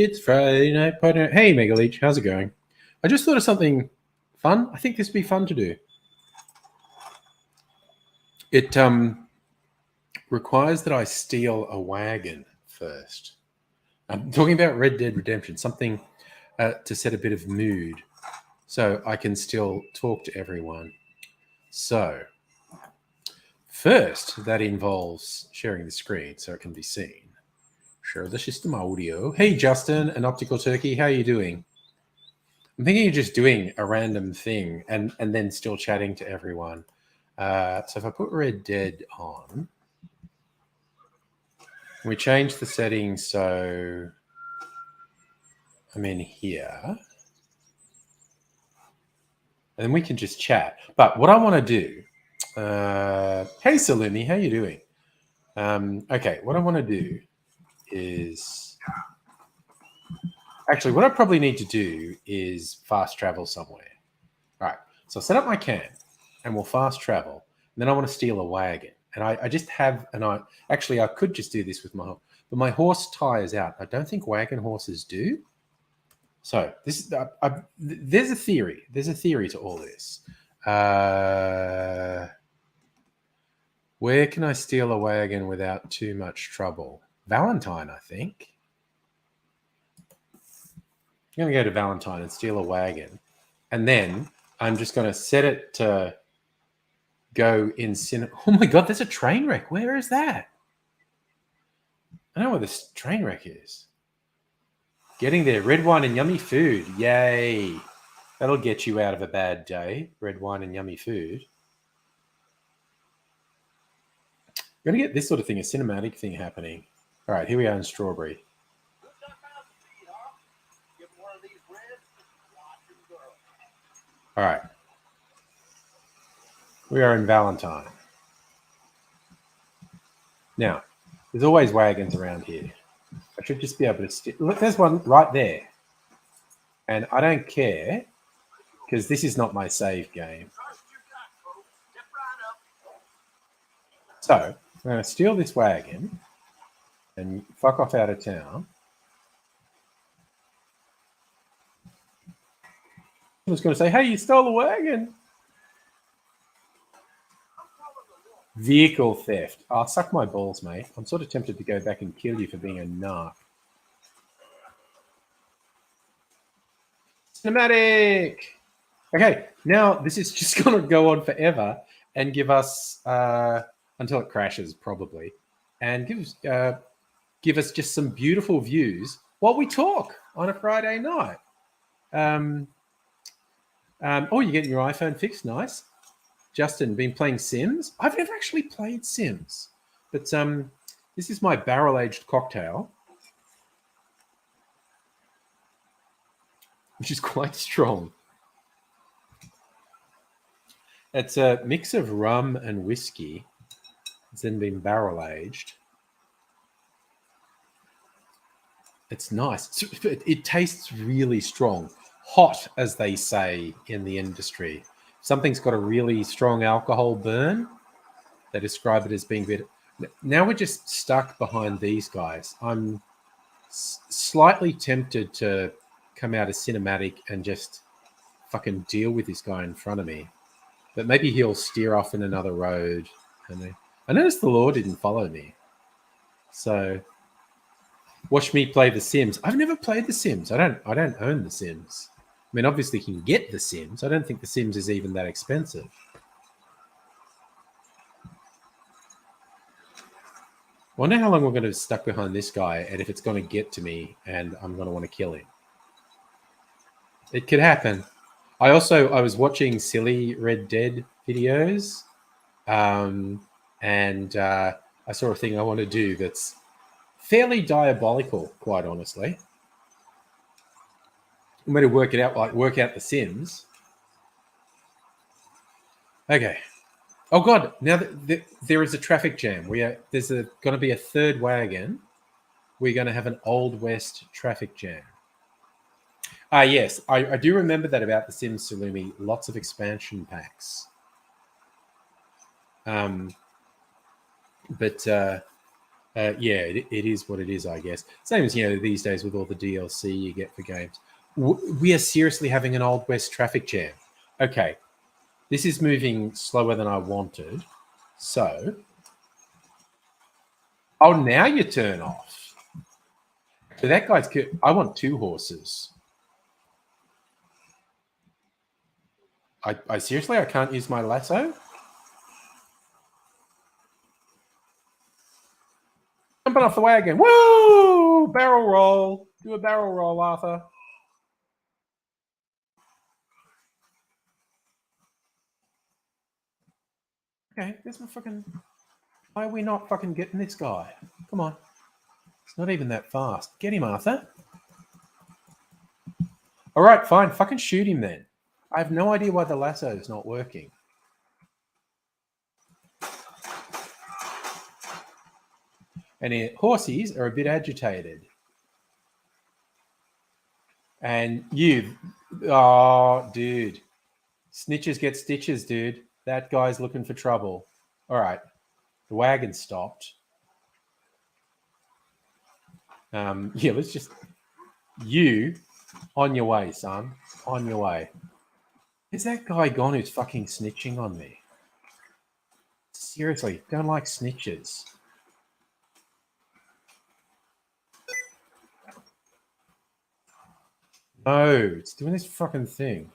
It's Friday night party. Hey, Mega Leech, how's it going? I just thought of something fun. I think this would be fun to do. It requires that I steal a wagon first. I'm talking about Red Dead Redemption, something to set a bit of mood so I can still talk to everyone. So, first, that involves sharing the screen so it can be seen. Share the system audio. Hey, Justin and Optical Turkey, how are you doing? I'm thinking of just doing a random thing and then still chatting to everyone. So if I put Red Dead on, we change the settings so I'm in here. And then we can just chat. But what I want to do, hey Salumi, how you doing? Okay, what I want to do is, actually what I probably need to do is fast travel somewhere. All right, so I'll set up my camp and we'll fast travel. And then I want to steal a wagon. And I just have actually I could just do this with my horse, but my horse tires out. I don't think wagon horses do. So this is there's a theory. There's a theory to all this. Where can I steal a wagon without too much trouble? Valentine, I think. I'm going to go to Valentine and steal a wagon. And then I'm just going to set it to go in Oh my God, there's a train wreck. Where is that? I know where this train wreck is. Getting there. Red wine and yummy food. Yay. That'll get you out of a bad day. Red wine and yummy food. We're going to get this sort of thing, a cinematic thing happening. All right, here we are in Strawberry. All right. We are in Valentine. Now, there's always wagons around here. I should just be able to... Look, there's one right there. And I don't care, because this is not my save game. So, I'm going to steal this wagon and fuck off out of town. I was going to say, hey, you stole the wagon. Vehicle theft. Oh, suck my balls, mate. I'm sort of tempted to go back and kill you for being a narc. Cinematic. Okay, now this is just going to go on forever and give us, until it crashes probably, and give us just some beautiful views while we talk on a Friday night. Oh, you're getting your iPhone fixed. Nice. Justin, been playing Sims? I've never actually played Sims, but this is my barrel-aged cocktail, which is quite strong. It's a mix of rum and whiskey. It's then been barrel-aged. It's nice. It tastes really strong. Hot, as they say in the industry. Something's got a really strong alcohol burn. They describe it as being bitter. Now we're just stuck behind these guys. I'm slightly tempted to come out of cinematic and just fucking deal with this guy in front of me. But maybe he'll steer off in another road. And I noticed the law didn't follow me. So watch me play The Sims. I've never played The Sims. I don't own The Sims. I mean, obviously you can get The Sims. I don't think The Sims is even that expensive. I wonder how long we're going to be stuck behind this guy and if it's going to get to me and I'm going to want to kill him. It could happen. I was watching silly Red Dead videos and I saw a thing I want to do that's fairly diabolical, quite honestly. I'm going to work it out, like work out the Sims. Okay. Oh God! Now there is a traffic jam. There's going to be a third wagon. We're going to have an Old West traffic jam. Yes, I do remember that about the Sims, Salumi. Lots of expansion packs. But yeah, it is what it is, I guess. Same as these days with all the DLC you get for games. We are seriously having an Old West traffic jam. Okay, this is moving slower than I wanted. So, oh, now you turn off. So that guy's good. I want 2 horses. I seriously, I can't use my lasso? Jumping off the wagon. Woo! Barrel roll. Do a barrel roll, Arthur. Okay, there's my fucking... Why are we not fucking getting this guy? Come on. It's not even that fast. Get him, Arthur. All right, fine. Fucking shoot him then. I have no idea why the lasso is not working. And horsies are a bit agitated. And oh, dude. Snitches get stitches, dude. That guy's looking for trouble. All right. The wagon stopped. Yeah, let's just... You, on your way, son. On your way. Is that guy gone who's fucking snitching on me? Seriously, don't like snitches. No, it's doing this fucking thing.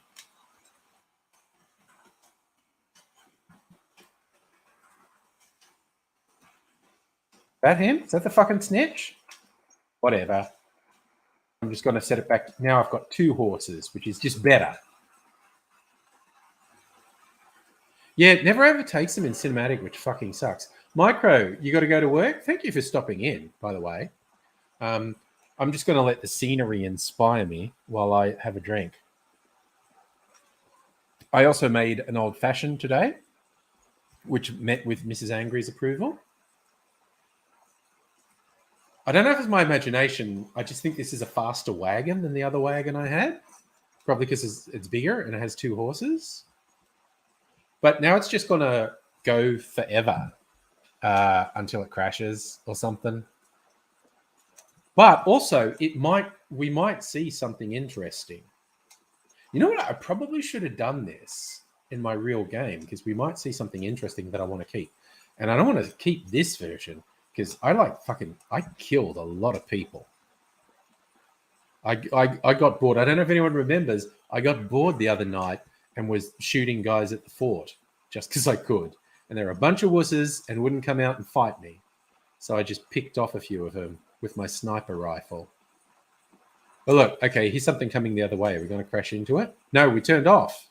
That him? Is that the fucking snitch? Whatever. I'm just going to set it back. Now I've got 2 horses, which is just better. Yeah, it never overtakes them in cinematic, which fucking sucks. Micro, you got to go to work? Thank you for stopping in, by the way. I'm just going to let the scenery inspire me while I have a drink. I also made an old-fashioned today, which met with Mrs. Angry's approval. I don't know if it's my imagination. I just think this is a faster wagon than the other wagon I had. Probably because it's bigger and it has 2 horses. But now it's just going to go forever until it crashes or something. But also, we might see something interesting. You know what? I probably should have done this in my real game because we might see something interesting that I want to keep. And I don't want to keep this version because I killed a lot of people. I got bored. I don't know if anyone remembers. I got bored the other night and was shooting guys at the fort just because I could. And there were a bunch of wusses and wouldn't come out and fight me. So I just picked off a few of them with my sniper rifle. But look, okay, here's something coming the other way. Are we going to crash into it? No, we turned off.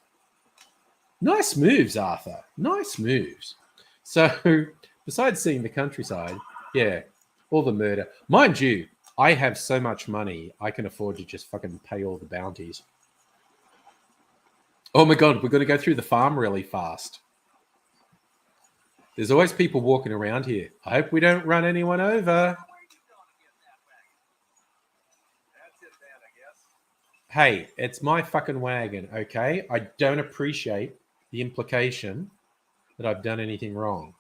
Nice moves, Arthur. Nice moves. So besides seeing the countryside, yeah, all the murder. Mind you, I have so much money, I can afford to just fucking pay all the bounties. Oh my God, we're going to go through the farm really fast. There's always people walking around here. I hope we don't run anyone over. Hey, it's my fucking wagon, okay? I don't appreciate the implication that I've done anything wrong.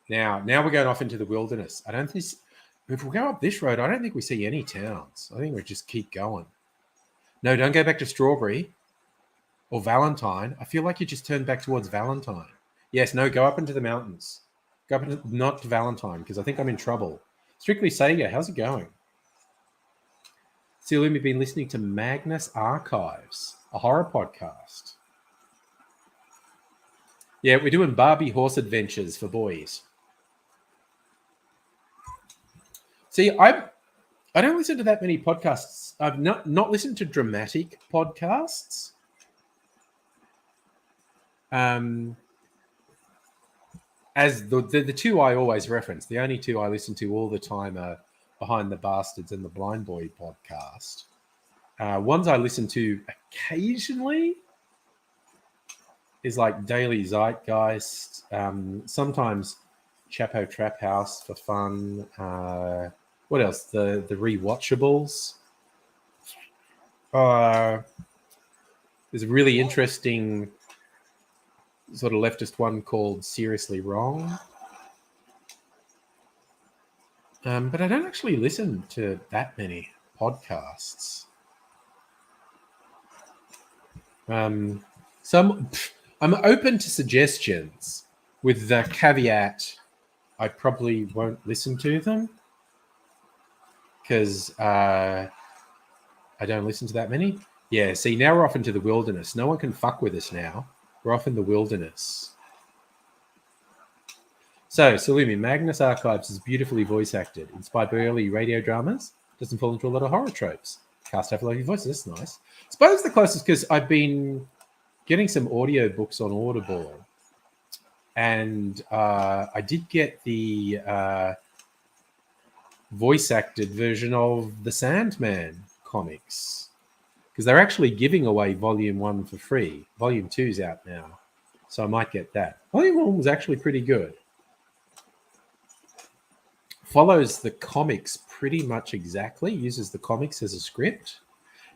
Now we're going off into the wilderness. I don't think... If we go up this road, I don't think we see any towns. I think we just keep going. No, don't go back to Strawberry or Valentine. I feel like you just turned back towards Valentine. Yes, no, go up into the mountains. Go up into, not to Valentine, because I think I'm in trouble. Strictly Sega, how's it going? Still, we've been listening to Magnus Archives, a horror podcast. Yeah, we're doing Barbie horse adventures for boys. See, I don't listen to that many podcasts. I've not listened to dramatic podcasts. As the 2 I always reference, the only 2 I listen to all the time are Behind the Bastards and the Blind Boy podcast. Ones I listen to occasionally is like Daily Zeitgeist, sometimes Chapo Trap House for fun. What else? The rewatchables. There's a really interesting sort of leftist one called Seriously Wrong. But I don't actually listen to that many podcasts. I'm open to suggestions with the caveat I probably won't listen to them because I don't listen to that many. Yeah, see, now we're off into the wilderness. No one can fuck with us now. We're off in the wilderness. So, Salumi, Magnus Archives is beautifully voice acted, inspired by early radio dramas, doesn't fall into a lot of horror tropes. Cast have lovely voices, that's nice. I suppose the closest, because I've been getting some audio books on Audible, and I did get the voice acted version of the Sandman comics, because they're actually giving away Volume 1 for free. Volume 2's out now, so I might get that. Volume 1 was actually pretty good. Follows the comics pretty much exactly, uses the comics as a script.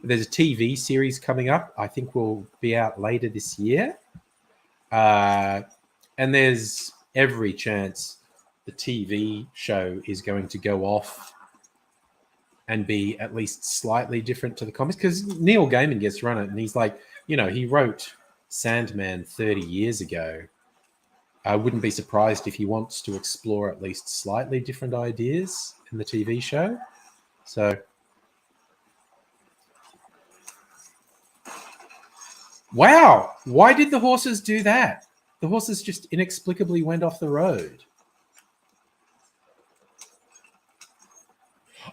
There's a TV series coming up, I think will be out later this year. And there's every chance the TV show is going to go off and be at least slightly different to the comics, because Neil Gaiman gets run it, and he's like, he wrote Sandman 30 years ago. I wouldn't be surprised if he wants to explore at least slightly different ideas in the TV show. So, wow, why did the horses do that? The horses just inexplicably went off the road.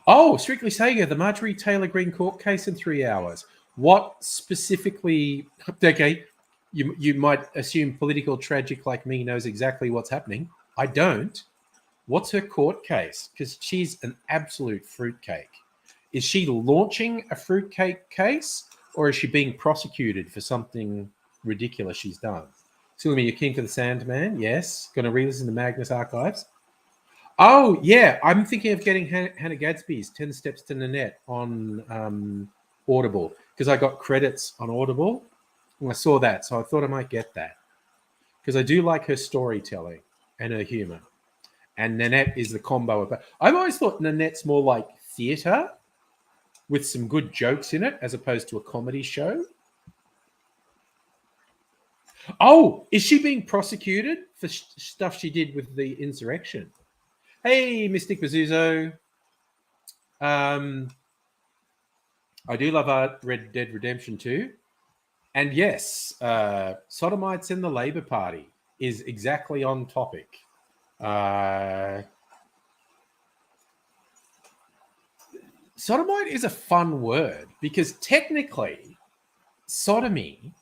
Oh, Strictly Sega, the Marjorie Taylor Greene court case in 3 hours. What specifically? Okay, you might assume political tragic like me knows exactly what's happening. I don't. What's her court case? Because she's an absolute fruitcake. Is she launching a fruitcake case, or is she being prosecuted for something ridiculous she's done? Silumi, you're keen for the Sandman? Yes. Going to re-listen to Magnus Archives? Oh, yeah. I'm thinking of getting Hannah Gadsby's 10 Steps to Nanette on Audible, because I got credits on Audible. And I saw that, so I thought I might get that, because I do like her storytelling and her humor. And Nanette is the combo of it. I've always thought Nanette's more like theater with some good jokes in it as opposed to a comedy show. Oh, is she being prosecuted for stuff she did with the insurrection? Hey, Mystic Bazuzo. I do love Red Dead Redemption 2. And yes, Sodomites in the Labour Party is exactly on topic. Sodomite is a fun word, because technically sodomy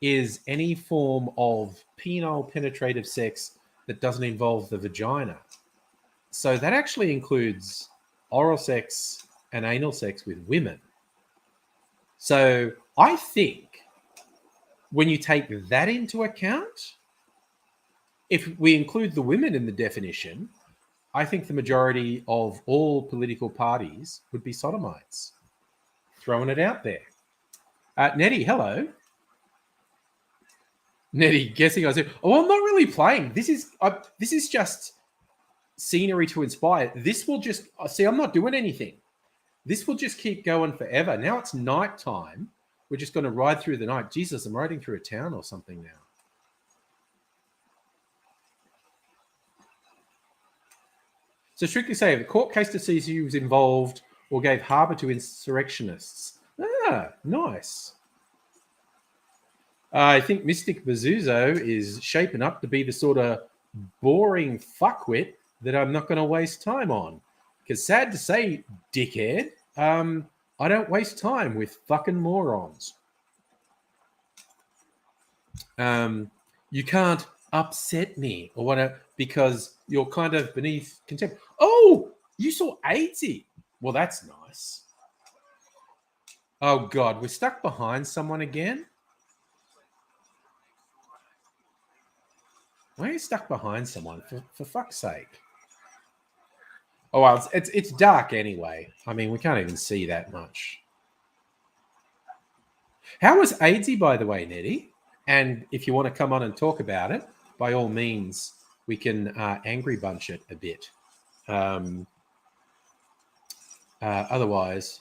is any form of penile penetrative sex that doesn't involve the vagina. So that actually includes oral sex and anal sex with women. So I think when you take that into account, if we include the women in the definition, I think the majority of all political parties would be sodomites. Throwing it out there. Nettie, hello. Nettie, guessing I said, oh, I'm not really playing. This is just scenery to inspire. This will just, see, I'm not doing anything. This will just keep going forever. Now it's nighttime. We're just going to ride through the night. Jesus, I'm riding through a town or something now. So strictly say, the court case to see who was involved or gave harbour to insurrectionists. Ah, nice. I think Mystic Bazuzo is shaping up to be the sort of boring fuckwit that I'm not going to waste time on. Because sad to say, dickhead, I don't waste time with fucking morons. You can't upset me or whatever because you're kind of beneath contempt. Oh, you saw 80. Well, that's nice. Oh God, we're stuck behind someone again. Why are you stuck behind someone? For fuck's sake. Oh well, it's dark anyway. I mean, we can't even see that much. How was AIDSy, by the way, Nettie? And if you want to come on and talk about it, by all means, we can angry bunch it a bit. Otherwise,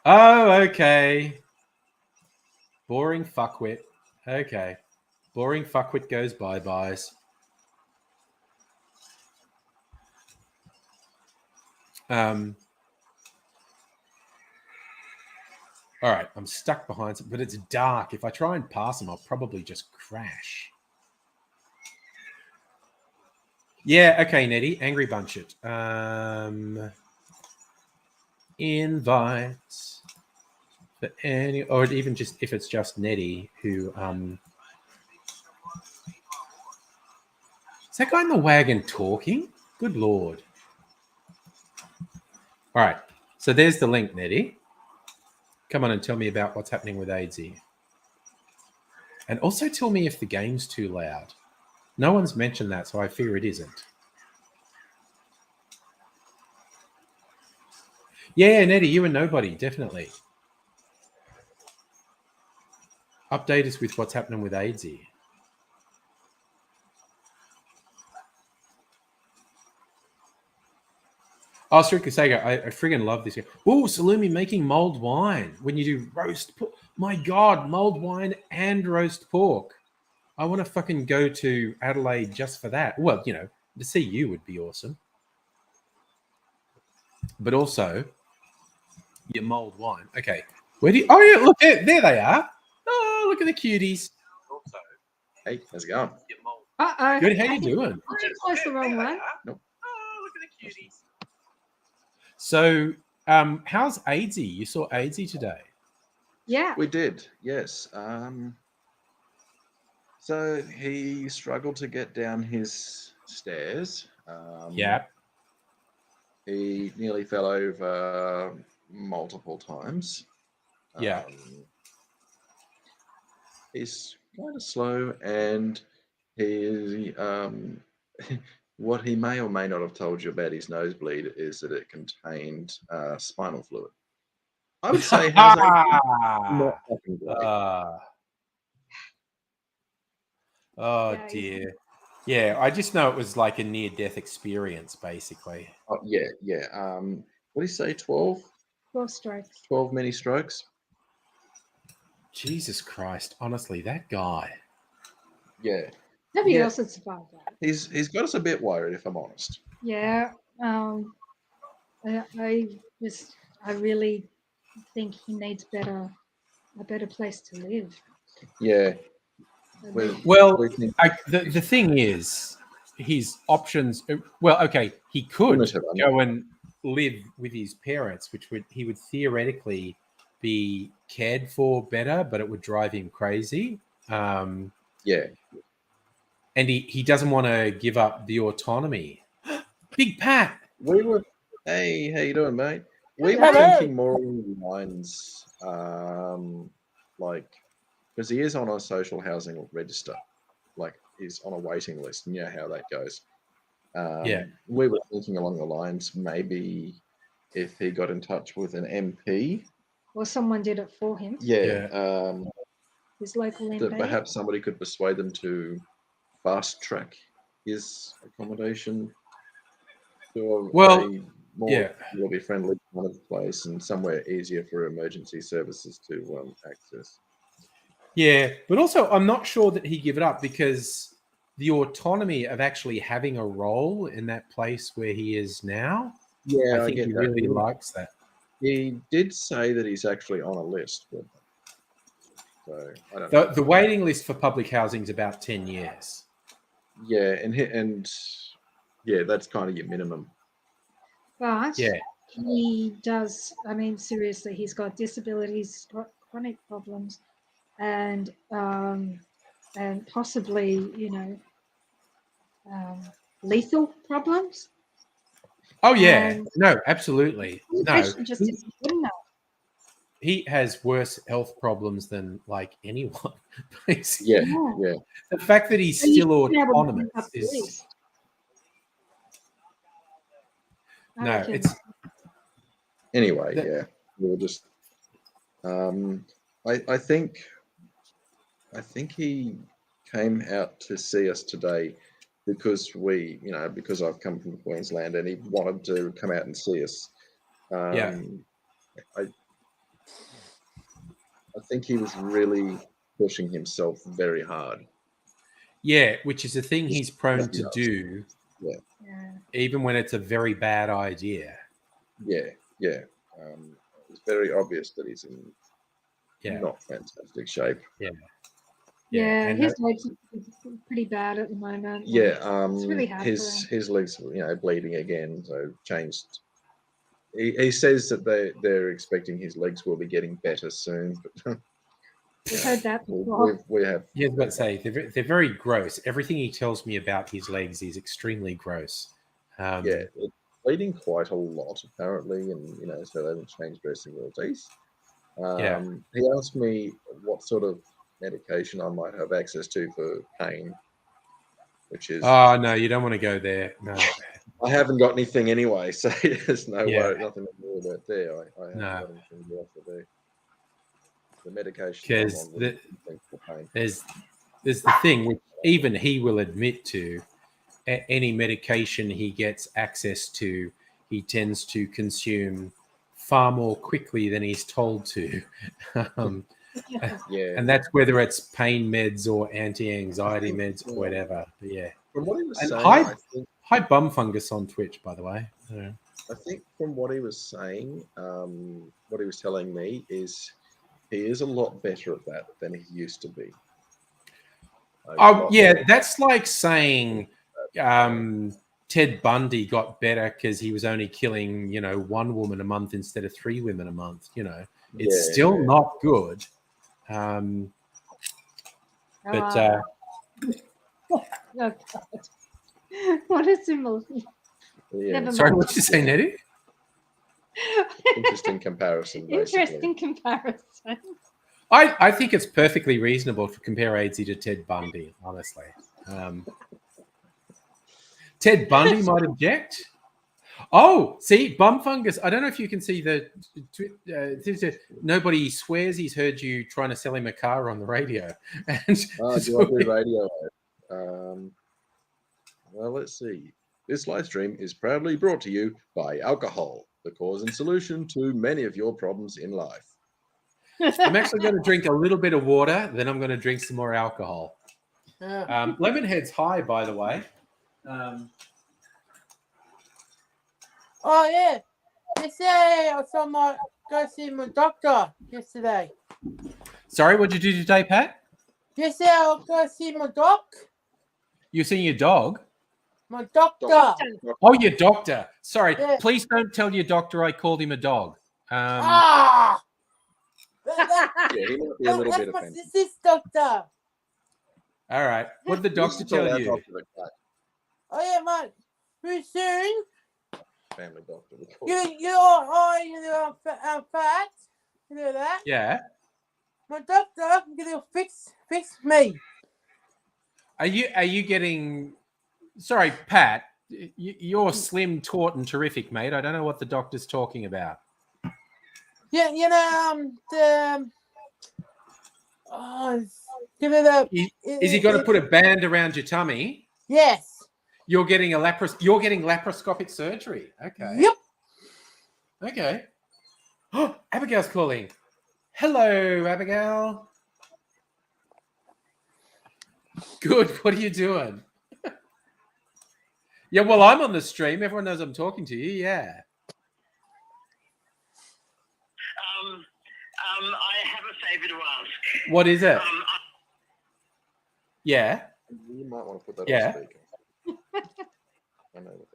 oh, okay. Boring fuckwit. Okay. Boring fuckwit goes bye-byes. All right, I'm stuck behind some, but it's dark. If I try and pass them, I'll probably just crash. Yeah, okay, Nettie. Angry bunch it. Invite for any, or even just if it's just Nettie who is that guy in the wagon talking? Good Lord. All right. So there's the link, Nettie. Come on and tell me about what's happening with AIDSy. And also tell me if the game's too loud. No one's mentioned that, so I fear it isn't. Yeah, Nettie, you and nobody, definitely. Update us with what's happening with AIDSy. Oh, Strictly Sega, I friggin' love this game. Oh, Salumi making mulled wine when you do roast pork. My God, mulled wine and roast pork. I want to fucking go to Adelaide just for that. Well, you know, to see you would be awesome. But also, your mulled wine. Okay. Where do you... Oh, yeah, look, there they are. Oh, look at the cuties. Hey, how's it going? Uh-oh. Good, how you doing? I closed the wrong one. Nope. Oh, look at the cuties. So, how's AIDSy? You saw AIDSy today. Yeah. We did, yes. So he struggled to get down his stairs. Yeah. He nearly fell over multiple times. Yeah. He's kind of slow, and he what he may or may not have told you about his nosebleed is that it contained spinal fluid. I would say how's not fucking great. Oh Yeah, dear. Yeah, I just know it was like a near-death experience, basically. Oh, yeah. What do you say? 12? 12 strokes. 12 mini strokes. Jesus Christ! Honestly, that guy. Yeah. Nobody Yeah. else had survived that. He's got us a bit worried, if I'm honest. Yeah. I really think he needs a better place to live. Yeah. Well, the thing is, his options. Well, okay, he could Limited, I know. go and live with his parents, which he would theoretically be cared for better, but it would drive him crazy. Yeah. And he doesn't want to give up the autonomy. Big Pat. Hey, how you doing, mate? We Hello. were thinking more along the lines, like, because he is on a social housing register, like he's on a waiting list, and you know how that goes. Yeah. We were thinking along the lines, maybe if he got in touch with an MP. Or someone did it for him. Yeah. His local MP. That perhaps somebody could persuade them to fast track his accommodation to a more lobby friendly kind of place and somewhere easier for emergency services to access. Yeah, but also I'm not sure that he give it up because the autonomy of actually having a role in that place where he is now. Yeah, I think he really likes that. He did say that he's actually on a list with them. So I don't know. The waiting list for public housing is about 10 years. Yeah, and yeah, that's kind of your minimum. But Yeah. he does, I mean, seriously, he's got disabilities, chronic problems, and possibly, you know, lethal problems. Oh yeah, no, absolutely. No, just isn't good enough. he has worse health problems than like anyone. Basically. Yeah, Yeah. yeah. The fact that he's And you still should be able to autonomous pick up the is list. I no. reckon. It's Anyway, that, yeah, we'll just. I think he came out to see us today because because I've come from Queensland and he wanted to come out and see us. Yeah. I think he was really pushing himself very hard. yeah, which is a thing he's prone Nothing to else. do, Yeah. even when it's a very bad idea. Yeah. It's very obvious that he's in Yeah, not fantastic shape. Yeah, and his legs are pretty bad at the moment. Yeah, it's really hard for him. his legs, bleeding again, so changed. He says that they're expecting his legs will be getting better soon, but We've heard that before. we have. yeah, I was about to say they're very gross. Everything he tells me about his legs is extremely gross. Yeah, it's bleeding quite a lot apparently, and so they haven't changed dressing or teeth. Yeah. He asked me what sort of medication I might have access to for pain, which is Oh no, you don't want to go there. No, I haven't got anything anyway, so there's no Yeah. worry, nothing to worry about there. I haven't No. got anything to offer there. The medication because I'm on would be for pain. there's the thing which even he will admit to. Any medication he gets access to, he tends to consume far more quickly than he's told to. Yeah, And that's whether it's pain meds or anti-anxiety meds or whatever. But yeah. from what he was And saying, hi bum fungus on Twitch, by the way. I think from what he was saying, what he was telling me is he is a lot better at that than he used to be. Oh yeah, that's like saying Ted Bundy got better because he was only killing, one woman a month instead of 3 women a month. It's still not good. But Oh, God. What a symbol. Never sorry, mind. what did you say, Nettie? Interesting comparison. Basically. Interesting comparison. I think it's perfectly reasonable to compare AIDSy to Ted Bundy, honestly. Ted Bundy might object. Oh, see, bum fungus. I don't know if you can see nobody swears he's heard you trying to sell him a car on the radio. And do I do radio? Well, let's see. This live stream is proudly brought to you by alcohol, the cause and solution to many of your problems in life. I'm actually going to drink a little bit of water, then I'm going to drink some more alcohol. Lemonhead's high, by the way. Oh yeah, yesterday I saw go see my doctor yesterday. Sorry, what'd you do today, Pat? Yesterday I'll go see my doc. You're seeing your dog? My doctor. Oh, your doctor. Sorry, Yeah. please don't tell your doctor I called him a dog. Ah. Yeah, he might be a little bit offended. This doctor. All right. What did the doctor tell you? Oh yeah, mate. Pretty soon Family doctor. you're fat. You know that. Yeah. My doctor gonna fix me. Are you getting? Sorry, Pat. You're slim, taut, and terrific, mate. I don't know what the doctor's talking about. Yeah, Is he going to put a band around your tummy? Yes. You're getting laparoscopic surgery. Okay. Yep. Okay. Oh, Abigail's calling. Hello, Abigail. Good. What are you doing? Yeah, well, I'm on the stream. Everyone knows I'm talking to you. Yeah. I have a favor to ask. What is it? Yeah. You might want to put that Yeah. on speaker. I know what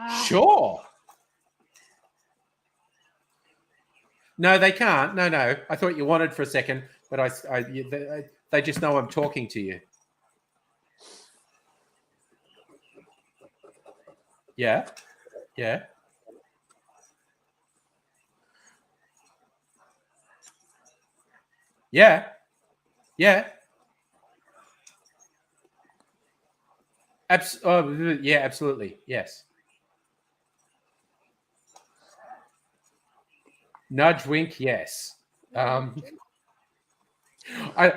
that. Sure. No, they can't. No. I thought you wanted for a second, but they just know I'm talking to you. Yeah. Yeah. Yeah. Yeah. Yeah, absolutely. Yes. Nudge, wink, yes. I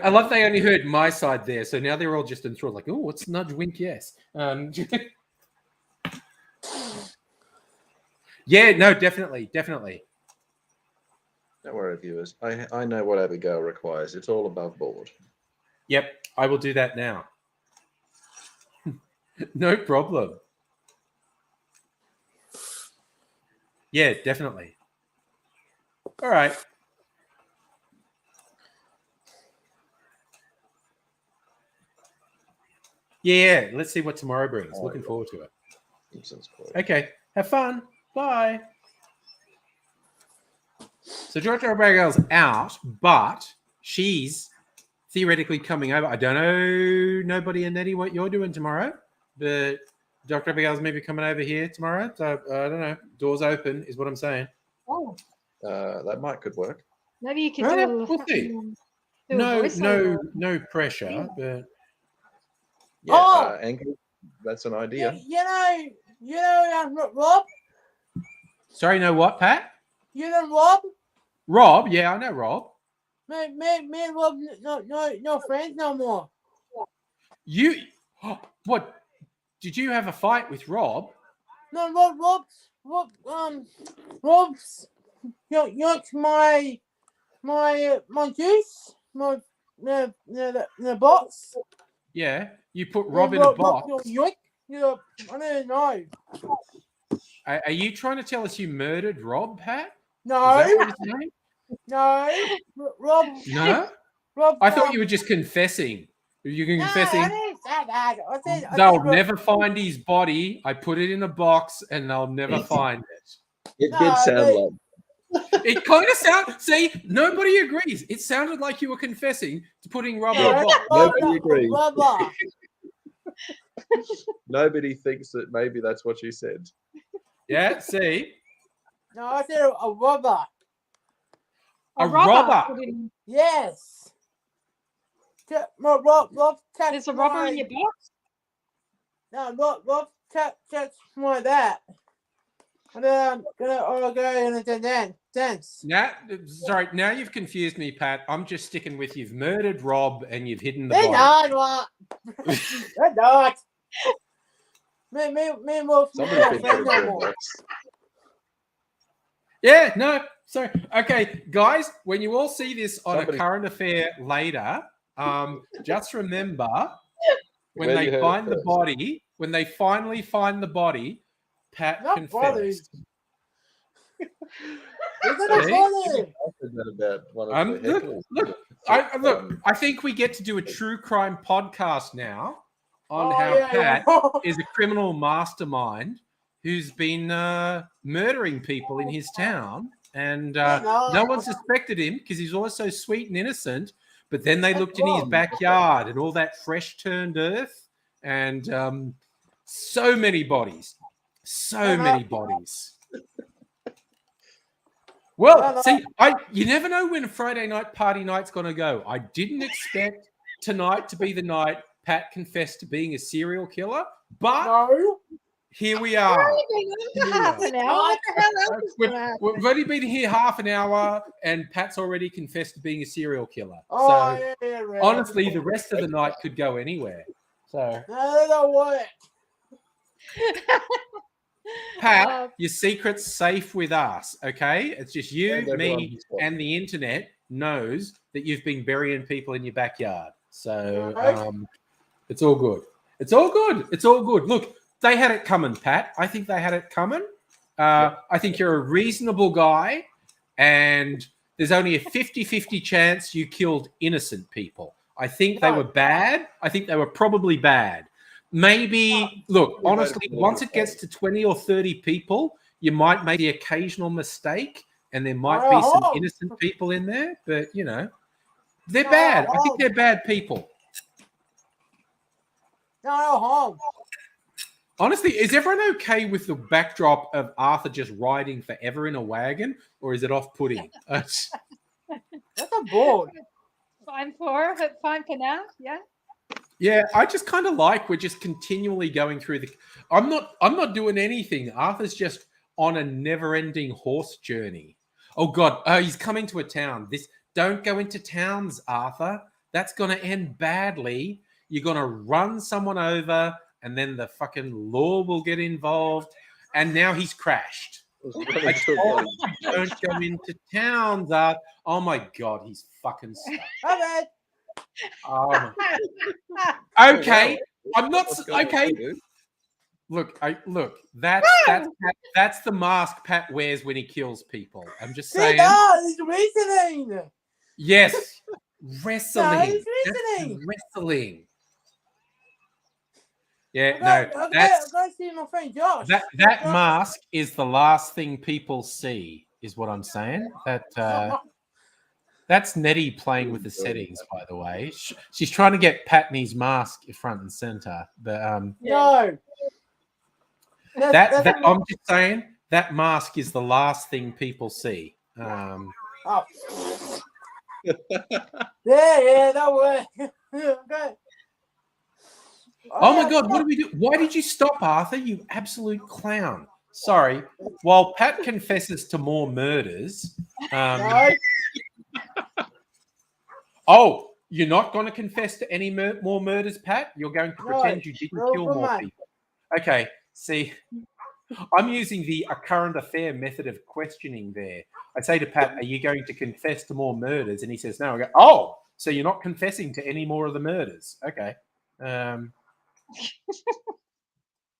love they only heard my side there, so now they're all just enthralled, like, oh, what's nudge, wink, yes? Yeah, no, definitely. Don't worry, viewers. I know what Abigail requires. It's all above board. Yep, I will do that now. No problem. Yeah, definitely. All right. Yeah, let's see what tomorrow brings. Oh, Looking yeah. forward to it. Simpsons quote. Okay, have fun. Bye. So Georgia Abigail's out, but she's theoretically coming over. I don't know, nobody and Nettie, what you're doing tomorrow, but Dr. Abigail's maybe coming over here tomorrow. So I don't know. Doors open is what I'm saying. Oh, That could work. maybe you could Well, do a little. we'll see. do a No pressure, Yeah. but Yeah, Oh! Angle, that's an idea. You know, Rob. sorry, no what, Pat? You know Rob. Rob, yeah, I know Rob. Me and Rob, no friends no more. You what? Did you have a fight with Rob? No, Rob's yoinked my juice, the box. Yeah, you put Rob in a box. Yoink. I don't know. Are you trying to tell us you murdered Rob, Pat? Is No, that what you're saying? Rob. No, Rob. I thought you were just confessing. You're No, confessing. I didn't say that. I said They'll Rob- never find his body. I put it in a box, and they'll never find it. It No, did sound they- like It kind of sounds. See, nobody agrees. It sounded like you were confessing to putting Rob in a No, box. Nobody agrees. Rubber. nobody thinks that maybe that's what she said. Yeah, see, No, I said a rubber. A robber. put in- Yes. Rob touched There's a rubber in your box. No, Rob touched my that. And then I'll go and dance. now you've confused me, Pat. I'm just sticking with you've murdered Rob and you've hidden the They're body. not what? They're not. Me and Rob Somebody's not been friends put no in a more. box. Yeah, no. So, okay, guys, when you all see this on Somebody- a current affair later, just remember when Where you they heard it find the first. body, when they finally find the body, Pat Not confessed. bodies. They're not See? bodies. I said that about one of the Look, hecklers. look, I think we get to do a true crime podcast now on Oh, how yeah, Pat yeah. is a criminal mastermind who's been murdering people in his town, and no one suspected him because he's always so sweet and innocent. But then they looked in his backyard and all that fresh turned earth, and so many bodies, so many bodies. Well, see, you never know when a Friday night party night's going to go. I didn't expect tonight to be the night Pat confessed to being a serial killer, but No. here we are. Only been on for half an hour. What the hell else is We've, gonna happen? we've only been here half an hour, and Pat's already confessed to being a serial killer. Oh, So yeah, right. honestly, the rest of the night could go anywhere. So No, they don't want it. Pat, your secret's safe with us, okay? It's just you, And everyone me, who's got and the internet knows that you've been burying people in your backyard. So Right. it's all good. It's all good. It's all good. Look, they had it coming, Pat. I think they had it coming. I think you're a reasonable guy, and there's only a 50-50 chance you killed innocent people. I think they were bad. I think they were probably bad. Maybe, look, honestly, once it gets to 20 or 30 people, you might make the occasional mistake, and there might be some innocent people in there, but, you know, they're bad. I think they're bad people. No, home. Honestly, is everyone okay with the backdrop of Arthur just riding forever in a wagon, or is it off-putting? That's a board. Fine for now. Yeah. Yeah, I just kind of like we're just continually going through the. I'm not doing anything. Arthur's just on a never-ending horse journey. Oh God, he's coming to a town. Don't go into towns, Arthur. That's gonna end badly. You're gonna run someone over, and then the fucking law will get involved. And now he's crashed. I told you, don't go into towns, Arthur. Oh my God, he's fucking stuck. Okay. Okay, I'm not okay. Look, that's the mask Pat wears when he kills people. I'm just saying. He's reasoning. Yes, wrestling. No, he's That's reasoning. wrestling. Yeah, I've no, got to see my friend Josh. that mask is the last thing people see, is what I'm saying. That's Nettie playing with the settings, by the way. She's trying to get Patney's mask front and center, but No. that I'm just saying that mask is the last thing people see. Oh. Yeah, that works. Okay. Oh my God, what do we do? Why did you stop, Arthur? You absolute clown. Sorry. While Pat confesses to more murders. No. Oh, you're not going to confess to any more murders, Pat? You're going to No, pretend you didn't no, kill come more on. people. Okay, see, I'm using the a current affair method of questioning there. I say to Pat, are you going to confess to more murders? And he says, no. I go, oh, so you're not confessing to any more of the murders. Okay.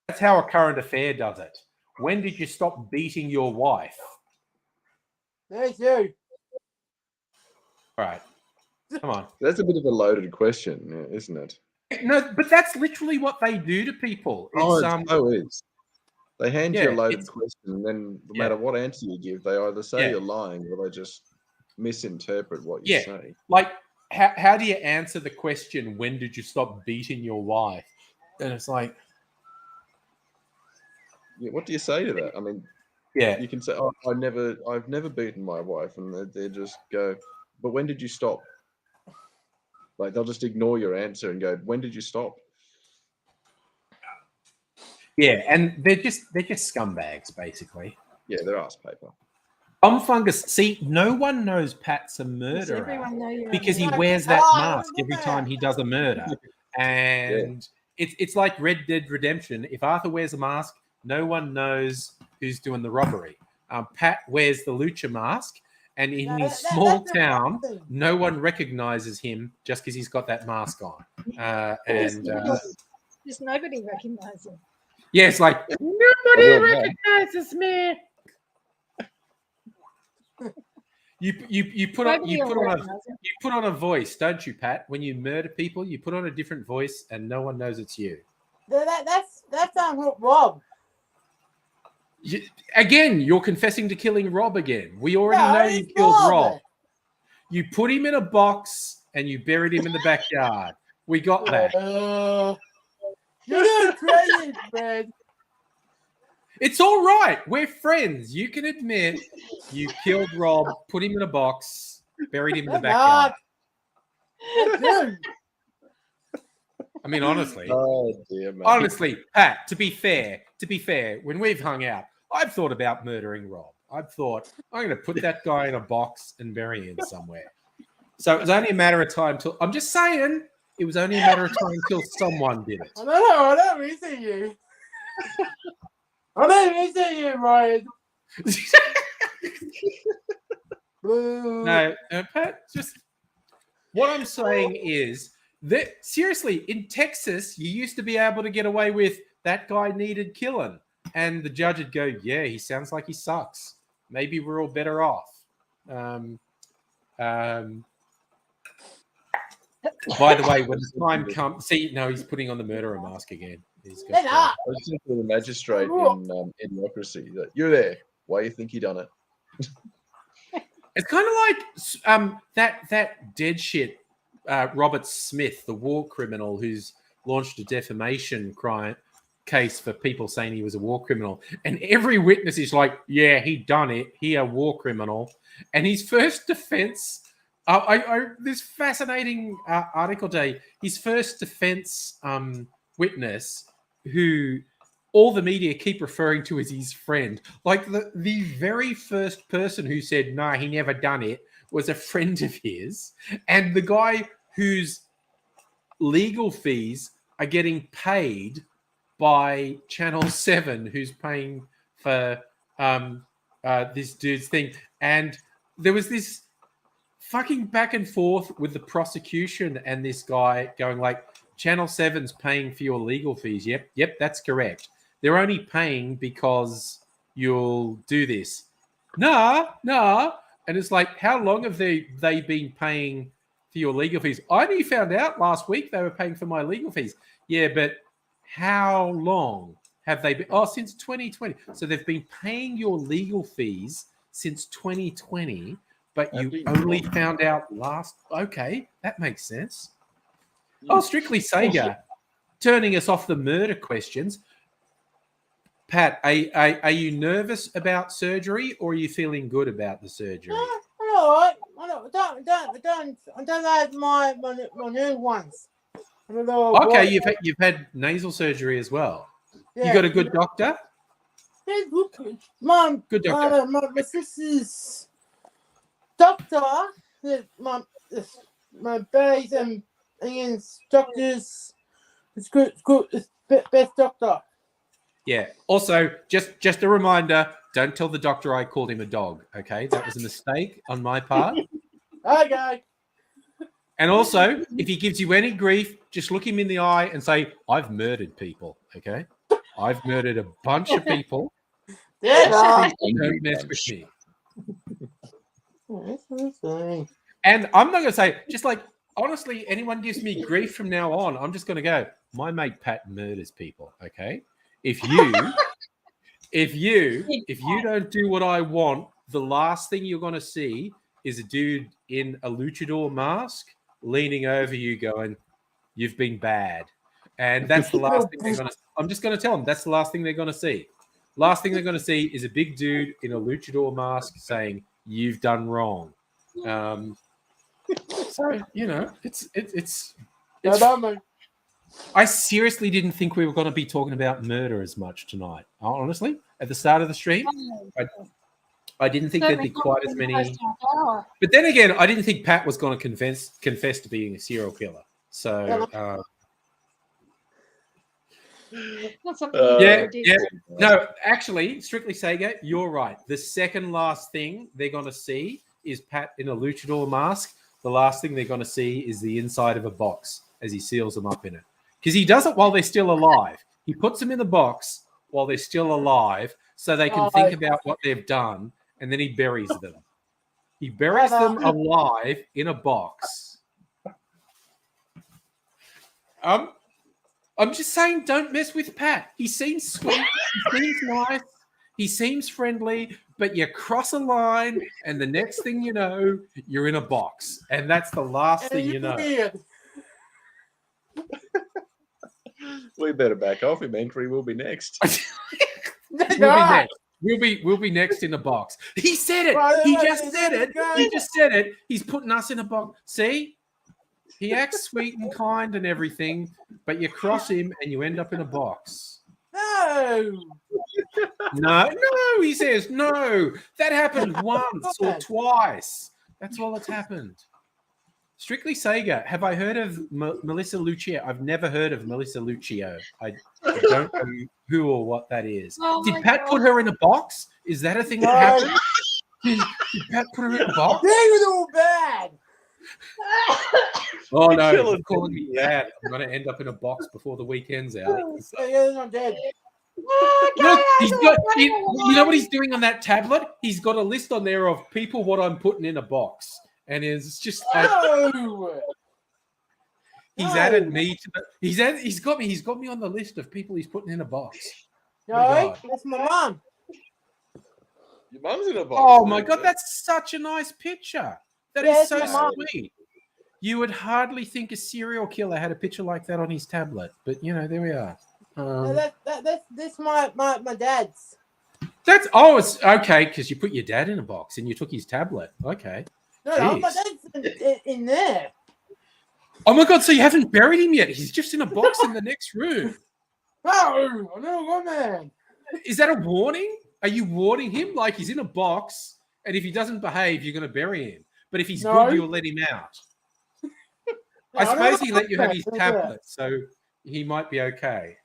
That's how a current affair does it. When did you stop beating your wife? There's you. All right. Come on. That's a bit of a loaded question, isn't it? No, but that's literally what they do to people. It's, So is. They hand you yeah, a loaded it's- question, and then no Yeah. matter what answer you give, they either say Yeah. you're lying or they just misinterpret what you Yeah. say. like, how do you answer the question, when did you stop beating your wife? And it's like, Yeah, what do you say to that? I mean, yeah, you can say, "Oh, I've never beaten my wife," and they just go, "But when did you stop?" Like they'll just ignore your answer and go, "When did you stop?" yeah, and they're just scumbags, basically. Yeah, they're ass paper. Fungus. See, no one knows Pat's a Does murderer everyone know you're because he a wears that Oh, mask look every at time that. he does a murder. And it's like Red Dead Redemption. If Arthur wears a mask, no one knows who's doing the robbery. Pat wears the lucha mask, and in his small that's the town, thing. no one recognizes him just because he's got that mask on. And Does nobody recognize him? yeah, it's like nobody recognizes me. You put on Nobody will recognize him. you put on a voice, don't you, Pat? When you murder people, you put on a different voice, and no one knows it's you. That's Rob. Again, you're confessing to killing Rob again. We already No, know you it's killed Rob. Rob. You put him in a box and you buried him in the backyard. We got that. You're doing crazy, man. It's all right. We're friends. You can admit you killed Rob, put him in a box, buried him in the backyard. Dude. I mean, honestly. Oh dear, man. Honestly, Pat, to be fair, when we've hung out, I've thought about murdering Rob. I've thought, I'm going to put that guy in a box and bury him somewhere. So it was only a matter of time till, I'm just saying, it was only a matter of time until someone did it. I don't reason you. I don't reason you, Ryan. No, Pat, just what I'm saying is that seriously, in Texas, you used to be able to get away with that guy needed killing, and the judge would go, "Yeah, he sounds like he sucks. Maybe we're all better off." By the way, when the time comes, see, no, he's putting on the murderer mask again. He's got, I was just for the magistrate in Idiocracy that you're there. Why do you think he done it? it's kind of like that dead shit. Robert Smith, the war criminal who's launched a defamation case for people saying he was a war criminal, and every witness is like, "Yeah, he done it. He a war criminal." And his first defense This fascinating article day. His first defense witness, who all the media keep referring to as his friend, like the very first person who said no, he never done it, was a friend of his, and the guy whose legal fees are getting paid by Channel 7, who's paying for this dude's thing. And there was this fucking back and forth with the prosecution and this guy going like, Channel 7's paying for your legal fees. Yep, that's correct. They're only paying because you'll do this. Nah. And it's like, how long have they been paying for your legal fees? I only found out last week they were paying for my legal fees. Yeah, but how long have they been? Oh, since 2020. So they've been paying your legal fees since 2020, but you only found out last. Okay, that makes sense. Oh, Strictly Sega, turning us off the murder questions. Pat, are you nervous about surgery, or are you feeling good about the surgery? All right. I don't have my new ones. Okay, you've had nasal surgery as well. Yeah. You got a good doctor? Yeah, good. Mom, Good doctor. my sister's doctor, my base and Ian's doctors, it's good. It's best doctor. Yeah. Also, just a reminder, don't tell the doctor I called him a dog, okay? That was a mistake on my part. Okay. And also, if he gives you any grief, just look him in the eye and say, I've murdered people, okay? I've murdered a bunch of people. Yeah. Don't mess with me. That's what I'm saying. And I'm not going to say, just like, honestly, anyone gives me grief from now on, I'm just going to go, my mate Pat murders people, okay? If you don't do what I want, the last thing you're going to see is a dude in a luchador mask leaning over you going, you've been bad. And that's the last thing they're going to I'm just going to tell them that's the last thing they're going to see. Last thing they're going to see is a big dude in a luchador mask saying, you've done wrong. So, you know, it's I seriously didn't think we were going to be talking about murder as much tonight. Honestly, at the start of the stream, I didn't think there'd be quite as many. But then again, I didn't think Pat was going to confess to being a serial killer. So, yeah. No, actually, Strictly Sega, you're right. The second last thing they're going to see is Pat in a luchador mask. The last thing they're going to see is the inside of a box as he seals them up in it. Because he does it while they're still alive. He puts them in the box while they're still alive so they can think about what they've done, and then he buries them. He buries them alive in a box. I'm just saying, don't mess with Pat. He seems sweet. He seems nice. He seems friendly, but you cross a line, and the next thing you know, you're in a box. And that's the last thing you know. We better back off him. Entry will be next. We'll be next in the box. He said it. He just said it. He's putting us in a box. See? He acts sweet and kind and everything, but you cross him and you end up in a box. No, he says no. That happened once or twice. That's all that's happened. Strictly Sega, have I heard of Melissa Lucio? I've never heard of Melissa Lucio. I don't know who or what that is. Did Pat put her in a box? Is that a thing that happened? Did Pat put her in a box? They were all bad. Oh no, you're calling me bad. I'm going to end up in a box before the weekend's out. I'm dead. Look, you know what he's doing on that tablet? He's got a list on there of people what I'm putting in a box. And it's just like he's added me to the he's got me on the list of people he's putting in a box. No, that's my mum. Your mum's in a box. Oh my god, that's such a nice picture. That is so my sweet. You would hardly think a serial killer had a picture like that on his tablet, but you know, there we are. That's my dad's. It's okay because you put your dad in a box and you took his tablet. Okay. No, my dad's in there. Oh my god! So you haven't buried him yet? He's just in a box in the next room. No, I never got there. Is that a warning? Are you warning him like he's in a box, and if he doesn't behave, you're going to bury him? But if he's No. good, you'll let him out. I No, suppose never he let you got have his there. tablet, so he might be okay.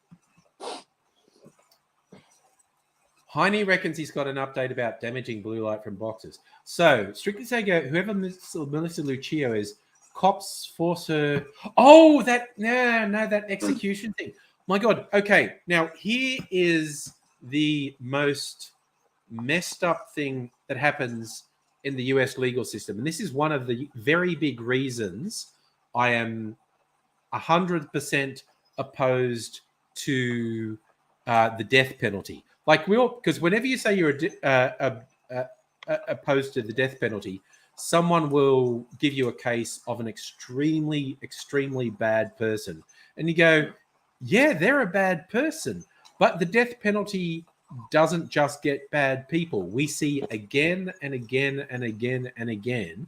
Heine reckons he's got an update about damaging blue light from boxes. So, strictly saying, whoever Melissa Lucio is, cops force her. Oh, that execution thing. My God. Okay, now here is the most messed up thing that happens in the US legal system, and this is one of the very big reasons I am 100% opposed to the death penalty. Like because whenever you say you're opposed to the death penalty, someone will give you a case of an extremely, extremely bad person, and you go, "Yeah, they're a bad person," but the death penalty doesn't just get bad people. We see again and again and again and again,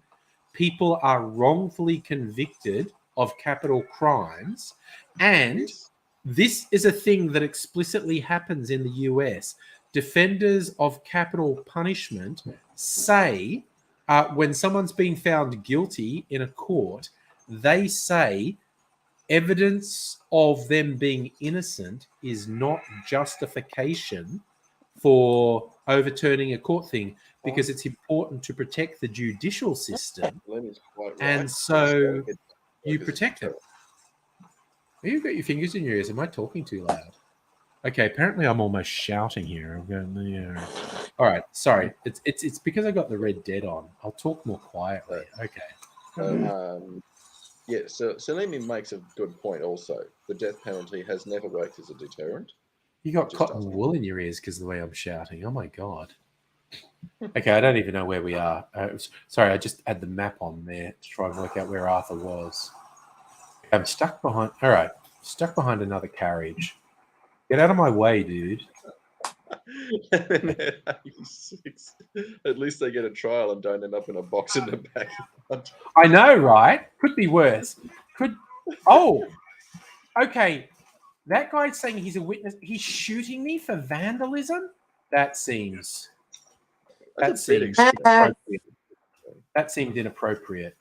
people are wrongfully convicted of capital crimes, and this is a thing that explicitly happens in the US. Defenders of capital punishment say when someone's been found guilty in a court, they say evidence of them being innocent is not justification for overturning a court thing, because it's important to protect the judicial system. Lenny's quite right. And so you protect it. You've got your fingers in your ears. Am I talking too loud? Okay, apparently I'm almost shouting here. I'm going, yeah. All right, sorry. It's because I got the Red Dead on. I'll talk more quietly. Okay. Yeah, so Salimi makes a good point also. The death penalty has never worked as a deterrent. You got Just cotton doesn't. wool in your ears because of the way I'm shouting. Oh my God. Okay, I don't even know where we are. Sorry, I just had the map on there to try and work out where Arthur was. I'm stuck behind. All right, stuck behind another carriage. Get out of my way, dude. At least they get a trial and don't end up in a box in the backyard. I know, right? Could be worse. Oh, okay. That guy's saying he's a witness. He's shooting me for vandalism? That seems inappropriate. That seemed inappropriate.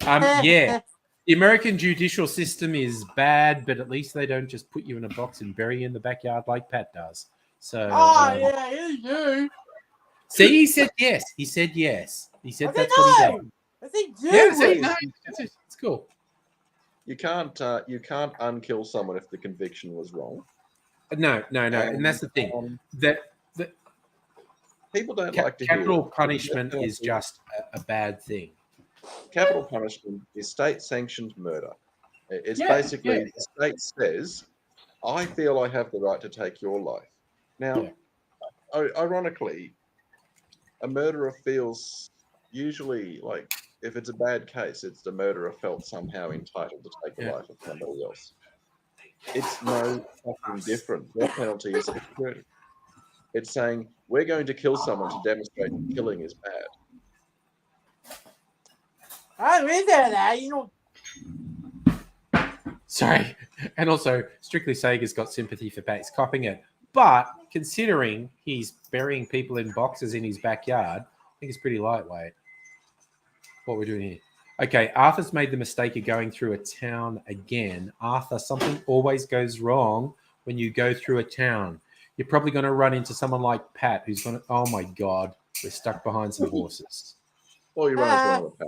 Yeah. The American judicial system is bad, but at least they don't just put you in a box and bury you in the backyard like Pat does. So Yeah, you do. see, he said yes. He said yes. He said I that's think what he no. did. I think you Yeah, see, would. no, it's cool. You can't unkill someone if the conviction was wrong. No, and that's the thing. That People don't like to hear capital it. punishment is just a bad thing. Capital punishment is state-sanctioned murder. It's Yeah, basically yeah. the state says, "I feel I have the right to take your life." Now, ironically, a murderer feels usually like, if it's a bad case, it's the murderer felt somehow entitled to take the life of somebody else. It's no fucking different. Death penalty is different. It's saying we're going to kill someone to demonstrate that killing is bad. I don't that. You know. Sorry. And also, Strictly Sega's got sympathy for Pat. He's copying it. But considering he's burying people in boxes in his backyard, I think it's pretty lightweight. What we're doing here. Okay, Arthur's made the mistake of going through a town again. Arthur, something always goes wrong when you go through a town. You're probably going to run into someone like Pat who's going to, oh my God, we're stuck behind some horses. Or you run into one of the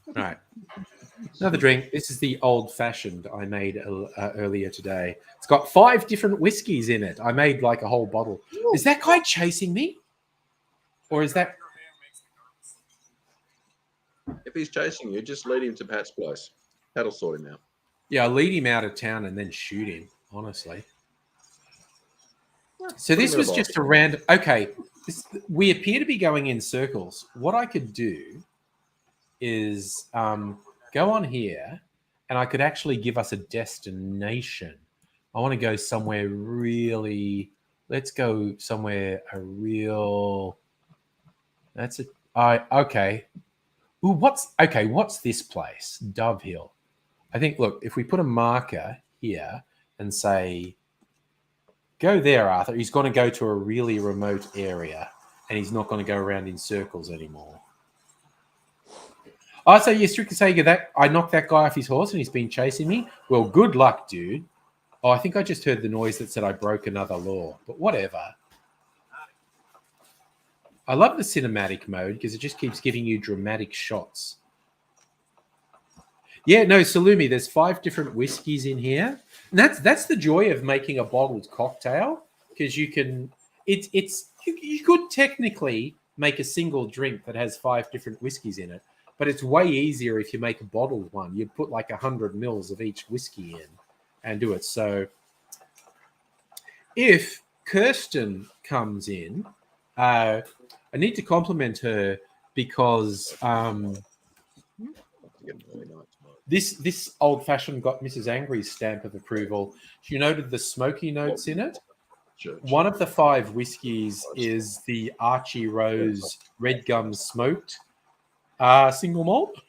All right. Another drink. This is the old-fashioned I made earlier today. It's got 5 different whiskeys in it. I made like a whole bottle. Is that guy chasing me? Or is that... If he's chasing you, just lead him to Pat's place. That'll sort him out. Yeah, I'll lead him out of town and then shoot him, honestly. So this was just a random... Okay, we appear to be going in circles. What I could do is go on here, and I could actually give us a destination. I want to go somewhere really... Let's go somewhere a real... Okay. Ooh, what's this place? Dove Hill. I think, look, if we put a marker here and say, go there, Arthur, he's going to go to a really remote area and he's not going to go around in circles anymore. Oh, so yes, Stricasega, that I knocked that guy off his horse and he's been chasing me. Well, good luck, dude. Oh, I think I just heard the noise that said I broke another law, but whatever. I love the cinematic mode because it just keeps giving you dramatic shots. Yeah, no, Salumi, there's 5 different whiskeys in here. And that's the joy of making a bottled cocktail, because you can you could technically make a single drink that has 5 different whiskeys in it, but it's way easier if you make a bottled one. You'd put like 100 mils of each whiskey in and do it. So if Kirsten comes in, I need to compliment her because this old fashioned got Mrs. Angry's stamp of approval. She noted the smoky notes in it. One of the 5 whiskies is the Archie Rose Red Gum Smoked single malt,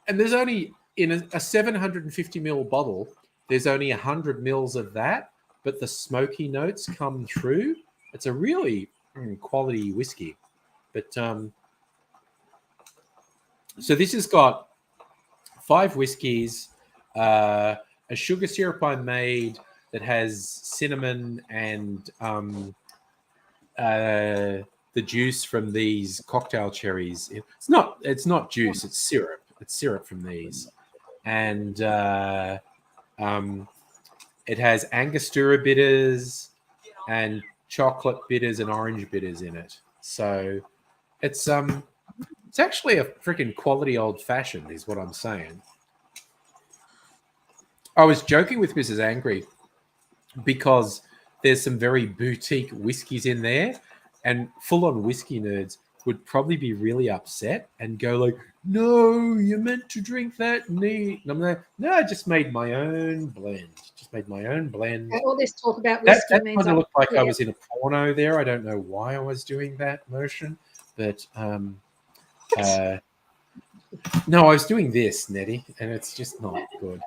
and there's only in a 750 ml bottle. There's only 100 mils of that, but the smoky notes come through. It's a really quality whiskey. But so this has got 5 whiskeys, a sugar syrup I made that has cinnamon and the juice from these cocktail cherries. It's not juice, it's syrup. It's syrup from these. And it has Angostura bitters and chocolate bitters and orange bitters in it. So it's actually a freaking quality old fashioned, is what I'm saying. I was joking with Mrs. Angry because there's some very boutique whiskeys in there, and full-on whiskey nerds would probably be really upset and go like, "No, you're meant to drink that neat." And I'm like, "No, I just made my own blend. All this talk about whiskey That means kind of looked like I was in a porno there. I don't know why I was doing that motion, but no, I was doing this, Nettie, and it's just not good.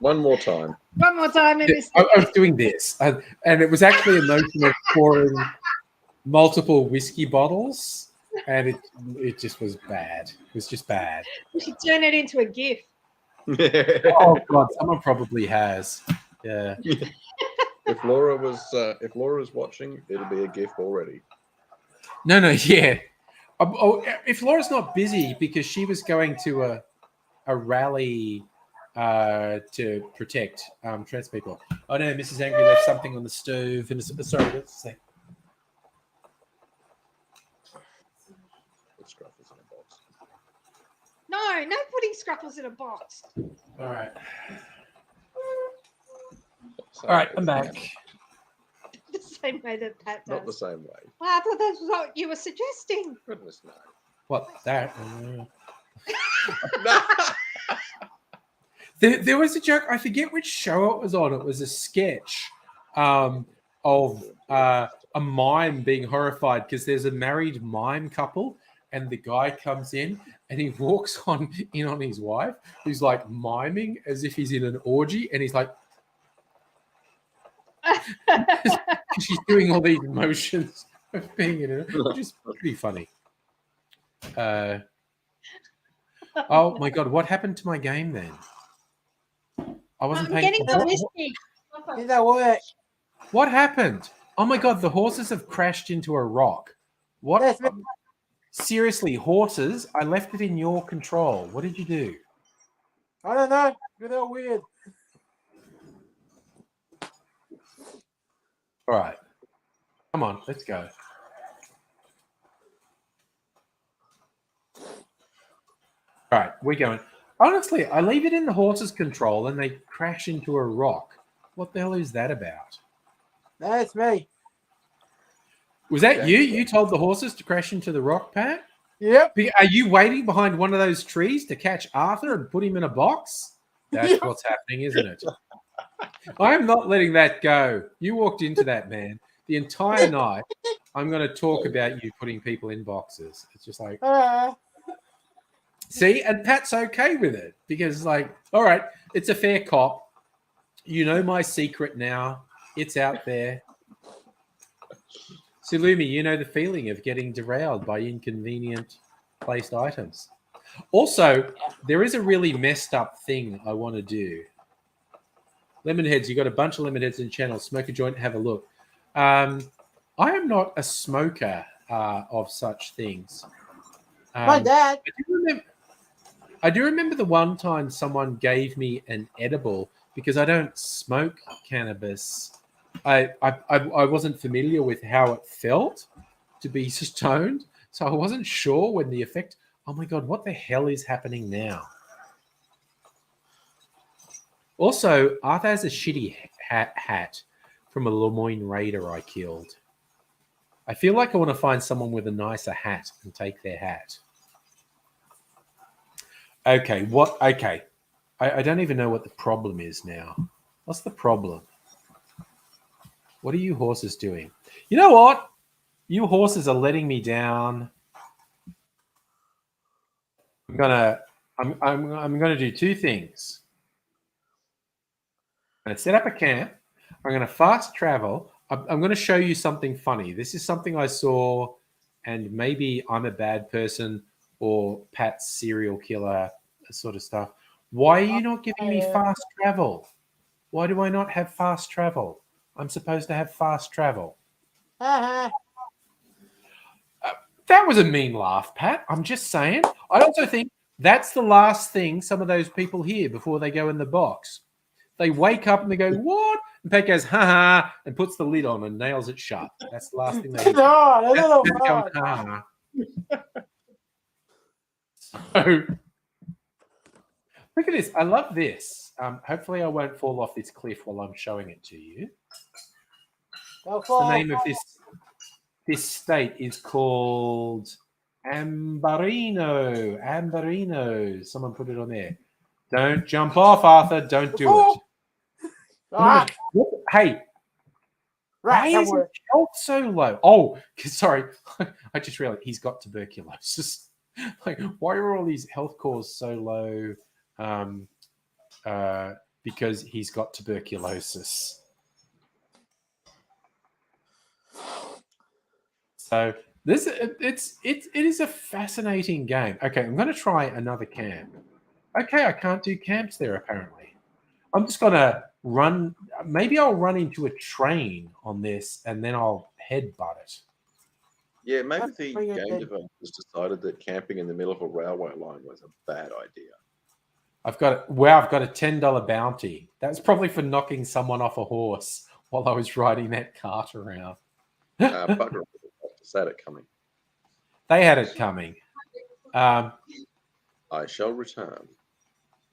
One more time. One more time. I was doing this, and it was actually a motion of pouring multiple whiskey bottles, and it just was bad. It was just bad. You should turn it into a GIF. Oh God, someone probably has. Yeah. If Laura was watching, it'll be a GIF already. No, yeah. If Laura's not busy because she was going to a rally to protect trans people. Oh no, Mrs. Angry left something on the stove. And sorry, let's see. No putting Scruffles in a box. All right, I'm back. The same way that Pat does. Not the same way. Well, I thought that's what you were suggesting. Goodness no. What that? No. There was a joke. I forget which show it was on. It was a sketch of a mime being horrified because there's a married mime couple, and the guy comes in and he walks in on his wife, who's like miming as if he's in an orgy, and he's like, she's doing all these motions of being in it, which is pretty funny. Oh my God, what happened to my game then? I wasn't I'm paying. getting the whiskey. Did that work? What happened? Oh my God, the horses have crashed into a rock. What? Yes, Seriously, horses, I left it in your control. What did you do? I don't know. You're all weird. All right. Come on, let's go. All right, we're going. Honestly, I leave it in the horse's control and they crash into a rock. What the hell is that about? That's me. Was that you? You told the horses to crash into the rock, Pat? Yep. Are you waiting behind one of those trees to catch Arthur and put him in a box? That's what's happening, isn't it? I am not letting that go. You walked into that, man. The entire night, I'm going to talk about you putting people in boxes. It's just like, Uh, see, and Pat's okay with it because, like, all right, it's a fair cop. You know my secret now. It's out there. Sulumi, you know the feeling of getting derailed by inconvenient placed items. Also, there is a really messed up thing I want to do. Lemonheads, you got a bunch of Lemonheads in channel. Smoke a joint, have a look. I am not a smoker of such things. my dad. I do remember the one time someone gave me an edible because I don't smoke cannabis. I wasn't familiar with how it felt to be stoned, so I wasn't sure when the effect. Oh my god, what the hell is happening now? Also, Arthur has a shitty hat from a Lemoyne Raider I killed. I feel like I want to find someone with a nicer hat and take their hat. Okay, what? Okay. I don't even know what the problem is now. What's the problem? What are you horses doing? You know what? You horses are letting me down. I'm gonna do two things. I'm gonna set up a camp. I'm gonna fast travel. I'm going to show you something funny. This is something I saw, and maybe I'm a bad person or Pat's serial killer sort of stuff. Why are you not giving me fast travel? Why do I not have fast travel? I'm supposed to have fast travel. Uh-huh. That was a mean laugh, Pat. I'm just saying. I also think that's the last thing some of those people hear before they go in the box. They wake up and they go, "What?" And Pat goes, "Ha ha," and puts the lid on and nails it shut. That's the last thing they hear. No, That's no, Pat going, "Ha ha." So, look at this. I love this. Hopefully I won't fall off this cliff while I'm showing it to you. The name of this state is called Ambarino. Ambarino. Someone put it on there. Don't jump off, Arthur. Don't do it. Ah, Hey, why is his health so low? Oh, sorry. I just realized he's got tuberculosis. Like, why are all these health scores so low? Because he's got tuberculosis. So it is a fascinating game. Okay, I'm going to try another camp. Okay, I can't do camps there apparently. I'm just going to run. Maybe I'll run into a train on this and then I'll headbutt it. Yeah, maybe That's the pretty game good. developers decided that camping in the middle of a railway line was a bad idea. I've got a $10 bounty. That's probably for knocking someone off a horse while I was riding that cart around. Bugger just had it coming. They had it coming. I shall return.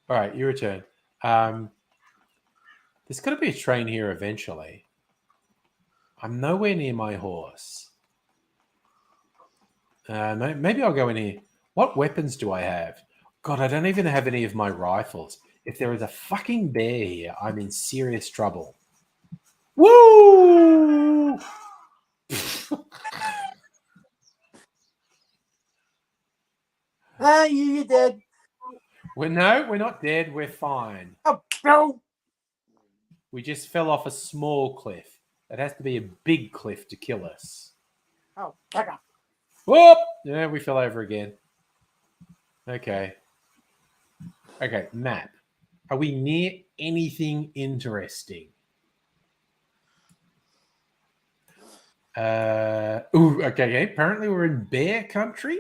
All right, you return. There's got to be a train here eventually. I'm nowhere near my horse. Maybe I'll go in here. What weapons do I have? God, I don't even have any of my rifles. If there is a fucking bear here, I'm in serious trouble. Woo! You did. We're not dead. We're fine. Oh, no. We just fell off a small cliff. It has to be a big cliff to kill us. Oh, bugger. Whoop! Yeah, we fell over again. Okay. Okay, map. Are we near anything interesting? Okay. Apparently we're in bear country.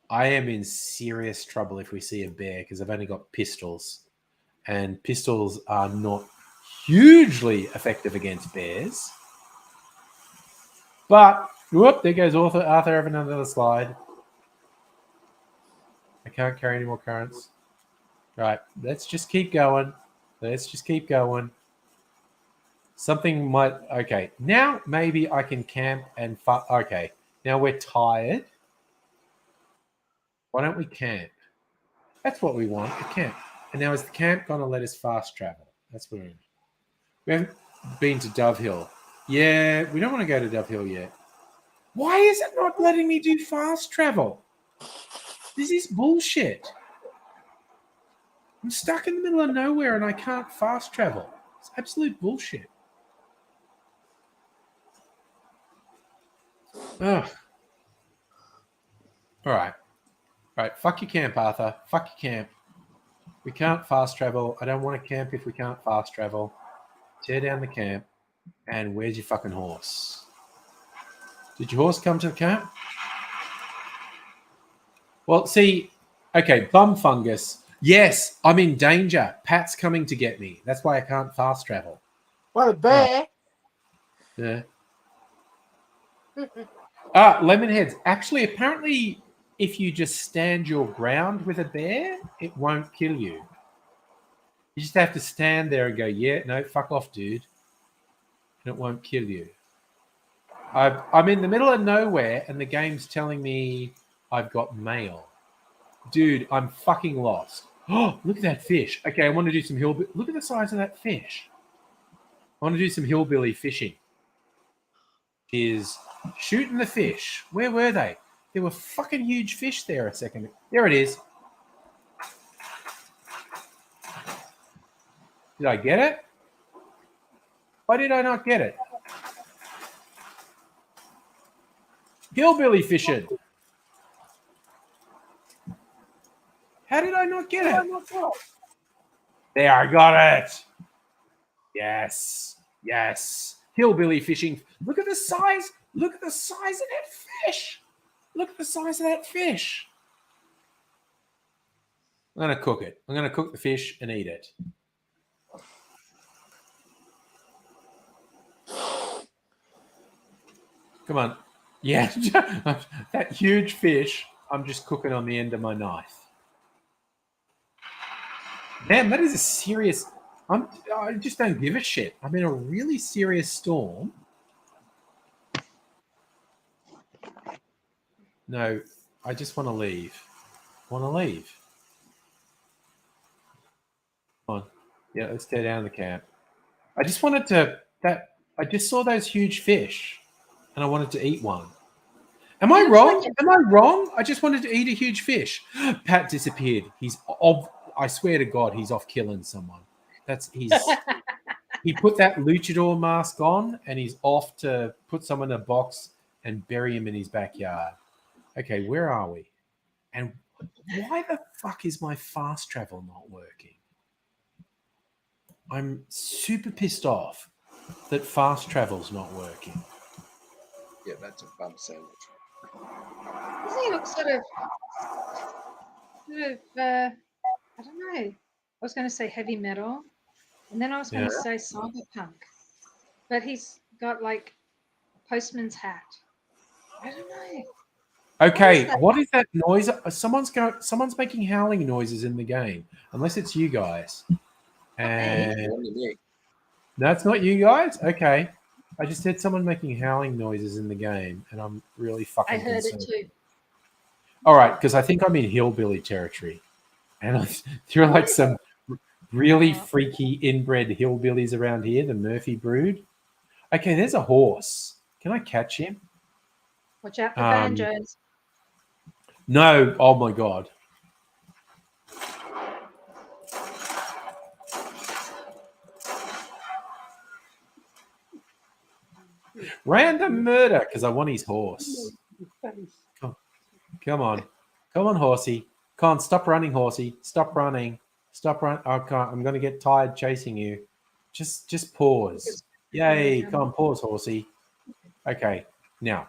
I am in serious trouble if we see a bear because I've only got pistols. And pistols are not hugely effective against bears. But, whoop, there goes Arthur having another slide. I can't carry any more currents. Right, let's just keep going. Something might... Okay, now maybe I can camp and... Okay, now we're tired. Why don't we camp? That's what we want, a camp. And now is the camp going to let us fast travel? That's what we haven't been to Dove Hill. Yeah, we don't want to go to Dove Hill yet. Why is it not letting me do fast travel? This is bullshit. I'm stuck in the middle of nowhere and I can't fast travel. It's absolute bullshit. Ugh. All right. All right. Fuck your camp, Arthur. Fuck your camp. We can't fast travel. I don't want to camp if we can't fast travel. Tear down the camp. And where's your fucking horse? Did your horse come to the camp? Well, see, okay, bum fungus. Yes, I'm in danger. Pat's coming to get me. That's why I can't fast travel. What a bear. Yeah. Lemonheads. Actually, apparently, if you just stand your ground with a bear, it won't kill you. You just have to stand there and go, yeah, no, fuck off, dude. And it won't kill you. I'm in the middle of nowhere, and the game's telling me I've got mail. Dude, I'm fucking lost. Oh, look at that fish. Okay, I want to do some hillbilly. Look at the size of that fish. I want to do some hillbilly fishing. Is shooting the fish. Where were they? There were fucking huge fish there a second. There it is. Did I get it? Why did I not get it? Hillbilly fishing. How did I not get it? There, I got it. Yes. Yes. Hillbilly fishing. Look at the size. Look at the size of that fish. Look at the size of that fish. I'm going to cook it. I'm going to cook the fish and eat it. Come on. Yeah. That huge fish, I'm just cooking on the end of my knife. Damn, that is a serious... I just don't give a shit. I'm in a really serious storm. No, I just want to leave. Want to leave. Come on. Yeah, let's tear down the camp. I just wanted to... I just saw those huge fish, and I wanted to eat one. Am I wrong? Am I wrong? I just wanted to eat a huge fish. Pat disappeared. I swear to God, he's off killing someone. He put that luchador mask on and he's off to put someone in a box and bury him in his backyard. Okay, where are we? And why the fuck is my fast travel not working? I'm super pissed off that fast travel's not working. Yeah, that's a bum sandwich. Doesn't he look sort of I don't know. I was going to say heavy metal, and then I was going to say cyberpunk, but he's got like a postman's hat. I don't know. Okay, what is that noise? Someone's making howling noises in the game, unless it's you guys. And no, it's not you guys. Okay, I just heard someone making howling noises in the game, and I'm really fucking. I heard concerned. it too. All right, because I think I'm in hillbilly territory, and there are like some really freaky inbred hillbillies around here. The Murphy brood. Okay, there's a horse. Can I catch him? Watch out for banjos. No. Oh my God. Random murder because I want his horse. Come on, horsey. Come on, stop running, horsey. Stop running. Stop running. I can't. I'm going to get tired chasing you. Just pause. Yay! Come on, pause, horsey. Okay, now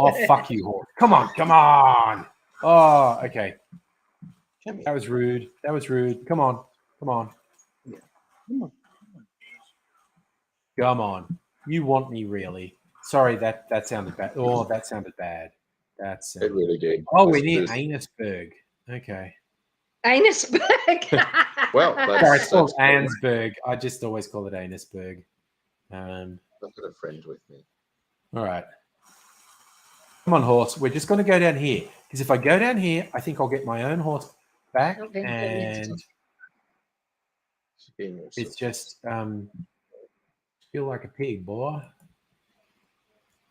Oh, fuck you, horse. Come on. Oh, okay. That was rude. Come on. Come on. You want me, really? Sorry, that sounded bad. Oh, that sounded bad. It really did. Oh, we're near Annesburg. Okay. Annesburg. Well, sorry, it's called Annesburg. I just always call it Annesburg. I've got a friend with me. All right. Come on, horse. We're just going to go down here. Because if I go down here, I think I'll get my own horse back. And it's just... Feel like a pig, boy.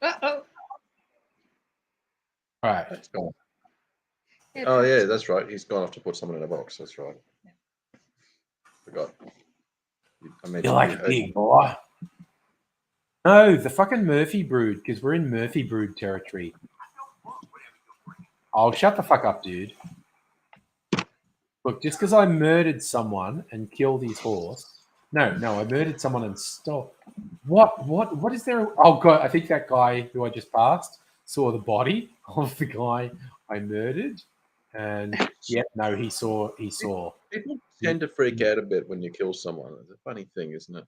Uh-oh. All right. That's gone. It Oh yeah, hurts. that's right. He's gone off to put someone in a box. That's right. Forgot. I mentioned Feel like you a had- pig, boy. No, the fucking Murphy Brood, because we're in Murphy Brood territory. Oh, shut the fuck up, dude. Look, just because I murdered someone and killed his horse. No, I murdered someone and stole. What is there? Oh god, I think that guy who I just passed saw the body of the guy I murdered, and yeah, no, he saw. People tend to freak out a bit when you kill someone. It's a funny thing, isn't it?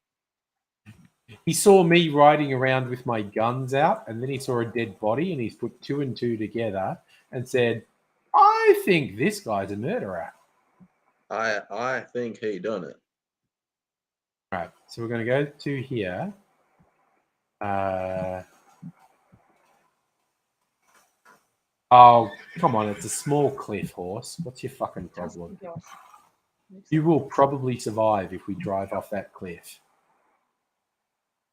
He saw me riding around with my guns out, and then he saw a dead body, and he's put two and two together and said, "I think this guy's a murderer." I think he done it. All right, so we're going to go to here. Oh, come on, it's a small cliff, horse. What's your fucking problem? You will probably survive if we drive off that cliff.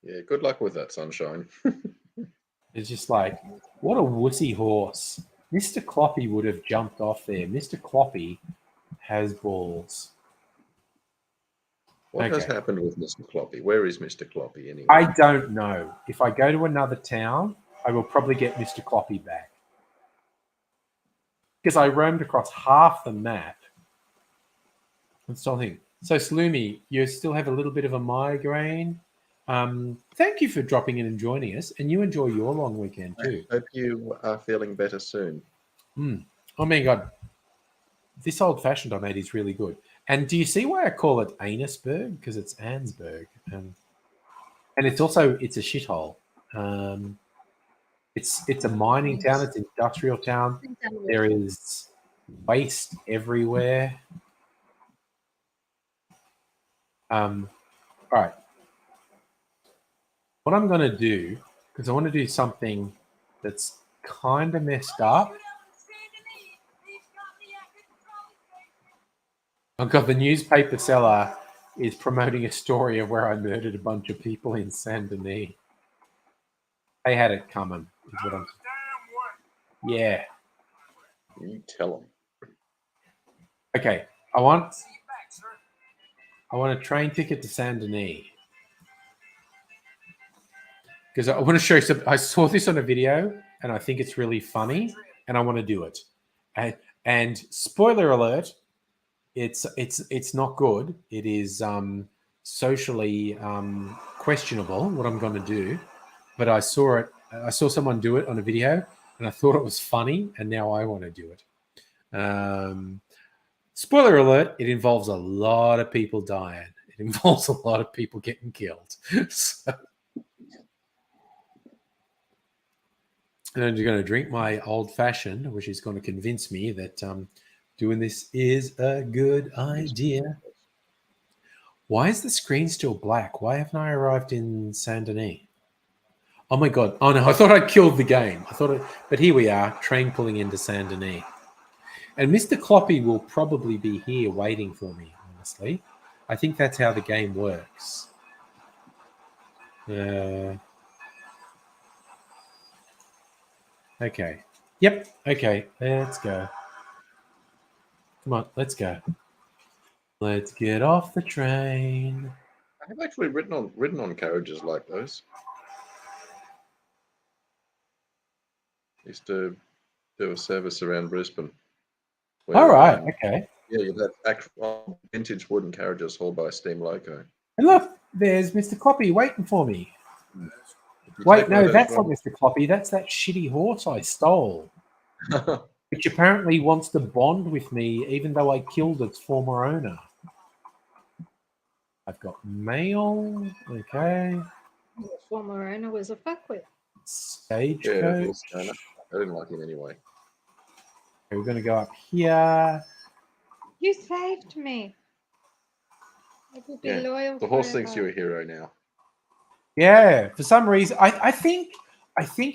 Yeah, good luck with that, sunshine. It's just like, what a wussy horse. Mr. Cloppy would have jumped off there. Mr. Cloppy has balls. What has Okay. happened with Mr. Cloppy? Where is Mr. Cloppy anyway? I don't know. If I go to another town, I will probably get Mr. Cloppy back. Because I roamed across half the map. And still think. So, Sloomy, you still have a little bit of a migraine. Thank you for dropping in and joining us. And you enjoy your long weekend too. Hope you are feeling better soon. Oh my God. This old fashioned I made is really good. And do you see why I call it Anusburg? Because it's Ansburg. And it's also, it's a shithole. It's a mining town. It's an industrial town. There is waste everywhere. All right. What I'm going to do, because I want to do something that's kind of messed up. I've got the newspaper seller is promoting a story of where I murdered a bunch of people in Saint Denis. They had it coming, is what I'm saying. Yeah. You tell him. Okay. I want a train ticket to Saint Denis. Because I want to show you some. I saw this on a video and I think it's really funny and I want to do it. And spoiler alert, it's not good. It is socially questionable what I'm going to do. But I saw it. I saw someone do it on a video and I thought it was funny and now I want to do it. Spoiler alert, it involves a lot of people dying. It involves a lot of people getting killed. So, and I'm going to drink my old fashioned, which is going to convince me that doing this is a good idea. Why is the screen still black? Why haven't I arrived in Saint Denis? Oh my God. Oh no, I thought I'd killed the game. But here we are, train pulling into Saint Denis. And Mr. Cloppy will probably be here waiting for me, honestly. I think that's how the game works. Okay. Yep. Okay. Let's go. Come on. Let's go. Let's get off the train. I have actually ridden on carriages like those. Used to do a service around Brisbane. All right. Okay. Yeah, you have actual vintage wooden carriages hauled by a steam loco. And look, there's Mr. Cloppy waiting for me. Did you Wait, take no, one of those, that's Rob? not Mr. Cloppy. That's that shitty horse I stole, which apparently wants to bond with me, even though I killed its former owner. I've got mail. Okay. The former owner was a fuckwit. Stagecoach. I didn't like him anyway. Okay, we're going to go up here. You saved me. I will be Yeah, loyal. The horse forever. thinks you're a hero now. Yeah, for some reason, I think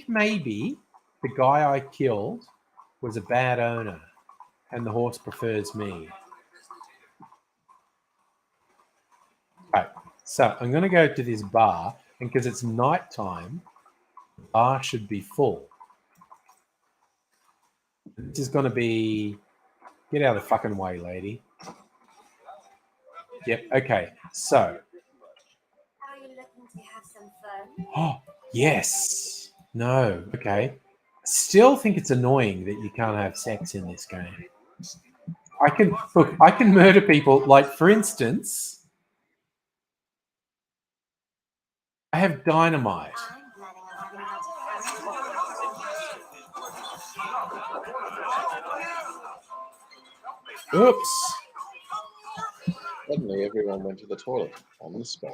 maybe the guy I killed was a bad owner, and the horse prefers me. Right, so I'm going to go to this bar. And because it's nighttime, the bar should be full. This is going to be... Get out of the fucking way, lady. Yep, okay. So... Are you looking to have some fun? Oh, yes. No. Okay. Still think it's annoying that you can't have sex in this game. I can murder people. Like, for instance, I have dynamite. I'm planning on having lots of fun. Oops. Suddenly, everyone went to the toilet on the spot.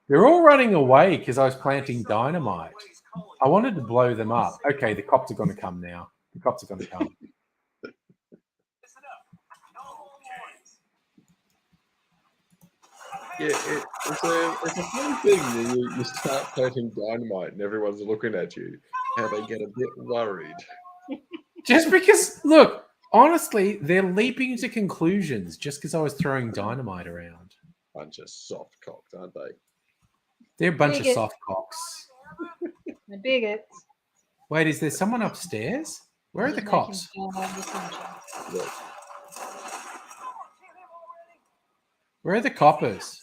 They're all running away because I was planting dynamite. I wanted to blow them up. Okay, the cops are going to come now. The cops are going to come. Yeah, it's a funny thing when you start planting dynamite and everyone's looking at you, how they get a bit worried. Just because, look, honestly, they're leaping to conclusions just because I was throwing dynamite around. Bunch of soft cocks, aren't they? They're a bunch of Bigot. soft cocks. The bigots. Wait, is there someone upstairs? Where are the Just cops? making fun of the sunshine. Look, Where are the coppers?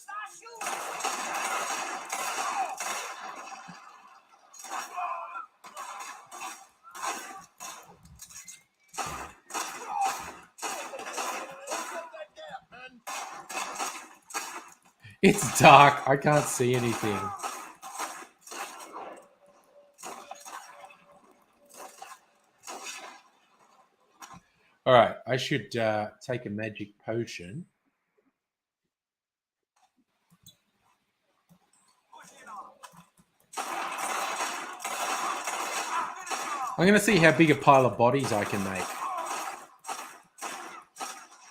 It's dark. I can't see anything. All right, I should take a magic potion. I'm going to see how big a pile of bodies I can make.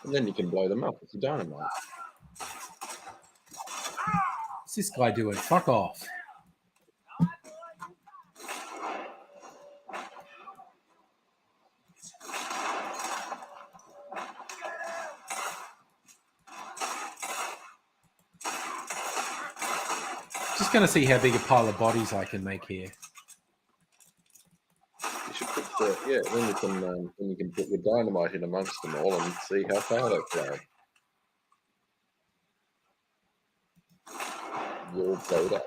and then you can blow them up with the dynamite. What's this guy doing? Fuck off. Just going to see how big a pile of bodies I can make here. You should put then you can put your dynamite in amongst them all and see how far they fly. You'll blow it up.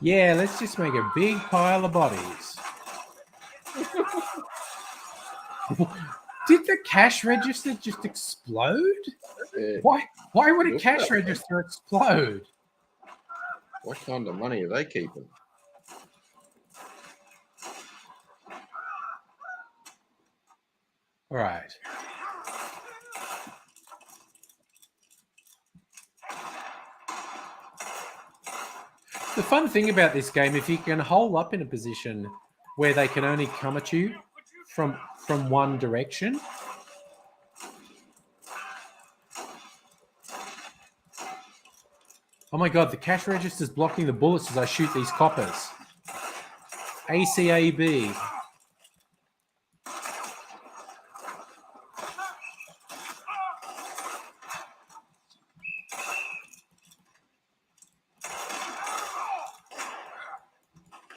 Yeah, let's just make a big pile of bodies. Did the cash register just explode? Yeah. Why would a Look cash up. register explode? What kind of money are they keeping? All right. The fun thing about this game, if you can hold up in a position where they can only come at you from one direction. Oh my god, the cash register's blocking the bullets as I shoot these coppers. ACAB.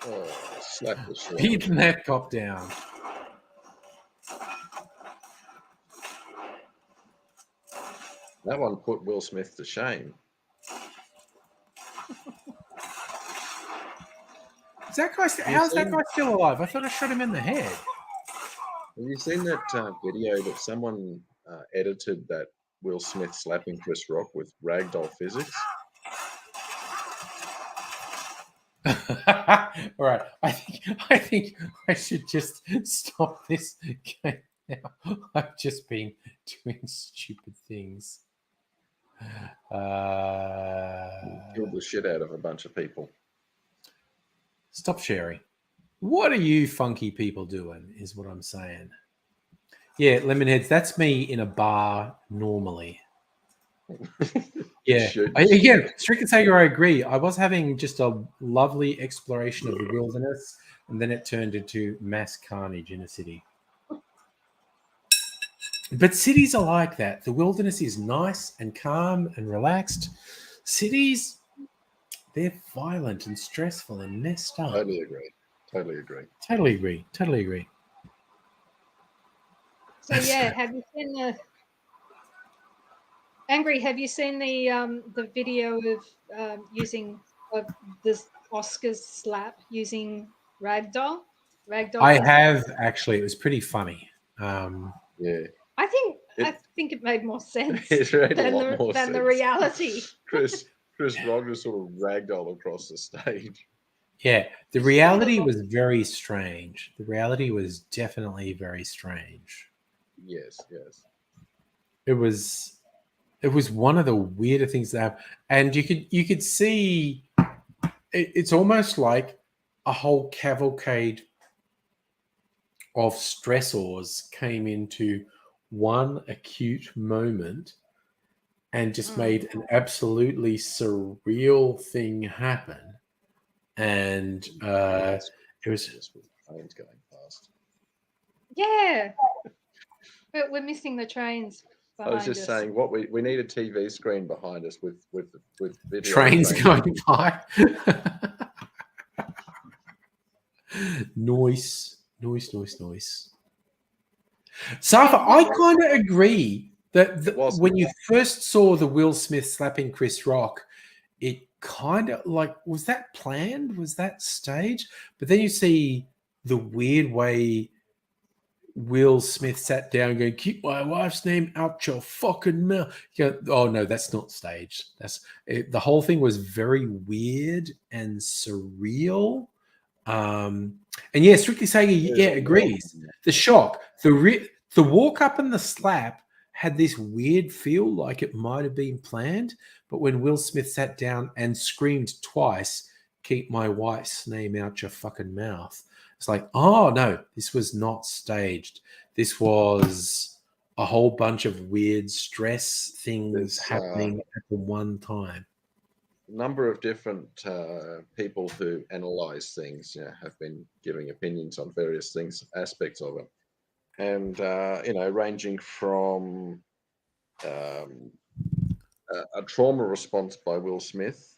Oh, slap the shit. Beating that cop down. That one put Will Smith to shame. Is that guy? How's that guy still alive? I thought I shot him in the head. Have you seen that video that someone edited that Will Smith slapping Chris Rock with ragdoll physics? All right, I think I should just stop this game now. I've just been doing stupid things. Killed the shit out of a bunch of people. Stop sharing. What are you funky people doing? Is what I'm saying. Yeah, Lemonheads. That's me in a bar normally. Yeah. Shoot. Again, Strict and Sager, I agree. I was having just a lovely exploration of the wilderness, and then it turned into mass carnage in a city. But cities are like that. The wilderness is nice and calm and relaxed. Cities, they're violent and stressful and messed up. Totally agree. Totally agree. Totally agree. Totally agree. So yeah, have you seen the Angry? Have you seen the video of using this Oscars slap using ragdoll? Ragdoll. I have actually. It was pretty funny. Yeah. I think it made more sense It made a than lot more the sense. reality. Chris Rock just sort of ragdoll across the stage. Yeah, the reality was very strange. The reality was definitely very strange. Yes, yes. It was one of the weirder things that happened. And you could see it's almost like a whole cavalcade of stressors came into one acute moment and just made an absolutely surreal thing happen. And it was Just with trains going past. Yeah, but we're missing the trains I behind was just us. saying, what we need a TV screen behind us with video trains going by. Noise. Safa, I kind of agree that when you first saw the Will Smith slapping Chris Rock, it kind of like, was that planned? Was that staged? But then you see the weird way Will Smith sat down going, keep my wife's name out your fucking mouth. You go, oh no, that's not staged. The whole thing was very weird and surreal. And yeah, Strictly Sager, agrees. The shock, the walk up and the slap had this weird feel like it might have been planned. But when Will Smith sat down and screamed twice, keep my wife's name out your fucking mouth, it's like, oh no, this was not staged. This was a whole bunch of weird stress things happening at the one time. Number of different people who analyze things, have been giving opinions on various things, aspects of it, and ranging from a trauma response by Will Smith.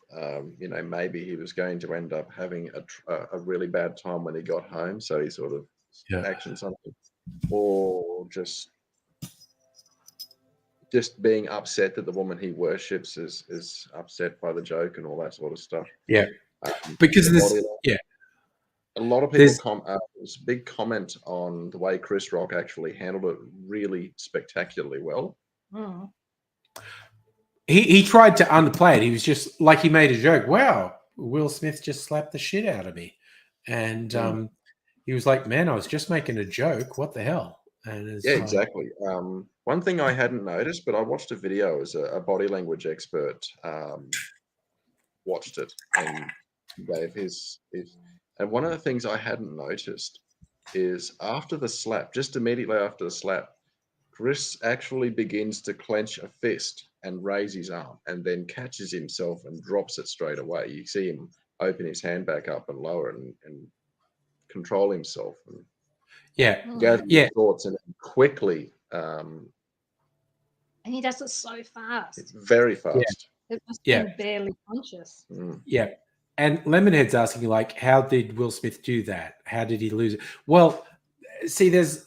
Maybe he was going to end up having a really bad time when he got home, so he sort of actioned something, or just being upset that the woman he worships is upset by the joke and all that sort of stuff. Yeah, because of this. Yeah, a lot of people. There's a big comment on the way Chris Rock actually handled it really spectacularly well. Mm. He tried to underplay it. He was just like, he made a joke. Wow, Will Smith just slapped the shit out of me, and he was like, "Man, I was just making a joke. What the hell?" And exactly. One thing I hadn't noticed, but I watched a video as a body language expert watched it and gave his. And one of the things I hadn't noticed is after the slap, just immediately after the slap, Chris actually begins to clench a fist and raise his arm, and then catches himself and drops it straight away. You see him open his hand back up and lower and control himself. And gather his thoughts and quickly. And he does it so fast. Very fast. It must be barely conscious. Yeah. And Lemonhead's asking, like, how did Will Smith do that? How did he lose it? Well, see, there's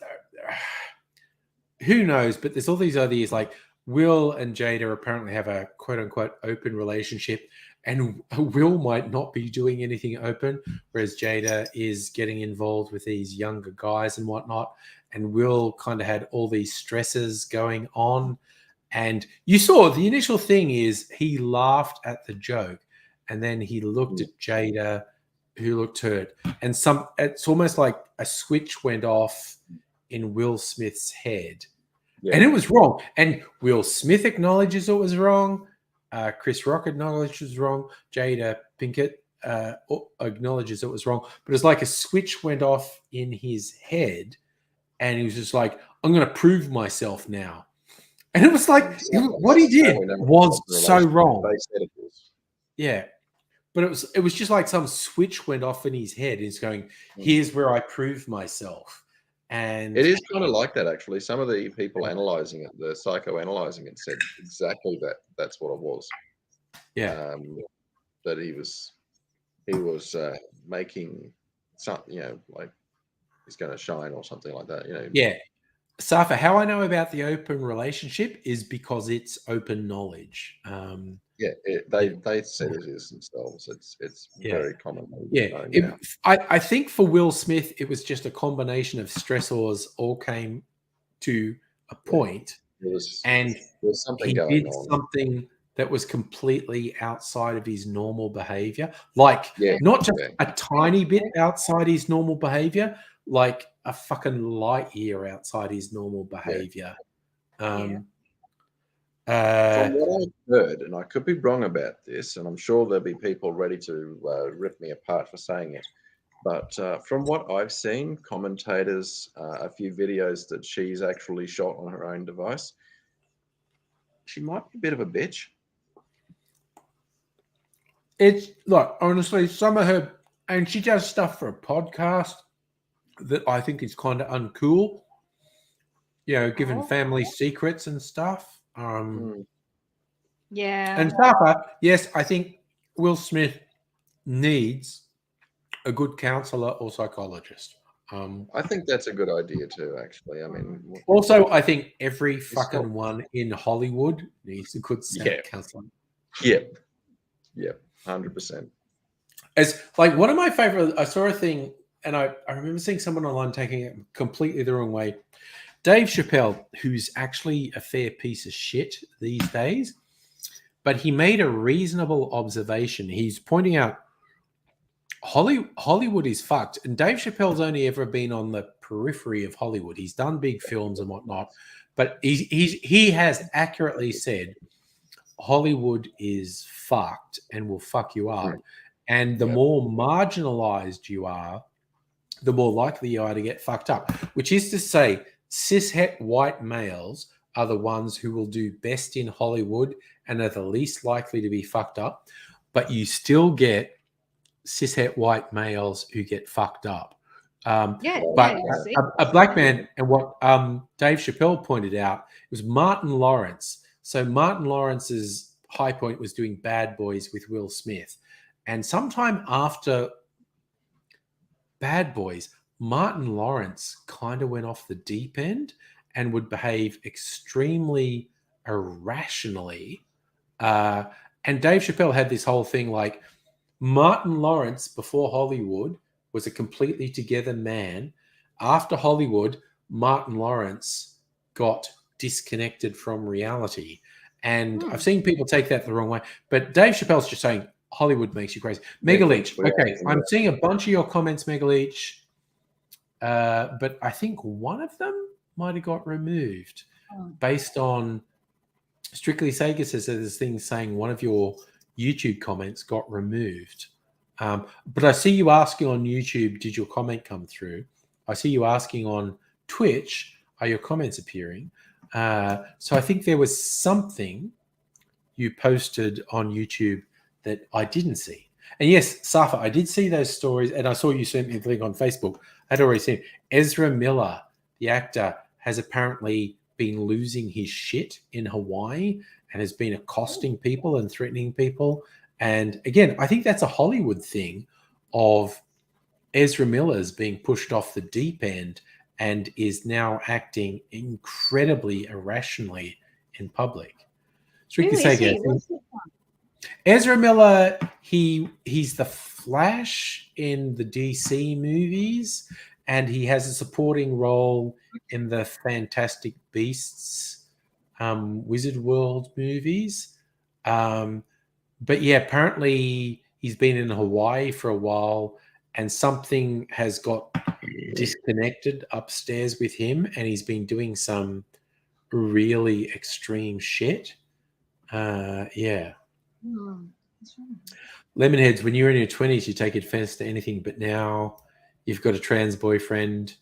who knows, but there's all these ideas like Will and Jada apparently have a quote unquote open relationship, and Will might not be doing anything open, whereas Jada is getting involved with these younger guys and whatnot. And Will kind of had all these stresses going on. And you saw the initial thing is he laughed at the joke, and then he looked at Jada, who looked hurt. And it's almost like a switch went off in Will Smith's head. Yeah. And it was wrong. And Will Smith acknowledges it was wrong. Chris Rock acknowledges it was wrong. Jada Pinkett acknowledges it was wrong. But it's like a switch went off in his head. And he was just like, I'm going to prove myself now. And it was like, what he did was so wrong. They said it was. Yeah. But it was just like some switch went off in his head. He's going, here's where I prove myself. And It is kind of like that, actually. Some of the people analyzing it, the psychoanalyzing it, said exactly that. That's what it was. yeah. That he was making something, like he's going to shine or something like that. Yeah. Safa, how I know about the open relationship is because it's open knowledge. Yeah, they said it is themselves. It's very common. Yeah. I think for Will Smith, it was just a combination of stressors all came to a point, and there's something he going did on. something that was completely outside of his normal behavior, like Yeah, not just yeah. a tiny bit outside his normal behavior, like a fucking light year outside his normal behavior. From what I've heard, and I could be wrong about this, and I'm sure there'll be people ready to rip me apart for saying it, but from what I've seen, commentators, a few videos that she's actually shot on her own device, she might be a bit of a bitch. It's look, honestly, some of her, and she does stuff for a podcast that I think is kind of uncool. Given family secrets and stuff. Yeah. And Safa, yes, I think Will Smith needs a good counselor or psychologist. I think that's a good idea too, actually. I mean, also, I think every fucking one in Hollywood needs a good counselor. Yep, 100%. As like one of my favorite, I saw a thing, and I remember seeing someone online taking it completely the wrong way. Dave Chappelle, who's actually a fair piece of shit these days, but he made a reasonable observation. He's pointing out Hollywood is fucked, and Dave Chappelle's only ever been on the periphery of Hollywood. He's done big films and whatnot, but he has accurately said Hollywood is fucked and will fuck you up. And the more marginalized you are, the more likely you are to get fucked up, which is to say, cishet white males are the ones who will do best in Hollywood and are the least likely to be fucked up. But you still get cishet white males who get fucked up. But a black man, and what Dave Chappelle pointed out, was Martin Lawrence. So Martin Lawrence's high point was doing Bad Boys with Will Smith. And sometime after Bad Boys, Martin Lawrence kind of went off the deep end and would behave extremely irrationally. And Dave Chappelle had this whole thing like Martin Lawrence before Hollywood was a completely together man. After Hollywood, Martin Lawrence got disconnected from reality. And I've seen people take that the wrong way. But Dave Chappelle's just saying Hollywood makes you crazy. Mega Leech. Okay, I'm seeing a bunch of your comments, Mega Leech. But I think one of them might have got removed based on Strictly Sega says there's things saying one of your YouTube comments got removed. But I see you asking on YouTube, did your comment come through? I see you asking on Twitch, are your comments appearing? So I think there was something you posted on YouTube that I didn't see. And yes, Safa, I did see those stories, and I saw you sent me the link on Facebook. I'd already seen it. Ezra Miller, the actor, has apparently been losing his shit in Hawaii and has been accosting people and threatening people. And again, I think that's a Hollywood thing of Ezra Miller's being pushed off the deep end and is now acting incredibly irrationally in public. Strictly Sega. Ezra Miller, he's the Flash in the DC movies, and he has a supporting role in the Fantastic Beasts Wizard World movies. But yeah, apparently he's been in Hawaii for a while, and something has got disconnected upstairs with him, and he's been doing some really extreme shit. Yeah. Lemonheads, when you were in your 20s, you take offense to anything, but now you've got a trans boyfriend.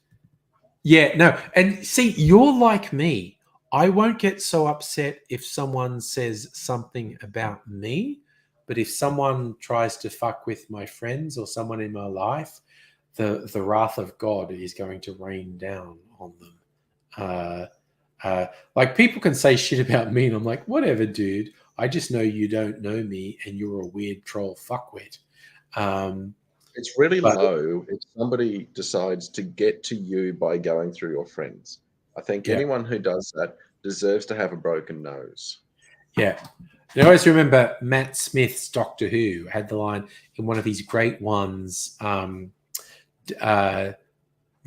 Yeah, no. And see, you're like me. I won't get so upset if someone says something about me, but if someone tries to fuck with my friends or someone in my life, the wrath of God is going to rain down on them. Like people can say shit about me, and I'm like, whatever, dude. I just know you don't know me, and you're a weird troll fuckwit. It's really But- low if somebody decides to get to you by going through your friends. I think Yeah. anyone who does that deserves to have a broken nose. Yeah. And I always remember Matt Smith's Doctor Who had the line in one of his great ones. The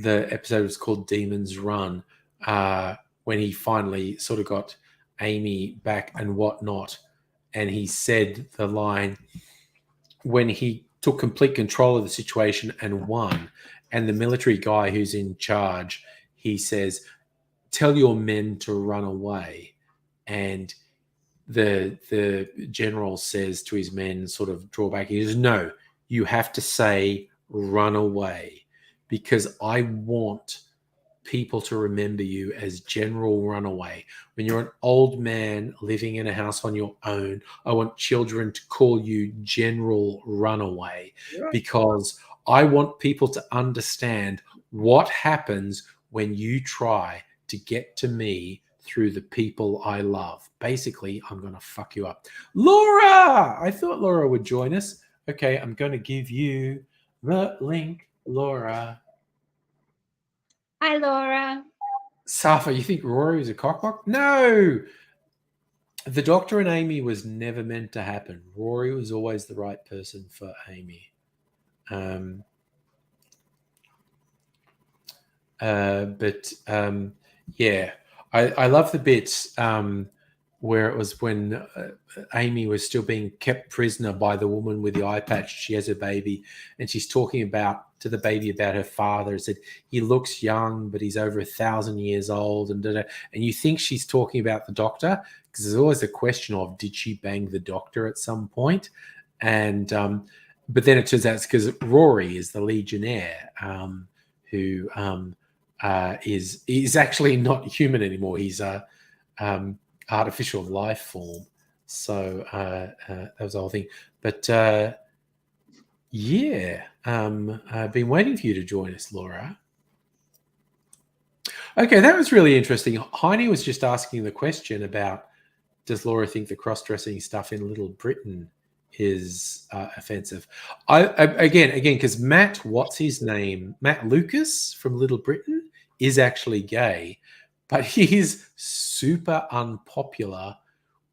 episode was called Demons Run, when he finally sort of got Amy back and whatnot. And he said the line when he took complete control of the situation and won. And the military guy who's in charge, he says, tell your men to run away. And the general says to his men, sort of draw back. He says, no, you have to say run away, because I want people to remember you as General Runaway. When you're an old man living in a house on your own, I want children to call you General Runaway, because I want people to understand what happens when you try to get to me through the people I love. Basically, I'm going to fuck you up. Laura! I thought Laura would join us. Okay, I'm going to give you the link, Laura. Hi, Laura. Safa, you think Rory was a cockblock? No! The Doctor and Amy was never meant to happen. Rory was always the right person for Amy. Yeah, I love the bits where it was when Amy was still being kept prisoner by the woman with the eye patch. She has her baby, and she's talking to the baby about her father. Said he looks young, but he's over 1,000 years old, and you think she's talking about the Doctor, because there's always a question of, did she bang the Doctor at some point? And but then it turns out it's because Rory is the Legionnaire, who is actually not human anymore. He's a artificial life form. So that was the whole thing. But yeah, I've been waiting for you to join us, Laura. Okay, that was really interesting. Heine was just asking the question about, does Laura think the cross-dressing stuff in Little Britain is offensive? Again, because Matt, what's his name? Matt Lucas from Little Britain is actually gay, but he's super unpopular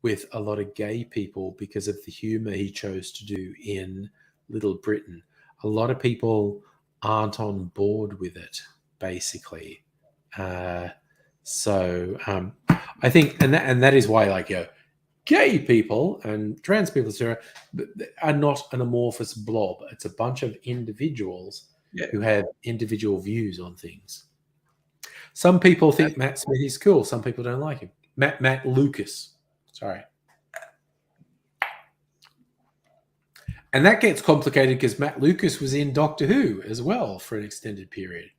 with a lot of gay people because of the humor he chose to do in Little Britain. A lot of people aren't on board with it, basically. So I think, and that is why, like, gay people and trans people are not an amorphous blob. It's a bunch of individuals who have individual views on things. Some people think Matt Smith is cool. Some people don't like him. Matt Lucas. Sorry. And that gets complicated because Matt Lucas was in Doctor Who as well for an extended period.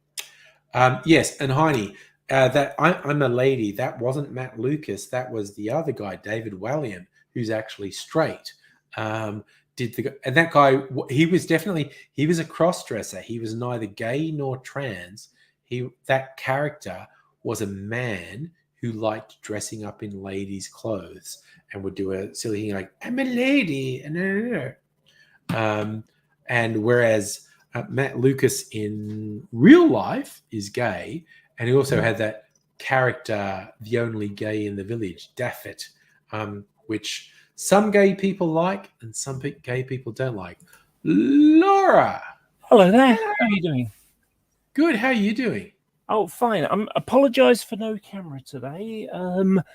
Yes, and Heine, that I'm a lady. That wasn't Matt Lucas. That was the other guy, David Walliam, who's actually straight. And that guy, he was a cross-dresser. He was neither gay nor trans. That character was a man who liked dressing up in ladies' clothes and would do a silly thing like, I'm a lady. And whereas Matt Lucas in real life is gay, and he also had that character, the only gay in the village, Daffet, which some gay people like and some gay people don't like. Laura! Hello there. How are you doing? Good. How are you doing? Oh, fine. Apologise for no camera today.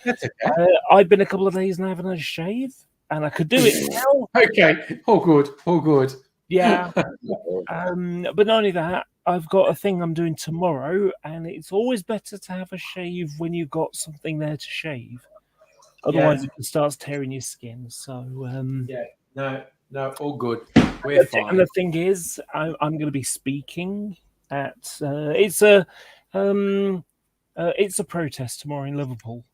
That's okay. I've been a couple of days now having a shave, and I could do it now. Okay. All good. All good. Yeah. But not only that, I've got a thing I'm doing tomorrow, and it's always better to have a shave when you've got something there to shave. Otherwise, it starts tearing your skin. So, No, all good. We're fine. And the thing is, I'm going to be speaking at it's a It's a protest tomorrow in Liverpool.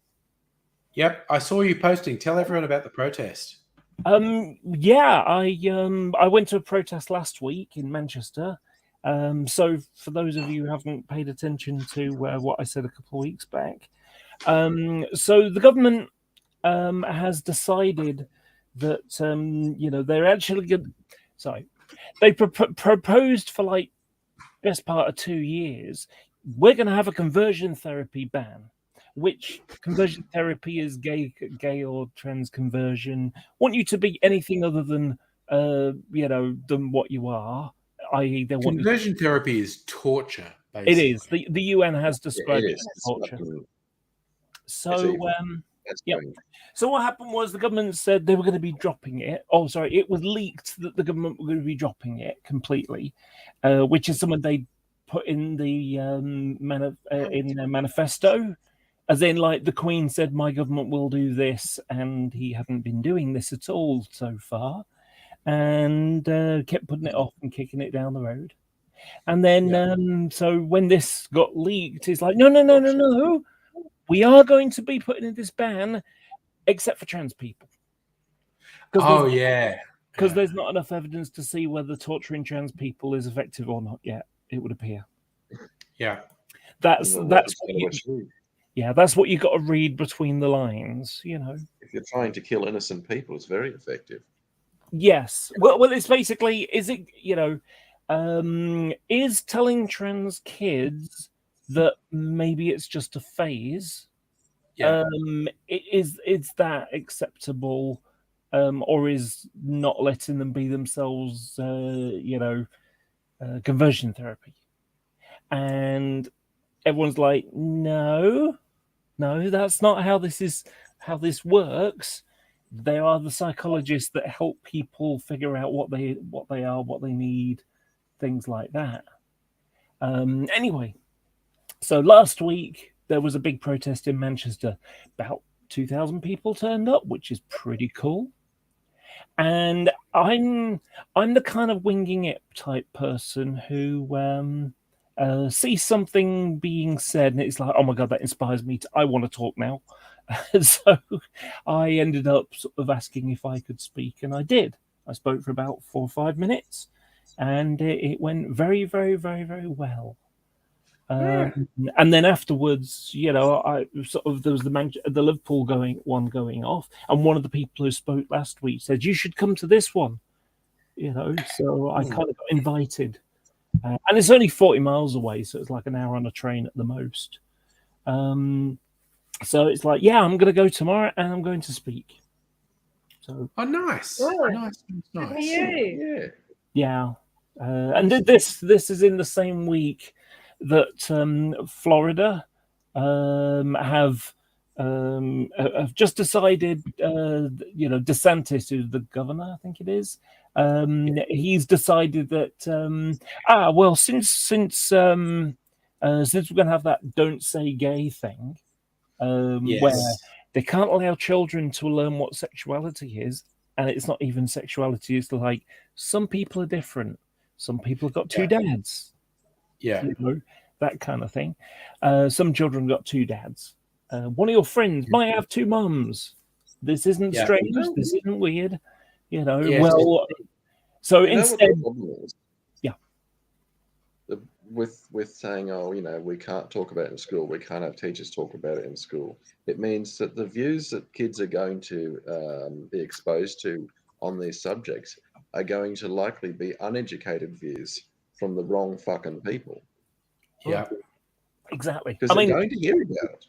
Yep, I saw you posting. Tell everyone about the protest. Yeah, I went to a protest last week in Manchester. So for those of you who haven't paid attention to what I said a couple of weeks back, so the government has decided that they're actually good. Sorry, they proposed for like best part of 2 years. We're going to have a conversion therapy ban. Which conversion therapy is gay or trans conversion. Want you to be anything other than than what you are. I.e., they want Conversion therapy is torture. It Basically. is. The UN has described It it is. as torture. So That's yep. going- So what happened was the government said they were going to be dropping it. Oh, sorry, it was leaked that the government were going to be dropping it completely, which is something they put in the in their manifesto. As in, like, the Queen said, my government will do this, and he hadn't been doing this at all so far, and kept putting it off and kicking it down the road. And then, so when this got leaked, it's like, no. We are going to be putting in this ban, except for trans people. Because there's not enough evidence to see whether torturing trans people is effective or not yet, it would appear. Yeah. That's what you got to read between the lines, If you're trying to kill innocent people, it's very effective. Yes. Well, it's basically, is it, is telling trans kids that maybe it's just a phase? Yeah. Is that acceptable? Or is not letting them be themselves, conversion therapy? And everyone's like, no, that's not how this works. They are the psychologists that help people figure out what they are, what they need, things like that. Anyway, so last week there was a big protest in Manchester. About 2,000 people turned up, which is pretty cool. And I'm the kind of winging it type person who sees something being said and it's like, oh my god, that inspires me. I want to talk now. So I ended up sort of asking if I could speak, and I did. I spoke for about 4 or 5 minutes, and it went very, very, very, very well. And then afterwards, I sort of there was the Liverpool going off, and one of the people who spoke last week said you should come to this one. So I kind of got invited, and it's only 40 miles away, so it's like an hour on a train at the most. So it's like, yeah, I'm going to go tomorrow, and I'm going to speak. So nice, nice. Good for you. Yeah, and this is in the same week that Florida have just decided, DeSantis, who's the governor, I think it is, he's decided that since we're going to have that "don't say gay" thing, where they can't allow children to learn what sexuality is, and it's not even sexuality. It's like some people are different. Some people have got 2 dads. Yeah. That kind of thing. Some children got 2 dads. One of your friends might have 2 mums. This isn't strange. This isn't weird. Well, so instead, with saying, we can't talk about it in school, we can't have teachers talk about it in school, it means that the views that kids are going to be exposed to on these subjects are going to likely be uneducated views from the wrong fucking people. Yeah, exactly. Because they're going to hear about it.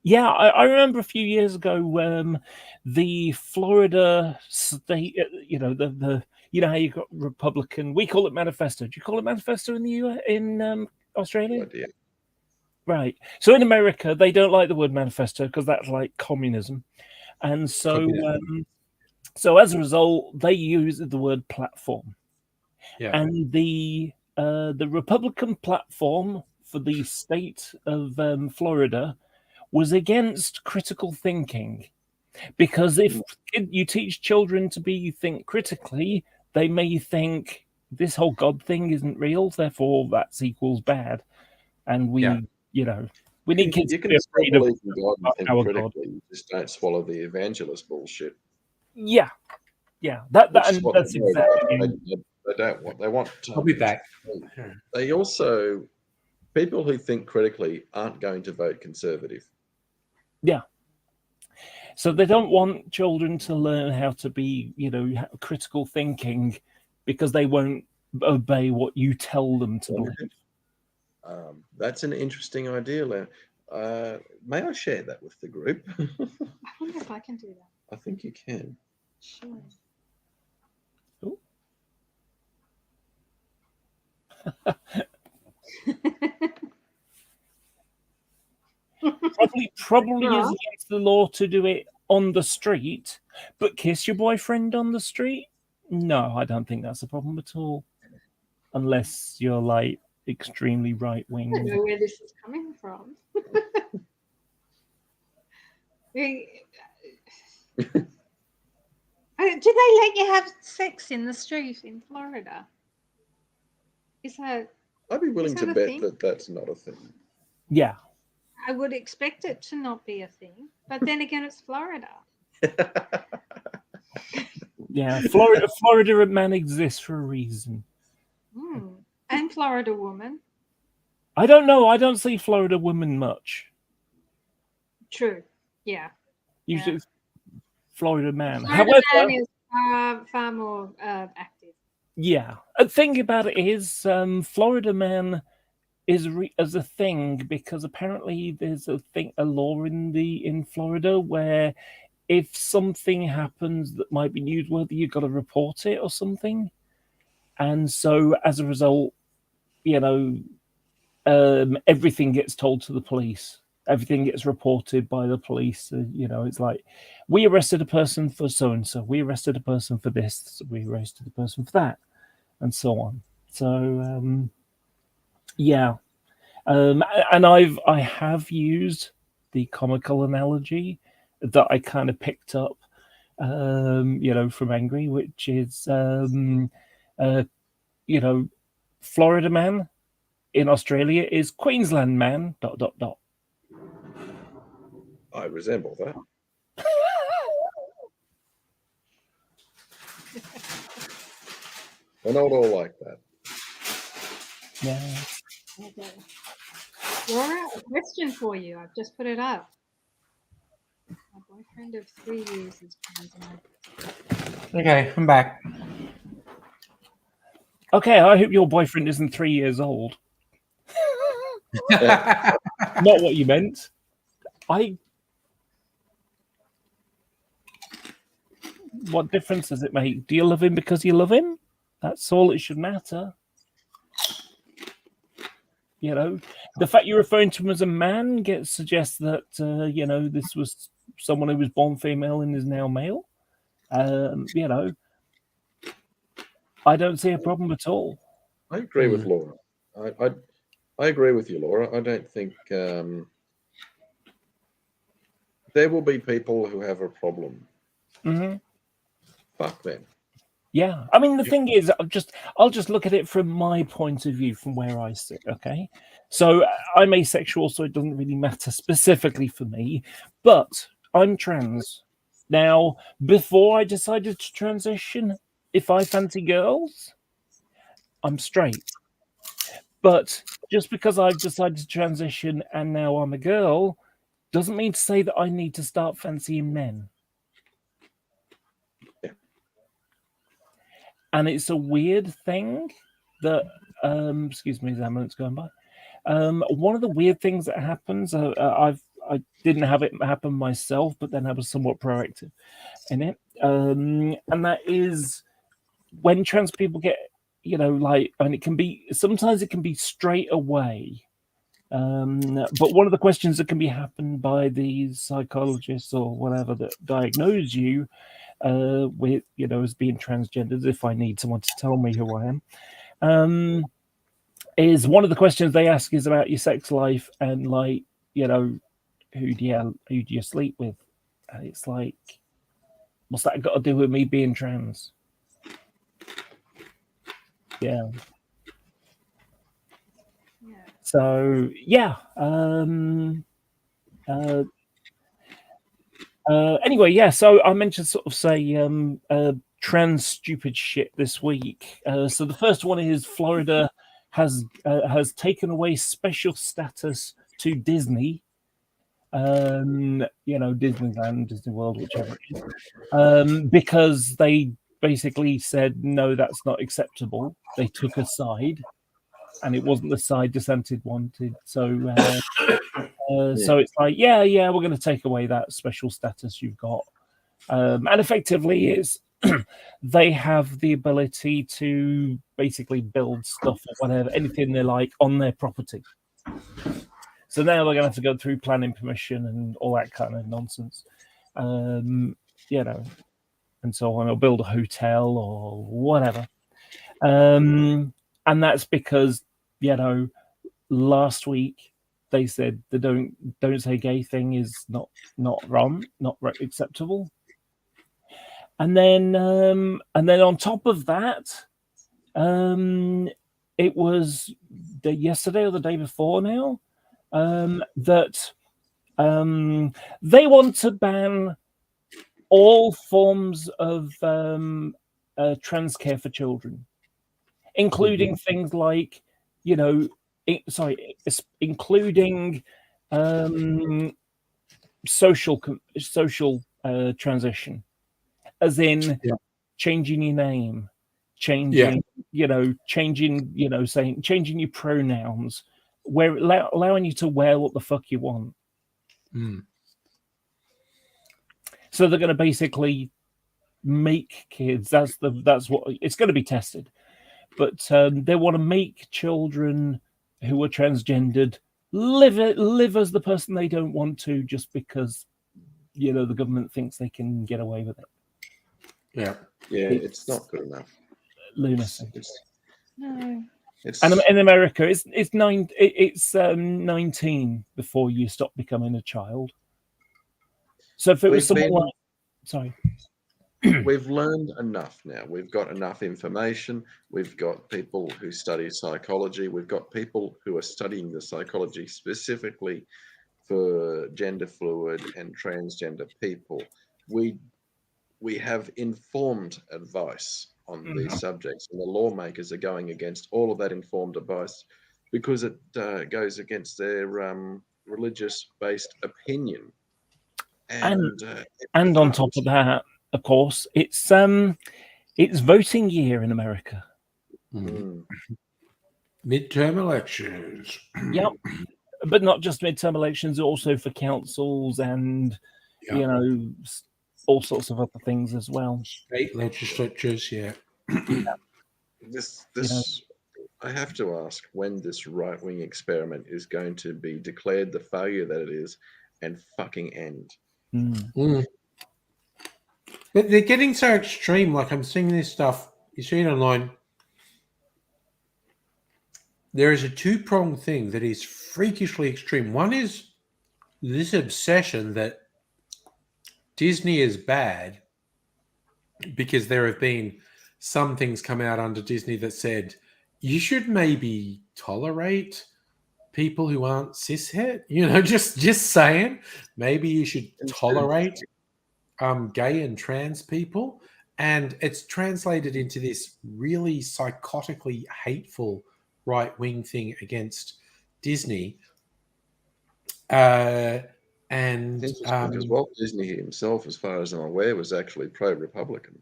Yeah, I remember a few years ago the Florida state, the how you got Republican, we call it manifesto. Do you call it manifesto in the in Australia? No idea. Right. So in America, they don't like the word manifesto because that's like communism. And so so as a result, they use the word platform. Yeah. And the Republican platform for the state of Florida was against critical thinking, because if you teach children to think critically, they may think this whole God thing isn't real, therefore that equals bad. and we, Yeah. you know, we need kids You to can be still afraid of believe in God and think our God. critically. You just don't swallow the evangelist bullshit. Yeah, that Which is and what that's they do. exactly They don't want. They want. I'll be back. They also, people who think critically aren't going to vote Conservative. so they don't want children to learn how to be, you know, critical thinking because they won't obey what you tell them to believe. That's an interesting idea, Len. May I share that with the group? I wonder if I can do that. I think you can. Sure. Probably is Right. against the law to do it on the street, but kiss your boyfriend on the street? No, I don't think that's a problem at all. Unless you're like extremely right I don't wing. know where this is coming from. Do they let you have sex in the street in Florida? Is that? I'd be willing Is to that a bet thing? that that's not a thing. Yeah. I would expect it to not be a thing, but then again, it's Florida. Yeah. Florida man exists for a reason. And Florida woman. I don't know. I don't see Florida women much. True. Yeah. Usually it's Florida man. Florida However, man is far more active. yeah. The thing about it is, Florida man is as a thing because apparently there's a law in Florida where if something happens that might be newsworthy, you've got to report it or something. And so as a result, you know, everything gets told to the police. Everything gets reported by the police. You know, it's like, we arrested a person for so-and-so. We arrested a person for this. We arrested a person for that. And so on. So, yeah. And I have used the comical analogy that I kind of picked up, you know, from Angry, which is, you know, Florida man in Australia is Queensland man, ... I resemble that. We're not all like that. Yeah. Okay. Laura, a question for you. I've just put it up. My boyfriend of 3 years is trans and Okay, I'm back. Okay, I hope your boyfriend isn't 3 years old. Not what you meant. What difference does it make? Do you love him because you love him? That's all it should matter. You know, the fact you're referring to him as a man suggests that, you know, this was someone who was born female and is now male. You know, I don't see a problem at all. I agree with Laura. I agree with you, Laura. I don't think there will be people who have a problem. Mm-hmm. Fuck them. Yeah, I mean the thing is, I'll just look at it from my point of view, from where I sit. Okay, so I'm asexual, so it doesn't really matter specifically for me, but I'm trans. Now, before I decided to transition, if I fancy girls, I'm straight. But just because I've decided to transition and now I'm a girl, doesn't mean to say that I need to start fancying men. And it's a weird thing that, excuse me, the ambulance going by. One of the weird things that happens, I didn't have it happen myself, but then I was somewhat proactive in it. And that is when trans people get, you know, like, and it can be, sometimes it can be straight away. But one of the questions that can be happened by the psychologists or whatever that diagnose you with, you know, as being transgendered, if I need someone to tell me who I am, is one of the questions they ask is about your sex life and, like, you know, who do you sleep with? And it's like, what's that got to do with me being trans? Yeah. So yeah. Anyway, yeah. So I meant to sort of say trans stupid shit this week. So the first one is Florida has taken away special status to Disney. Disneyland, Disney World, whichever it is, because they basically said no, that's not acceptable. They took a side, and it wasn't the side DeSantis wanted. So so it's like, yeah, we're going to take away that special status you've got, and effectively, it's they have the ability to basically build stuff or whatever, anything they like on their property. So now they're going to have to go through planning permission and all that kind of nonsense, and so on, or build a hotel or whatever. And that's because, last week they said the don't say gay thing is not wrong, not acceptable. And then on top of that, it was yesterday or the day before now, that they want to ban all forms of trans care for children, including things like, including social transition, as in changing your name, changing your pronouns, allowing you to wear what the fuck you want. So they're going to basically make kids. That's what it's going to be tested. But they want to make children who are transgendered live as the person they don't want to, just because the government thinks they can get away with it. Yeah, it's not good enough. Lunacy. No. And in America, it's 19 before you stop becoming a child. So if it was someone like, sorry. We've learned enough now. We've got enough information. We've got people who study psychology. We've got people who are studying the psychology specifically for gender fluid and transgender people. We have informed advice on these subjects, and the lawmakers are going against all of that informed advice because it goes against their religious-based opinion. And on top of that, of course, it's voting year in America. Midterm elections. Yep, but not just midterm elections, also for councils and all sorts of other things as well. State legislatures, This I have to ask when this right-wing experiment is going to be declared the failure that it is and fucking end. But they're getting so extreme. Like, I'm seeing this stuff, you see it online. There is a two-pronged thing that is freakishly extreme. One is this obsession that Disney is bad because there have been some things come out under Disney that said you should maybe tolerate people who aren't cishet. Just saying, maybe you should tolerate gay and trans people. And it's translated into this really psychotically hateful right-wing thing against Disney. Because Walt Disney himself, as far as I'm aware, was actually pro-Republican.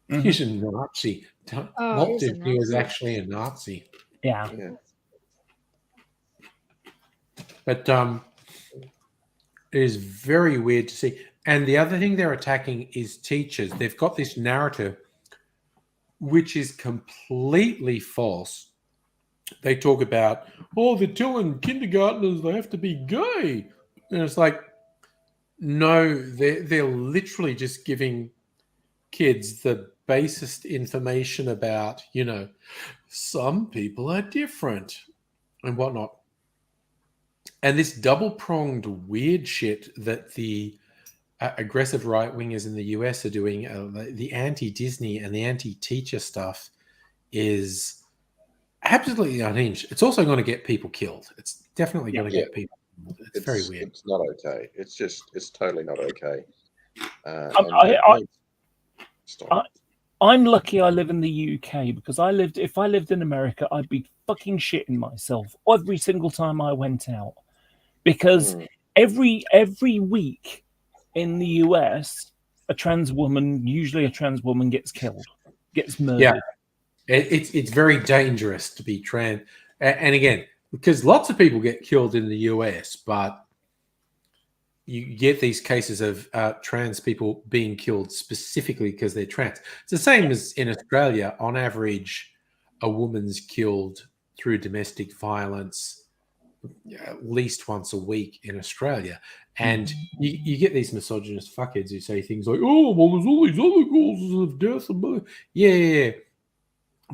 He's a Nazi. Walt Disney was actually a Nazi. Yeah. But it is very weird to see. And the other thing they're attacking is teachers. They've got this narrative which is completely false. They talk about, they're telling kindergartners they have to be gay. And it's like, no, they're literally just giving kids the basest information about, some people are different and whatnot. And this double-pronged weird shit that the aggressive right-wingers in the US are doing, the anti-Disney and the anti-teacher stuff is absolutely unhinged. It's also going to get people killed. It's definitely going to Yeah. get people killed. It's very weird. It's not okay. It's totally not okay. Stop. I'm lucky I live in the UK because if I lived in America, I'd be fucking shitting myself every single time I went out. Because every week in the US, usually a trans woman gets killed, gets murdered. Yeah. It's very dangerous to be trans. And again, because lots of people get killed in the US, but you get these cases of trans people being killed specifically because they're trans. It's the same as in Australia. On average, a woman's killed through domestic violence at least once a week in Australia. And you get these misogynist fuckheads who say things like, oh, well, there's all these other causes of death. Yeah.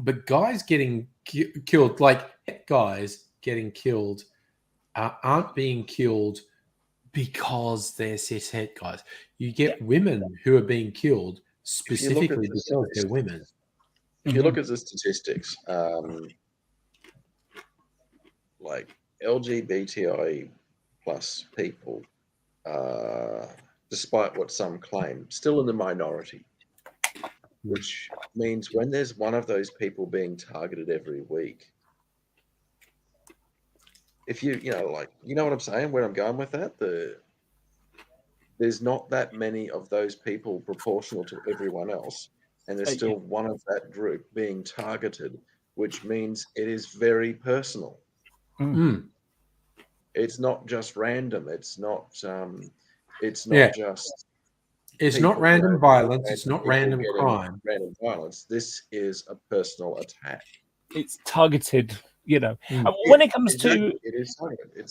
But guys getting killed, like guys getting killed, aren't being killed because they're cishet guys. You get women who are being killed specifically because they're women. If you look at the statistics, like LGBTI plus people, despite what some claim, still in the minority. Which means when there's one of those people being targeted every week, if you know what I'm saying, where I'm going with that, there's not that many of those people proportional to everyone else, and there's still one of that group being targeted, which means it is very personal. It's not just random. It's not just. It's not random violence. It's not random crime. Random violence. This is a personal attack. It's targeted, When it comes to it is targeted.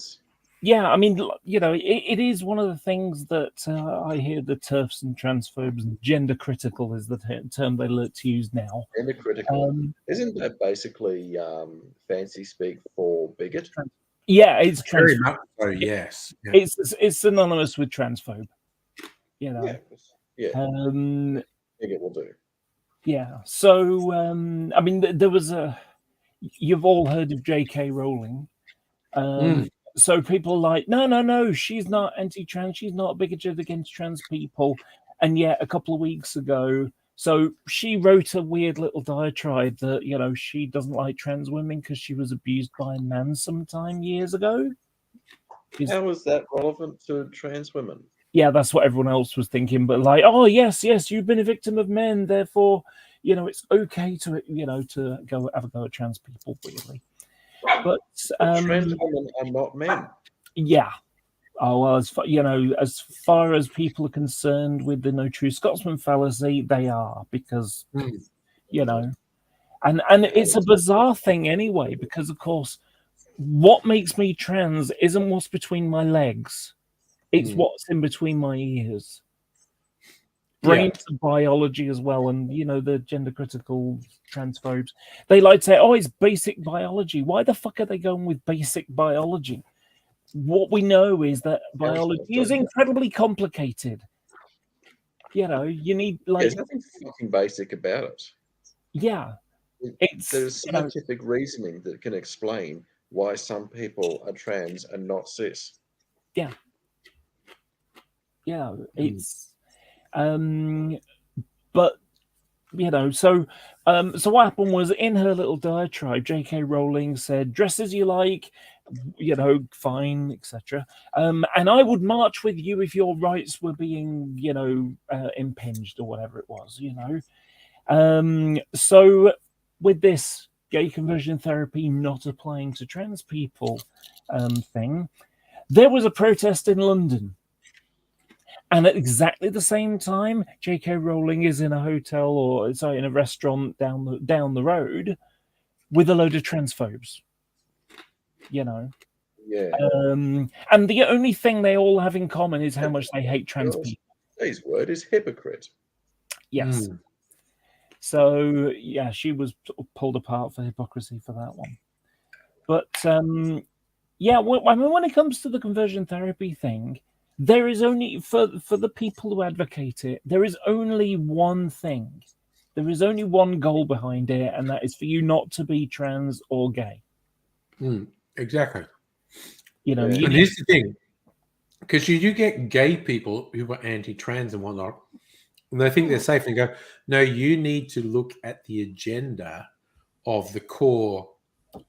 I mean, it is one of the things that I hear the TERFs and transphobes, gender critical is the term they like to use now. Gender critical. Isn't that basically fancy speak for bigot? Yeah, it's very much so. Yes, it's synonymous with transphobe. Yeah. Bigot will do. Yeah. So, I mean, there was you've all heard of J.K. Rowling. So people are like, no, she's not anti-trans. She's not bigoted against trans people. And yet a couple of weeks ago, so she wrote a weird little diatribe that, she doesn't like trans women because she was abused by a man sometime years ago. How is that relevant to trans women? Yeah, that's what everyone else was thinking. But like, oh, yes, you've been a victim of men. Therefore, it's okay to, to go have a go at trans people, really. But trans women are not men. Yeah. Oh, well, as far as people are concerned with the no true Scotsman fallacy, they are, because and it's a bizarre thing anyway, because of course, what makes me trans isn't what's between my legs; it's what's in between my ears. Bring to biology as well, and the gender critical transphobes, they like to say, "Oh, it's basic biology." Why the fuck are they going with basic biology? What we know is that biology is incredibly complicated. You need there's nothing fucking basic about it. Yeah, there's scientific reasoning that can explain why some people are trans and not cis. Yeah, it's but so what happened was, in her little diatribe, J.K. Rowling said, dress as you like, fine, etc. And I would march with you if your rights were being, impinged or whatever it was, So with this gay conversion therapy not applying to trans people thing, there was a protest in London. And at exactly the same time, J.K. Rowling is in a hotel in a restaurant down the road with a load of transphobes. Yeah. And the only thing they all have in common is how much they hate trans people. His word is hypocrite. Yes. So she was pulled apart for hypocrisy for that one. But I mean, when it comes to the conversion therapy thing, there is only for the people who advocate it, there is only one thing There is only one goal behind it, and that is for you not to be trans or gay. Exactly. You know, Yeah. you And need- here's the thing, because you do get gay people who are anti-trans and whatnot, and they think they're safe and go, no, you need to look at the agenda of the core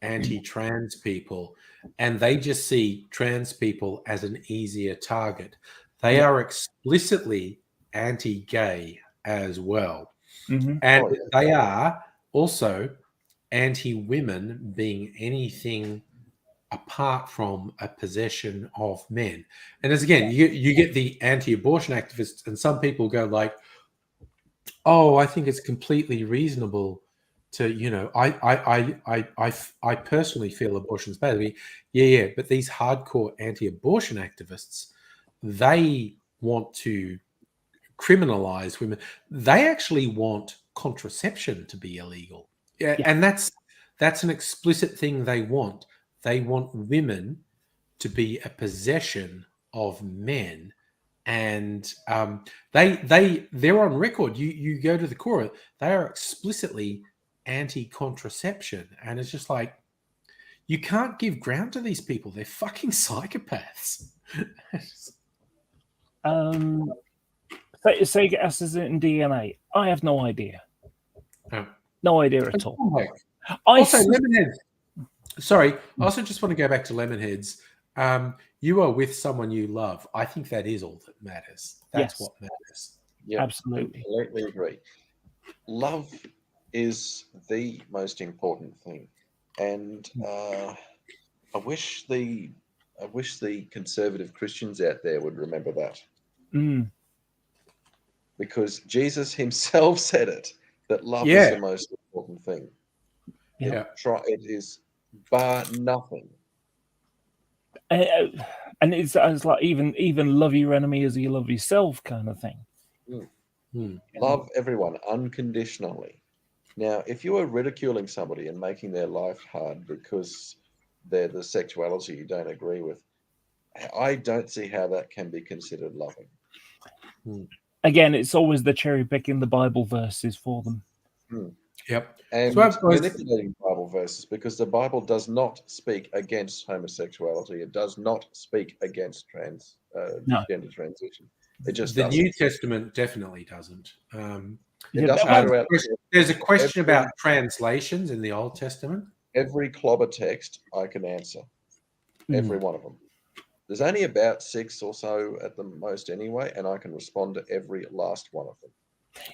anti-trans people, and they just see trans people as an easier target. They are explicitly anti-gay as well. Mhm. And Oh, yeah. they are also anti-women being anything apart from a possession of men. And as again, you get the anti-abortion activists, and some people go like, "Oh, I think it's completely reasonable to, I personally feel abortion's bad." I mean, yeah, but these hardcore anti-abortion activists, they want to criminalize women. They actually want contraception to be illegal. Yeah, Yeah. and that's an explicit thing they want. They want women to be a possession of men, and they're on record. You go to the core, they are explicitly anti-contraception, and it's just like you can't give ground to these people. They're fucking psychopaths. Say gases in DNA. I have no idea. Oh. No idea at all. Okay. I Also, s- Lemonheads. Sorry, I also just want to go back to Lemonheads. You are with someone you love. I think that is all that matters. That's Yes. what matters. Yep, Absolutely. completely agree. Love is the most important thing, and I wish the conservative Christians out there would remember that, Mm. because Jesus himself said it, that love is Yeah. the most important thing. Yeah. It is bar nothing. And it's like even love your enemy as you love yourself kind of thing. Love everyone unconditionally. Now, if you are ridiculing somebody and making their life hard because they're the sexuality you don't agree with, I don't see how that can be considered loving. Again, it's always the cherry picking the Bible verses for them. Yep. And So I've always- manipulating Bible verses, because the Bible does not speak against homosexuality. It does not speak against No. gender transition. It just The doesn't. New Testament definitely doesn't. It doesn't that- matter. There's a question Every- about translations in the Old Testament. Every clobber text I can answer. Every one of them. There's only about 6 or so at the most anyway, and I can respond to every last one of them.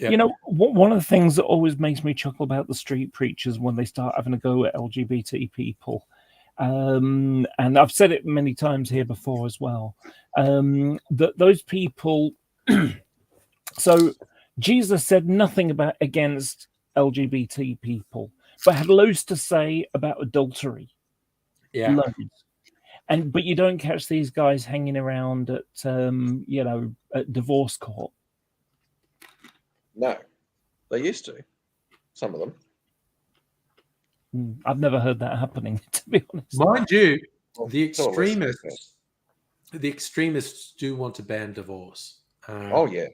Yep. You know, one of the things that always makes me chuckle about the street preachers when they start having a go at LGBT people, and I've said it many times here before as well, that those people. So Jesus said nothing against LGBT people, but had loads to say about adultery. Yeah. Loads. But you don't catch these guys hanging around at at divorce court. No, they used to. Some of them. I've never heard that happening, to be honest. Mind you, Well, the to a lesser extent. extremists do want to ban divorce. Oh yeah.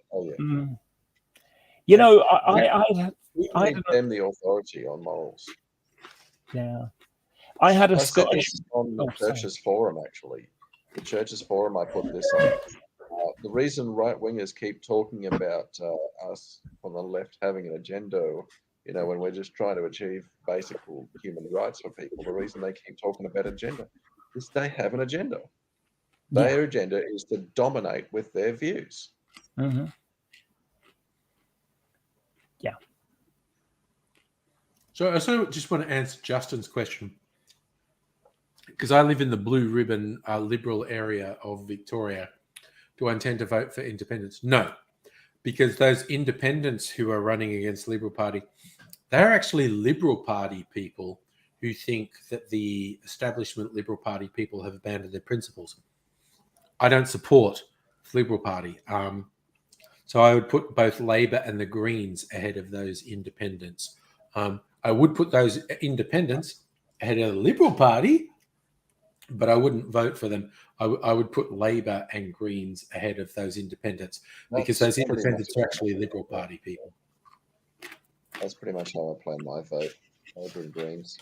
You know, I We I need don't know. them the authority on morals. Yeah, I had a I said Scottish. this on the Oh, sorry. Churches Forum, actually. The Churches Forum, I put this on. The reason right-wingers keep talking about us on the left having an agenda, when we're just trying to achieve basic human rights for people, the reason they keep talking about agenda is they have an agenda. Their agenda is to dominate with their views. Mhm. So I also just want to answer Justin's question, because I live in the blue ribbon liberal area of Victoria. Do I intend to vote for independents? No, because those independents who are running against Liberal Party, they're actually Liberal Party people who think that the establishment Liberal Party people have abandoned their principles. I don't support the Liberal Party. So I would put both Labor and the Greens ahead of those independents. I would put those independents ahead of the Liberal Party, but I wouldn't vote for them. I would put Labor and Greens ahead of those independents, because those That's pretty independents much are actually Liberal Party people. That's pretty much how I plan my vote. Labour and Greens.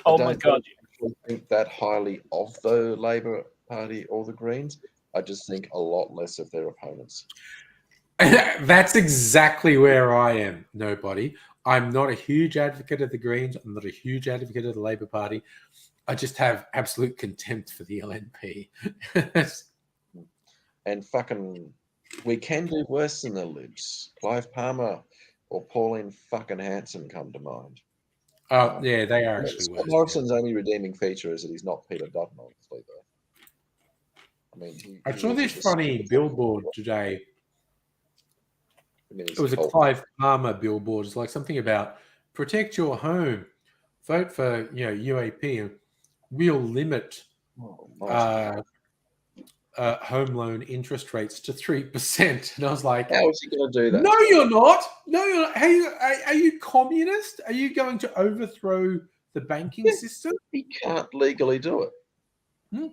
Oh my God. I think that highly of the Labour Party or the Greens. I just think a lot less of their opponents. That's exactly where I am. Nobody. I'm not a huge advocate of the Greens. I'm not a huge advocate of the Labour Party. I just have absolute contempt for the LNP. And fucking, we can do worse than the Libs. Clive Palmer or Pauline fucking Hanson come to mind. Oh, yeah, they are actually Scott worse. Morrison's only redeeming feature is that he's not Peter Dutton, obviously, though. I mean, I saw this funny billboard today. I mean, It was a Clive Palmer billboard. It's like something about protect your home, vote for UAP, and we'll limit home loan interest rates to 3%. And I was like, how is he going to do that? No, you're not. No, you're not. Are you communist? Are you going to overthrow the banking system? He can't legally do it. Hmm.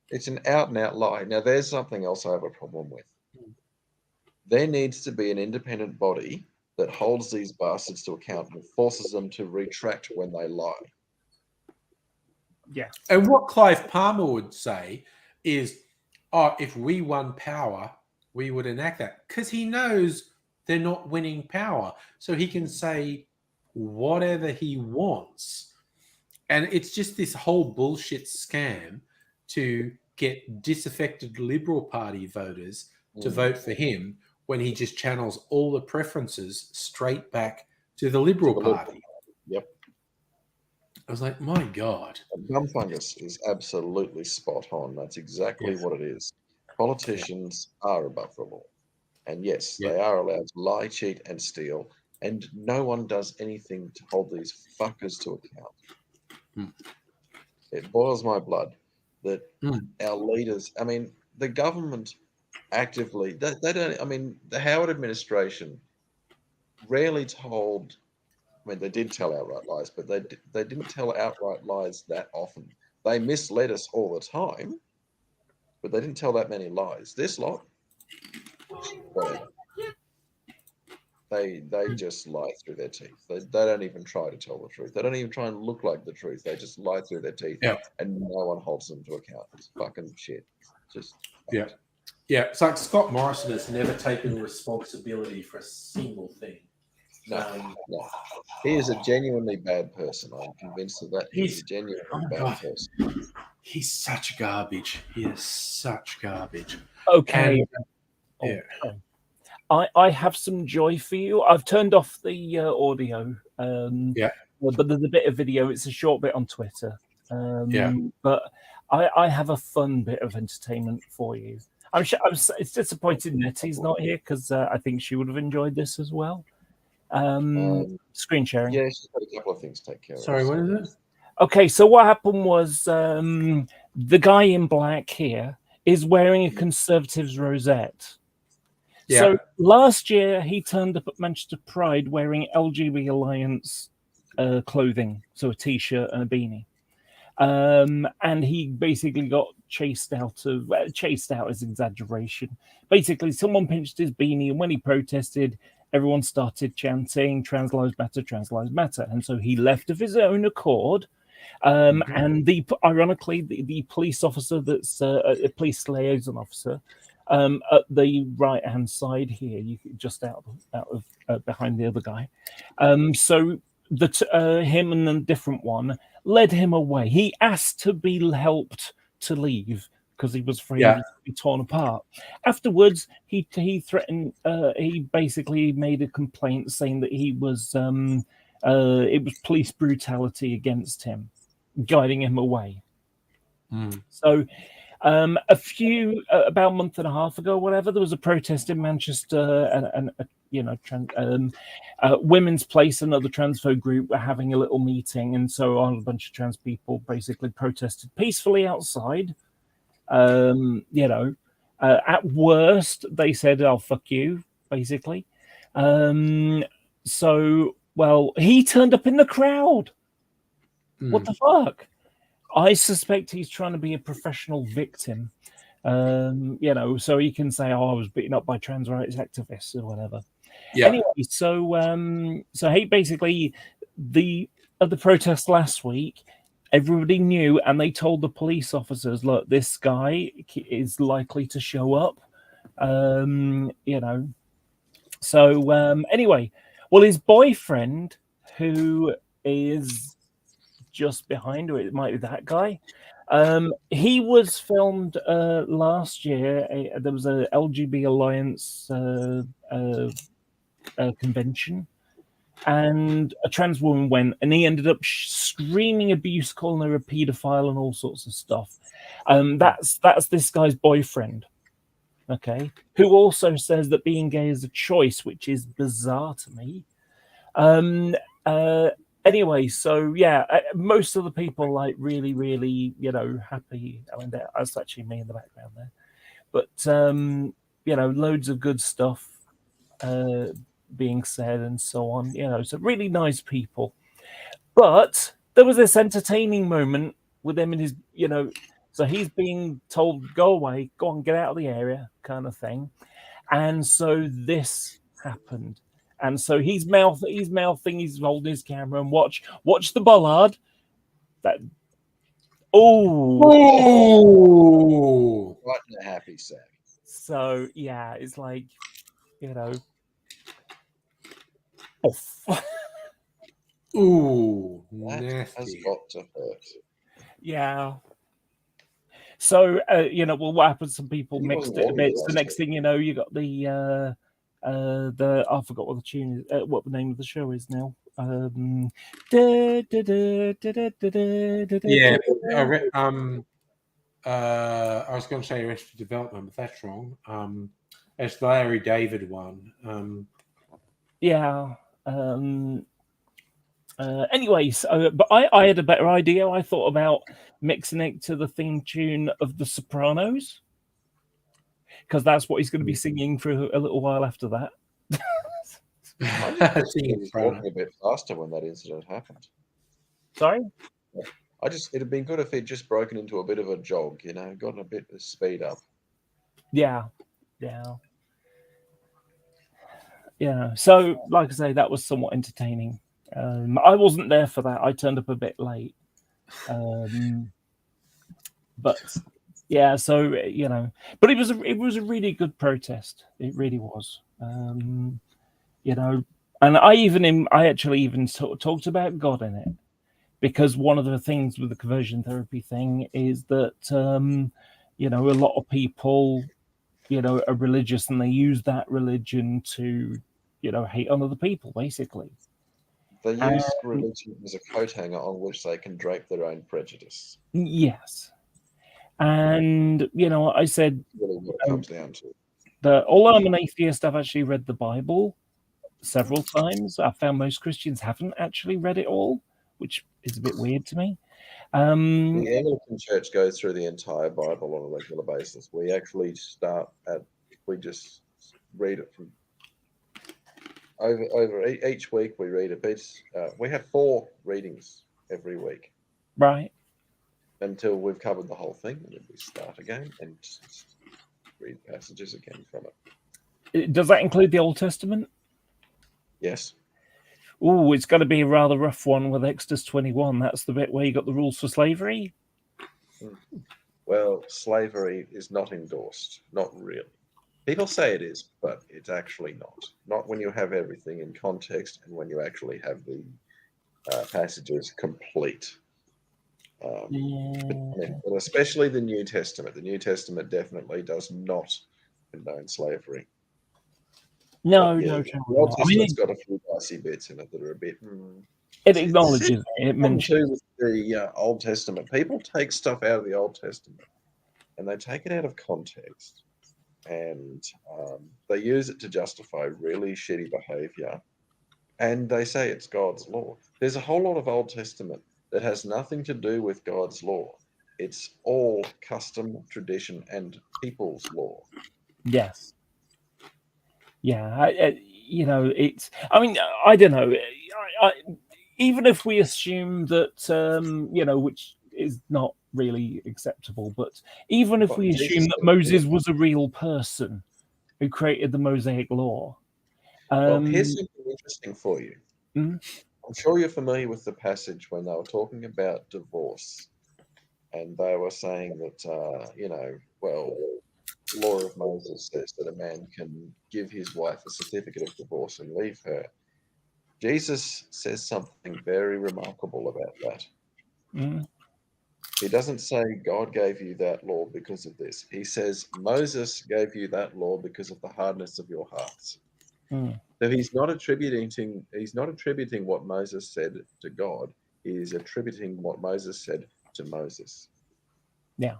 It's an out and out lie. Now, there's something else I have a problem with. There needs to be an independent body that holds these bastards to account and forces them to retract when they lie. Yeah. And what Clive Palmer would say is, if we won power, we would enact that. Because he knows they're not winning power. So he can say whatever he wants. And it's just this whole bullshit scam to get disaffected Liberal Party voters to vote for him when he just channels all the preferences straight back to the Liberal Party. Yep. I was like, my God. Gum fungus is absolutely spot on. That's exactly what it is. Politicians are above the law. And yes, they are allowed to lie, cheat, and steal. And no one does anything to hold these fuckers to account. It boils my blood that our leaders, I mean, the government actively, they don't, I mean, the Howard administration rarely told, I mean, they did tell outright lies, but they didn't tell outright lies that often. They misled us all the time, but they didn't tell that many lies. This lot, whatever. They just lie through their teeth. They don't even try to tell the truth. They don't even try and look like the truth. They just lie through their teeth, and no one holds them to account. It's fucking shit. Just yeah. It's like Scott Morrison has never taken responsibility for a single thing. No. He is a genuinely bad person. I'm convinced of that. He's a genuinely bad person. He's such garbage. He is such garbage. Okay. And, I have some joy for you. I've turned off the audio. But there's a bit of video. It's a short bit on Twitter. But I have a fun bit of entertainment for you. It's disappointing Nettie's not here because I think she would have enjoyed this as well. Screen sharing. Yeah, she's got a couple of things to take care of. Sorry, what is it? Okay, so what happened was the guy in black here is wearing a Conservatives rosette. Yeah. So last year he turned up at Manchester Pride wearing LGB Alliance clothing, so a t-shirt and a beanie. And he basically got chased out is exaggeration. Basically, someone pinched his beanie, and when he protested, everyone started chanting "Trans lives matter, trans lives matter," and so he left of his own accord. And ironically, the police officer that's a police liaison officer at the right hand side here, just out of behind the other guy. So that him and a different one led him away. He asked to be helped to leave because he was afraid to be torn apart. Afterwards, he threatened. He basically made a complaint saying that he was it was police brutality against him, guiding him away. So, about a month and a half ago, whatever, there was a protest in Manchester, and Women's Place, another transphobe group, were having a little meeting, and so a bunch of trans people basically protested peacefully outside. At worst, they said, "Oh, fuck you," basically. So, well, he turned up in the crowd. What the fuck? I suspect he's trying to be a professional victim, so he can say, "Oh, I was beaten up by trans rights activists" or whatever. Yeah. Anyway, so hey, basically, at the protest last week, everybody knew, and they told the police officers, "Look, this guy is likely to show up." You know. So anyway, well, his boyfriend, who is just behind, or it might be that guy. He was filmed last year. There was a LGB Alliance convention, and a trans woman went, and he ended up screaming abuse, calling her a paedophile, and all sorts of stuff. That's this guy's boyfriend, okay, who also says that being gay is a choice, which is bizarre to me. Anyway, so yeah, most of the people like really, really, happy. I mean, that's actually me in the background there, but loads of good stuff being said and so on. So really nice people. But there was this entertaining moment with him in his, so he's being told, "Go away, go on, get out of the area," kind of thing, and so this happened. And so he's mouthing, he's holding his camera, and watch the bollard. Right in a happy sack. So yeah, it's like, Ooh, that has nasty. got to hurt. Yeah. So well, what happens? Some people mixed it a bit. So the next thing you know, you got the I forgot what the tune is, what the name of the show is now. Yeah, I was going to say Arrested Development, but that's wrong. It's the Larry David one. Yeah. Anyways, but I had a better idea. I thought about mixing it to the theme tune of The Sopranos, because that's what he's going to be singing for a little while after that. He was walking a bit faster when that incident happened. Sorry? It'd been good if he'd just broken into a bit of a jog, gotten a bit of speed up. Yeah. So, like I say, that was somewhat entertaining. I wasn't there for that. I turned up a bit late. But yeah, so but it was a really good protest. It really was. And I actually even talked about God in it, because one of the things with the conversion therapy thing is that a lot of people are religious, and they use that religion to hate on other people, basically. They use religion as a coat hanger on which they can drape their own prejudice. Yes. And I said, really what it comes down to. Although I'm an atheist, I've actually read the Bible several times. I found most Christians haven't actually read it all, which is a bit weird to me. The Anglican Church goes through the entire Bible on a regular basis. We actually we just read it from over each week. We read a bit. We have 4 readings every week, right? Until we've covered the whole thing, and then we start again and just read passages again from it. Does that include the Old Testament? Yes. Oh, it's got to be a rather rough one with Exodus 21. That's the bit where you got the rules for slavery. Well, slavery is not endorsed. Not really. People say it is, but it's actually not. Not when you have everything in context and when you actually have the passages complete. But especially the New Testament. The New Testament definitely does not condone slavery. No. The Old Testament's got a few dicey bits in it that are a bit. It acknowledges it. Mentions the Old Testament. People take stuff out of the Old Testament, and they take it out of context, and they use it to justify really shitty behavior, and they say it's God's law. There's a whole lot of Old Testament that has nothing to do with God's law. It's all custom, tradition, and people's law. Yes. Yeah, it's. I mean, I don't know. Even if we assume that, which is not really acceptable, but even if we assume that Moses was a real person who created the Mosaic law, Well, Um, here's something interesting for you. Mhm. I'm sure you're familiar with the passage when they were talking about divorce, and they were saying that, well, law of Moses says that a man can give his wife a certificate of divorce and leave her. Jesus says something very remarkable about that. mhm. He doesn't say God gave you that law because of this. He says Moses gave you that law because of the hardness of your hearts. Mm. So he's not attributing what Moses said to God. He's attributing what Moses said to Moses. Yeah.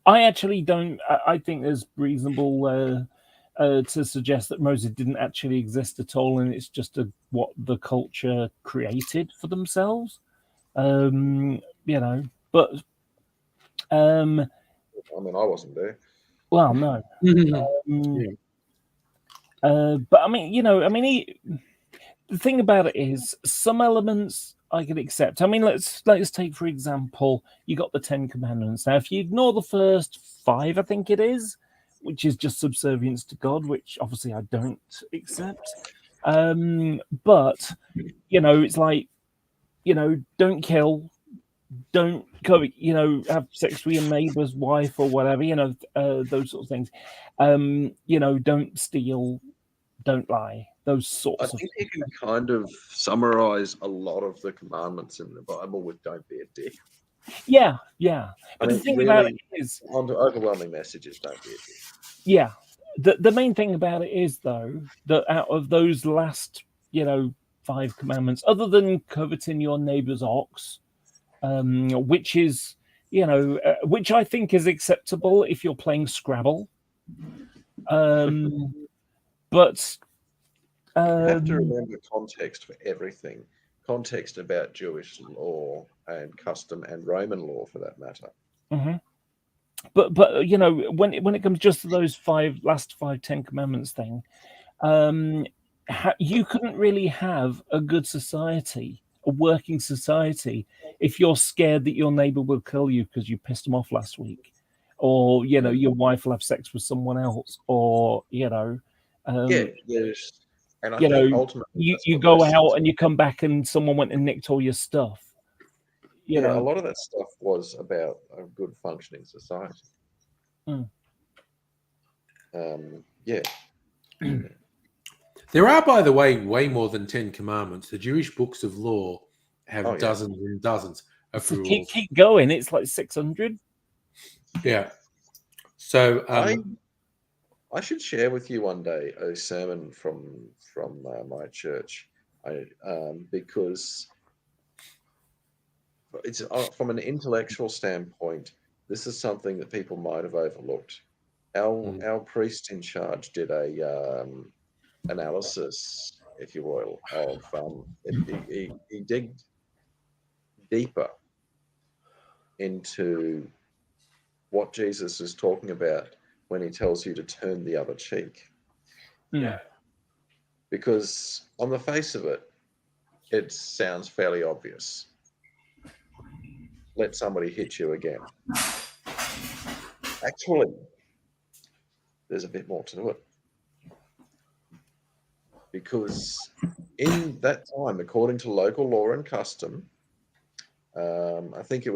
I actually don't. I think there's reasonable to suggest that Moses didn't actually exist at all, and it's just what the culture created for themselves. But I mean, I wasn't there. well, no. Yeah. But I mean, the thing about it is, some elements I can accept. I mean, let's take for example, you got the Ten Commandments. Now, if you ignore the first 5, I think it is, which is just subservience to God, which obviously I don't accept. But it's like, don't kill, don't go, have sex with your neighbor's wife or whatever, those sort of things. Don't steal, don't lie, those I sorts of think you can kind of summarize a lot of the commandments in the Bible with "Don't be a dick." yeah. I But mean, the thing about it really, is, on the overwhelming messages, "Don't be a dick." yeah, the main thing about it is though that out of those last 5 commandments, other than coveting your neighbor's ox, which is which I think is acceptable if you're playing Scrabble, but You have to remember context for everything. Context about Jewish law and custom and Roman law, for that matter. mhm. But when it comes just to those last 5 Ten Commandments thing, you couldn't really have a good society, a working society, if you're scared that your neighbor will kill you because you pissed him off last week, or your wife will have sex with someone else, or Yeah, there's, and I you think know, ultimately that's you what go most out and you come back and someone went and nicked all your stuff. a lot of that stuff was about a good functioning society. Mm. Yeah. There are, by the way more than 10 commandments. The Jewish books of law have Oh, yeah. dozens and dozens of So rules. keep going. It's like 600. Yeah. So I should share with you one day a sermon from my church, because it's from an intellectual standpoint. This is something that people might have overlooked. Our priest in charge did a analysis, if you will, of he digged deeper into what Jesus is talking about when he tells you to turn the other cheek. Yeah. Because on the face of it, it sounds fairly obvious. Let somebody hit you again. Actually, there's a bit more to it. Because in that time, according to local law and custom, I think it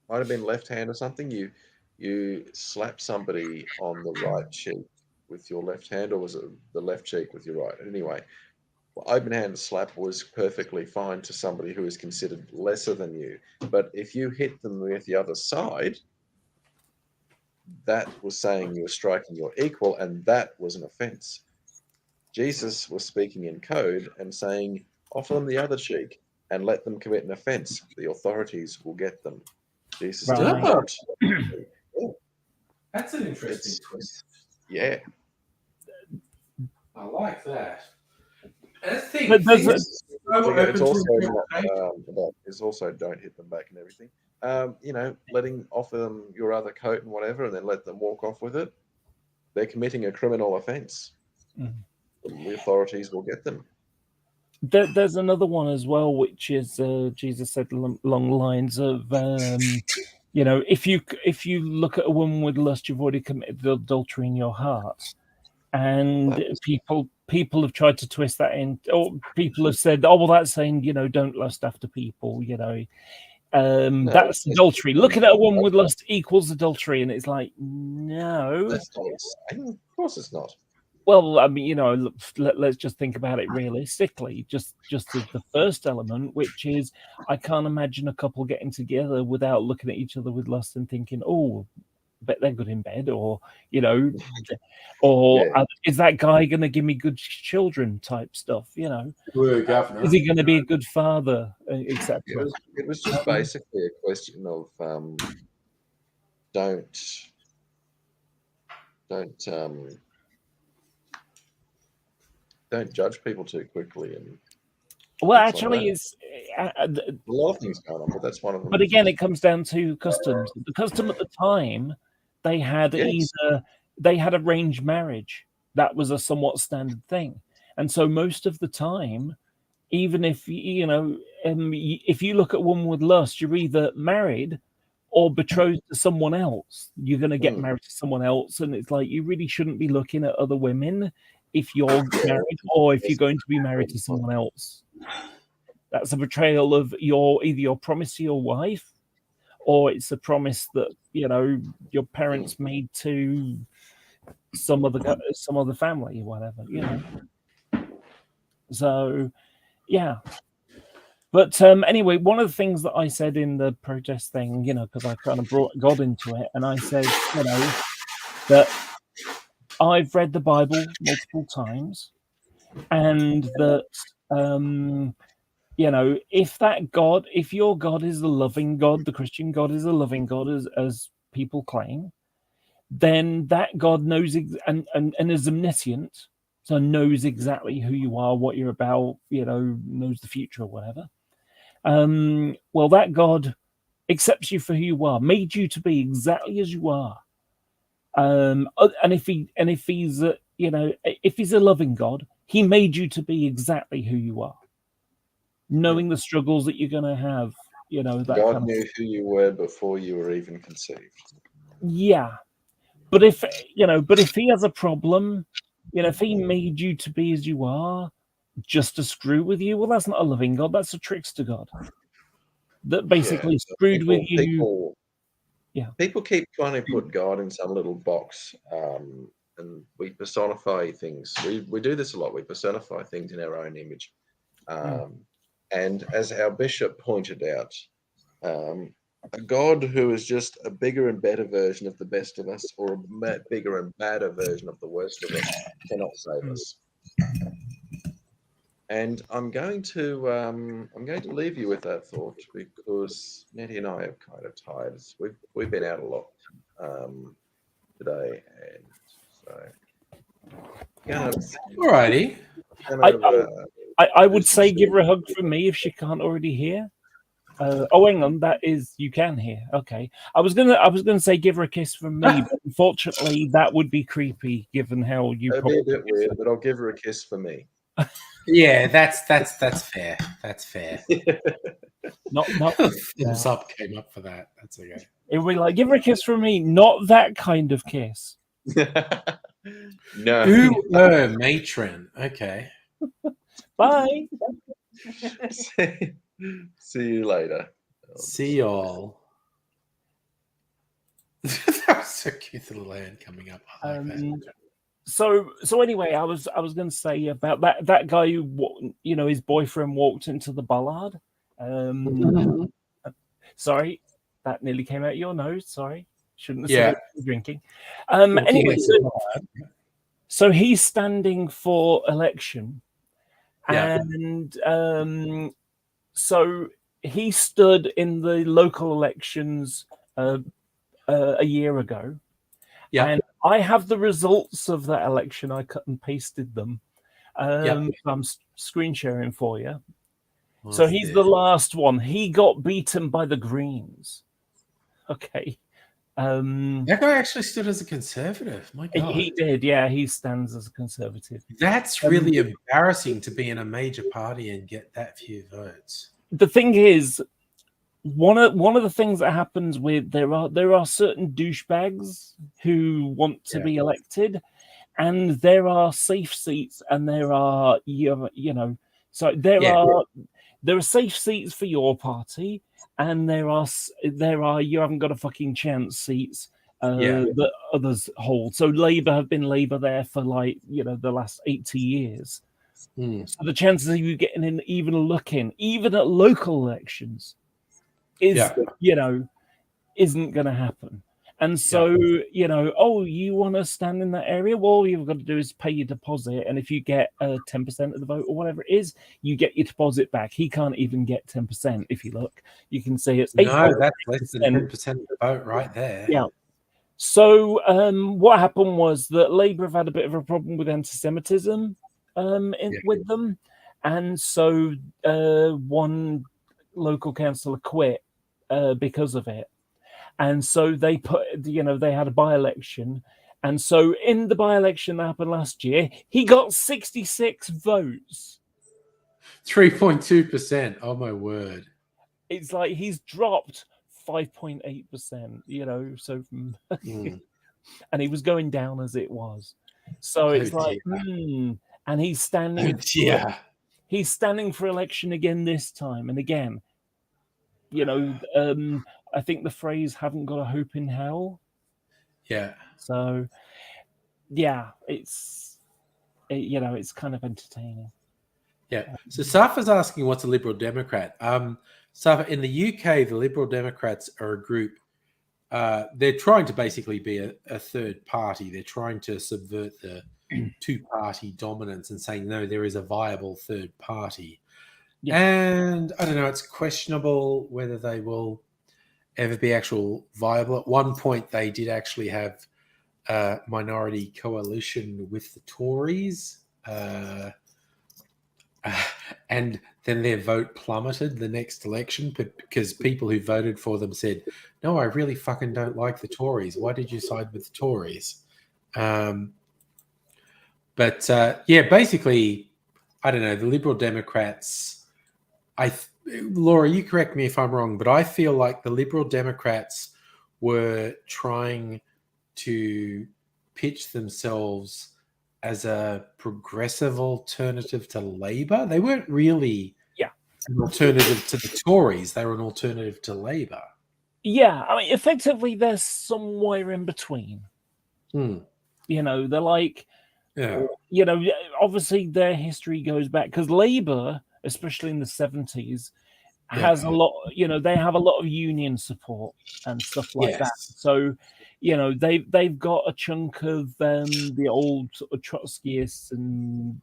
might have been left hand or something. You slap somebody on the right cheek with your left hand, or was it the left cheek with your right? Anyway, open hand slap was perfectly fine to somebody who is considered lesser than you. But if you hit them with the other side, that was saying you were striking your equal, and that was an offense. Jesus was speaking in code and saying, offer them the other cheek and let them commit an offense. The authorities will get them. Jesus did Right. not. that's an interesting twist. Yeah. I like that. But there's It's also don't hit them back and everything. Offer them your other coat and whatever, and then let them walk off with it. They're committing a criminal offense. Mhm. The authorities will get them. There's another one as well, which is Jesus said along the lines of, if you look at a woman with lust, you've already committed adultery in your heart. And That was- people have tried to twist that in, or people have said, "Oh, well, that's saying don't lust after people." That's it's just- adultery. Looking at a woman with lust equals adultery, and it's like, no. That's not what it's saying. Of course, it's not. Well, I mean, let's just think about it realistically. Just as the first element, which is, I can't imagine a couple getting together without looking at each other with lust and thinking, "Oh, bet they're good in bed," or Yeah. is that guy going to give me good children? Type stuff. Word, governor. Is he going to be a good father, etc. It was just basically a question of don't judge people too quickly. And Well, things like actually, that. it's a lot of things going on, but that's one of them. but again, it comes down to customs. The custom at the time, they had Yes. they had arranged marriage. That was a somewhat standard thing, and so most of the time, even if if you look at one with lust, you're either married or betrothed to someone else. You're going to get married to someone else, and it's like you really shouldn't be looking at other women if you're married or if you're going to be married to someone else. That's a betrayal of either your promise to your wife, or it's a promise that your parents made to some other family or whatever. So, yeah. But anyway, one of the things that I said in the protest thing, because I kind of brought God into it, and I said, that I've read the Bible multiple times, and that if your God is a loving God, the Christian God is a loving God, as people claim, then that God knows and is omniscient, so knows exactly who you are, what you're about, knows the future or whatever. Well, that God accepts you for who you are, made you to be exactly as you are. And if he's a loving God, he made you to be exactly who you are, knowing the struggles that you're going to have. That God kind knew who you were before you were even conceived. Yeah, but if he has a problem, if he made you to be as you are, just to screw with you, well, that's not a loving God. That's a trickster God that basically So screwed with you. People keep trying to put God in some little box, and we personify things. We do this a lot. We personify things in our own image. And as our bishop pointed out, a God who is just a bigger and better version of the best of us, or a bigger and badder version of the worst of us, cannot save us. And I'm going to leave you with that thought, because Nettie and I are kind of tired. We've been out a lot today, and so Alrighty. I would say give her a hug from me if she can't already hear. Hang on, that is you can hear. Okay, I was gonna say give her a kiss from me, but unfortunately that would be creepy given how you. It'd be a bit weird, but I'll give her a kiss for me. Yeah, that's fair. That's fair. Not Thumbs up came up for that. That's okay. it would be like give her a kiss from me, not that kind of kiss. No. Ooh, matron. Okay. Bye. See you later. See y'all. That was so cute, the little hand coming up. I like that. So anyway, I was going to say about that guy who his boyfriend walked into the bollard. Sorry, that nearly came out your nose. Sorry, shouldn't have said it, drinking. Anyway, so he's standing for election, and so he stood in the local elections a year ago. Yeah, and I have the results of that election. I cut and pasted them. I'm screen sharing for you. So he's the last one. He got beaten by the Greens. Okay. That guy actually stood as a conservative. My God. He did, yeah. He stands as a conservative. That's really embarrassing to be in a major party and get that few votes. The thing is, one of the things that happens with there are certain douchebags who want to be elected, and there are safe seats, and there are so there Yeah. are safe seats for your party, and there are you haven't got a fucking chance seats Yeah. that others hold. So Labour have been Labour there for the last 80 years. Mm. So the chances of you getting in, even at local elections, isn't going to happen. And so, you want to stand in that area? Well, all you've got to do is pay your deposit. And if you get 10% of the vote or whatever it is, you get your deposit back. He can't even get 10%. If you look, you can see it's 8%. No, that's less than 10% of the vote right there. Yeah. So what happened was that Labour have had a bit of a problem with anti-Semitism with them. And so one local councillor quit because of it. And so they they had a by-election. And so in the by-election that happened last year, he got 66 votes. 3.2%. Oh, my word. It's like he's dropped 5.8%, so from... and he was going down as it was. So it's and he's standing... He's standing for election again this time. And again, I think the phrase "haven't got a hope in hell." Yeah. So, yeah, it's kind of entertaining. Yeah. So Safa's asking what's a Liberal Democrat. Safa, in the UK, the Liberal Democrats are a group. They're trying to basically be a third party. They're trying to subvert the two-party dominance and saying, no, there is a viable third party. Yeah. And I don't know, it's questionable whether they will ever be actual viable. At one point, they did actually have a minority coalition with the Tories. And then their vote plummeted the next election because people who voted for them said, no, I really fucking don't like the Tories. Why did you side with the Tories? Basically, I don't know, the Liberal Democrats, Laura, you correct me if I'm wrong, but I feel like the Liberal Democrats were trying to pitch themselves as a progressive alternative to Labour. They weren't really an alternative to the Tories. They were an alternative to Labour. Yeah, I mean, effectively, they're somewhere in between. They're like, obviously their history goes back because Labour, especially in the 70s, has a lot, they have a lot of union support and stuff like that. So, they've got a chunk of the old sort of Trotskyists and,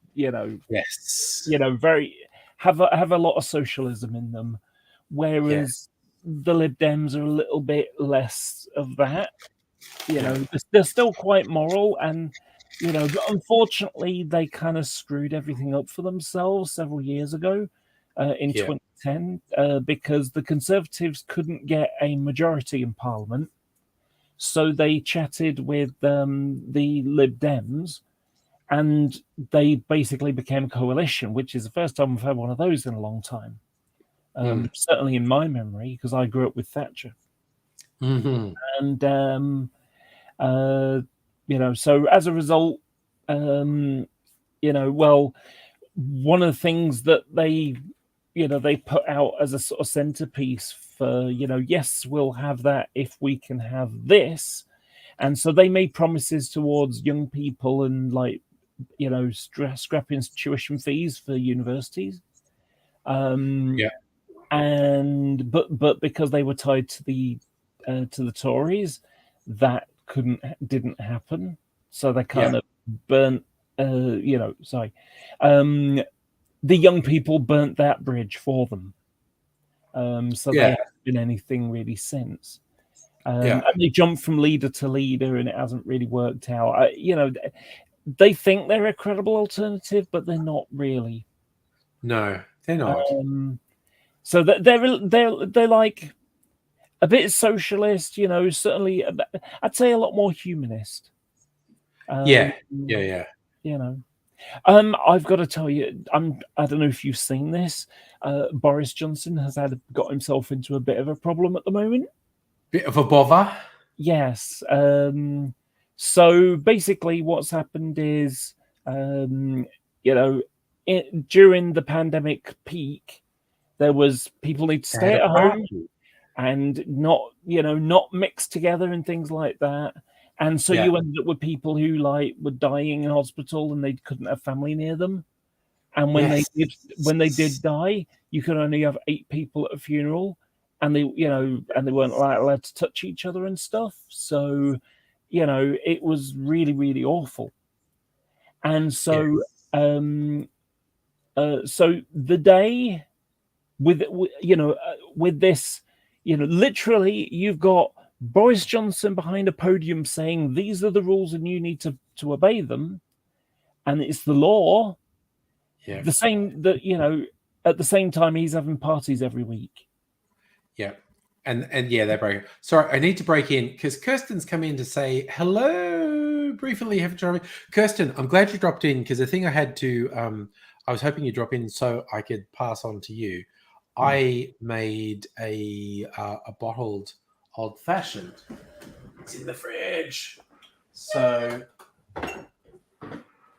very have a lot of socialism in them, whereas the Lib Dems are a little bit less of that. They're still quite moral, and but unfortunately they kind of screwed everything up for themselves several years ago in 2010 because the Conservatives couldn't get a majority in Parliament, so they chatted with the Lib Dems. And they basically became a coalition, which is the first time we've had one of those in a long time. Certainly in my memory, because I grew up with Thatcher. And, so as a result, one of the things that they put out as a sort of centerpiece for, yes, we'll have that if we can have this. And so they made promises towards young people and scrapping tuition fees for universities. And but because they were tied to the Tories, that didn't happen. So they kind of burnt. The young people burnt that bridge for them. So there hasn't been anything really since. And they jumped from leader to leader, and it hasn't really worked out. They think they're a credible alternative, but they're not really. No, they're not. So they're like a bit socialist, certainly. I'd say a lot more humanist. Yeah. I've got to tell you, I don't know if you've seen this. Boris Johnson has got himself into a bit of a problem at the moment. Bit of a bother. Yes. So basically, what's happened is, during the pandemic peak, there was people need to stay At a at home party. and not mixed together and things like that. And so Yeah. you ended up with people who were dying in hospital and they couldn't have family near them. And when Yes. they did die, you could only have 8 people at a funeral, and they weren't allowed to touch each other and stuff. So, it was really, really awful. And so, so the day with this, literally, you've got Boris Johnson behind a podium saying these are the rules and you need to obey them, and it's the law. Yeah. The same that at the same time he's having parties every week. Yeah. And yeah, they break. Sorry, I need to break in because Kirsten's come in to say hello briefly. Have a Kirsten, I'm glad you dropped in because the thing I had to I was hoping you'd drop in so I could pass on to you. I made a bottled old fashioned. It's in the fridge. So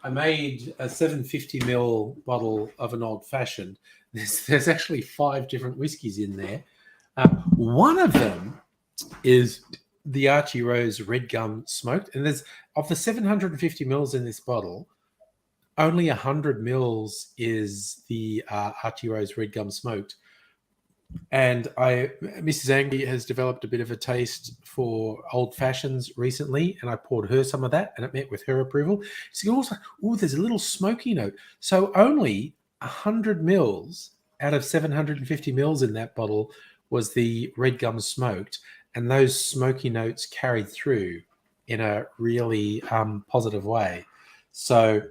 I made a 750ml bottle of an old fashioned. There's actually 5 different whiskies in there. One of them is the Archie Rose Red Gum Smoked, and there's of the 750 mils in this bottle, only 100 mils is the Archie Rose Red Gum Smoked. And Mrs. Angry has developed a bit of a taste for old fashions recently, and I poured her some of that, and it met with her approval. She also, there's a little smoky note. So only 100 mils out of 750 mils in that bottle was the Red Gum Smoked, and those smoky notes carried through in a really positive way. So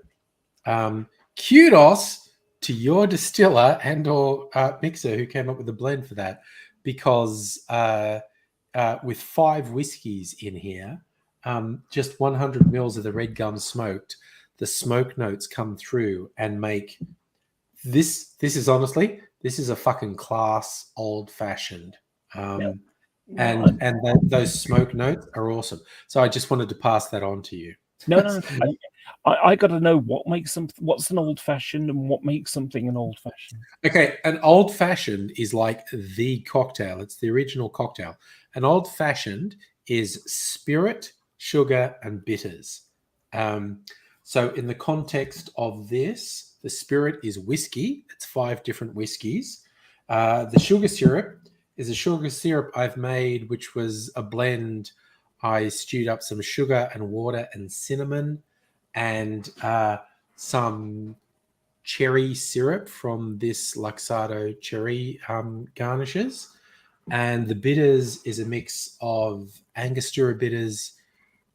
kudos to your distiller and or mixer who came up with the blend for that, because with 5 whiskies in here, just 100 mils of the Red Gum Smoked, the smoke notes come through and make this is honestly, this is a fucking class old fashioned. And those smoke notes are awesome. So I just wanted to pass that on to you. No. I got to know what's an old fashioned and what makes something an old fashioned. Okay, an old fashioned is like the cocktail. It's the original cocktail. An old fashioned is spirit, sugar, and bitters. So in the context of this, the spirit is whiskey. It's 5 different whiskeys. The sugar syrup is a sugar syrup I've made, which was a blend. I stewed up some sugar and water and cinnamon and some cherry syrup from this Luxardo cherry garnishes. And the bitters is a mix of Angostura bitters,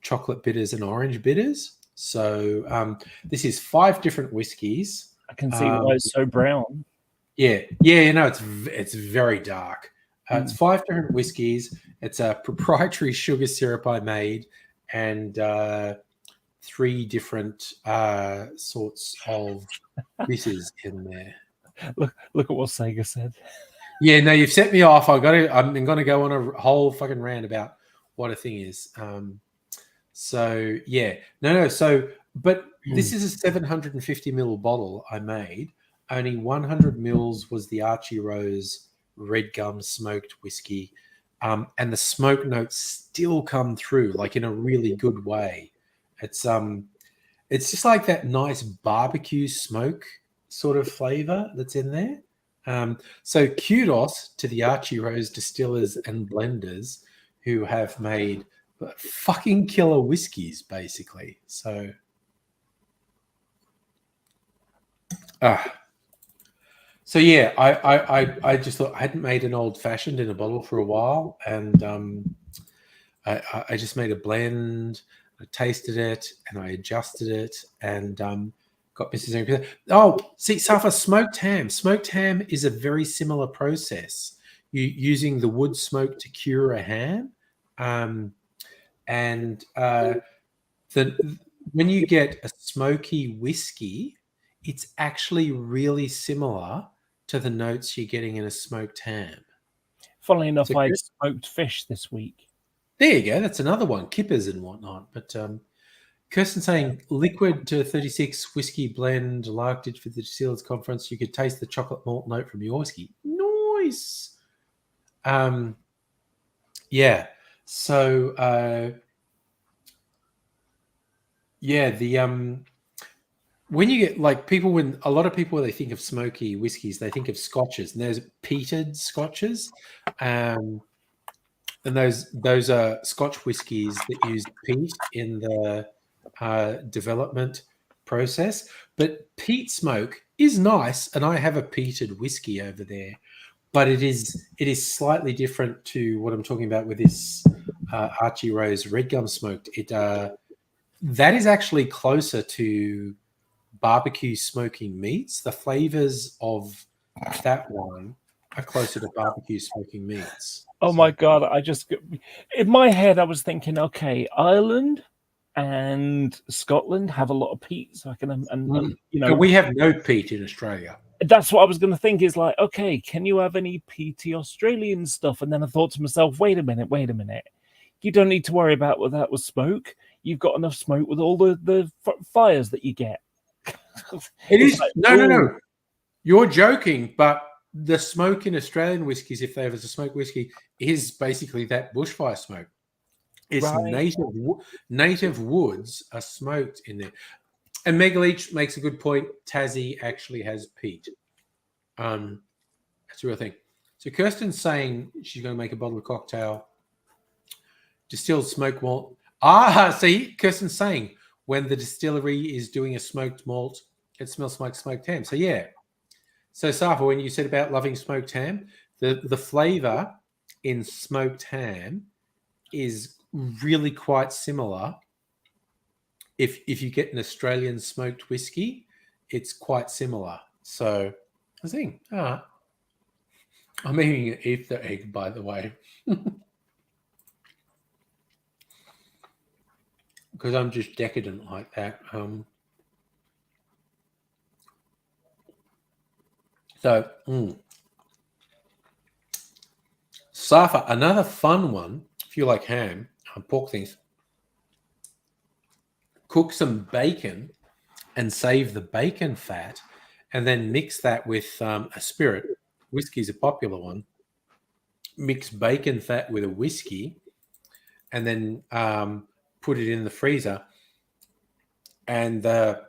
chocolate bitters, and orange bitters. So this is 5 different whiskies. I can see why it's so brown. Yeah, it's very dark. It's 5 different whiskies. It's a proprietary sugar syrup I made, and 3 different sorts of bitters in there. Look at what Sega said. Yeah, no, you've set me off. I'm going to go on a whole fucking rant about what a thing is. So yeah, no. So, but this is a 750 ml bottle I made. Only 100 mils was the Archie Rose Red Gum Smoked whiskey, and the smoke notes still come through like in a really good way. It's just like that nice barbecue smoke sort of flavor that's in there. So kudos to the Archie Rose distillers and blenders who have made fucking killer whiskeys, basically. So, so yeah, I just thought I hadn't made an old fashioned in a bottle for a while, and I just made a blend. I tasted it and I adjusted it, and got Mrs. Angry. Oh, see, Safa, smoked ham. Smoked ham is a very similar process. You using the wood smoke to cure a ham. And when you get a smoky whiskey, it's actually really similar to the notes you're getting in a smoked ham. Funnily enough, I smoked fish this week. There you go. That's another one. Kippers and whatnot. But Kirsten saying liquid to 36 whiskey blend, like did for the Distillers Conference. You could taste the chocolate malt note from your whiskey. Nice. Yeah. So when you get like when a lot of people, when they think of smoky whiskies, they think of scotches, and there's peated scotches, and those are Scotch whiskies that use peat in the development process. But peat smoke is nice, and I have a peated whiskey over there, but it is slightly different to what I'm talking about with this Archie Rose Red Gum smoked. That is actually closer to barbecue smoking meats. The flavors of that one are closer to barbecue smoking meats. Oh my God. In my head, I was thinking, okay, Ireland and Scotland have a lot of peat. So I can, and we have no peat in Australia. That's what I was going to think is like, okay, can you have any peaty Australian stuff? And then I thought to myself, wait a minute. You don't need to worry about that with smoke. You've got enough smoke with all the fires that you get. It is like, no. You're joking, but the smoke in Australian whiskies, if there was a smoked whiskey, is basically that bushfire smoke. It's right. Native woods are smoked in there. And Meg Leach makes a good point. Tassie actually has peat. That's a real thing. So Kirsten's saying she's going to make a bottle of cocktail, distilled smoked malt. See, Kirsten's saying when the distillery is doing a smoked malt, it smells like smoked ham. So yeah. So Safa, when you said about loving smoked ham, the flavor in smoked ham is really quite similar. If you get an Australian smoked whiskey, it's quite similar. So I think I'm eating an ether egg, by the way. Because I'm just decadent like that. Safa, another fun one, if you like ham, pork things, cook some bacon and save the bacon fat and then mix that with a spirit. Whiskey's a popular one. Mix bacon fat with a whiskey and then put it in the freezer, and the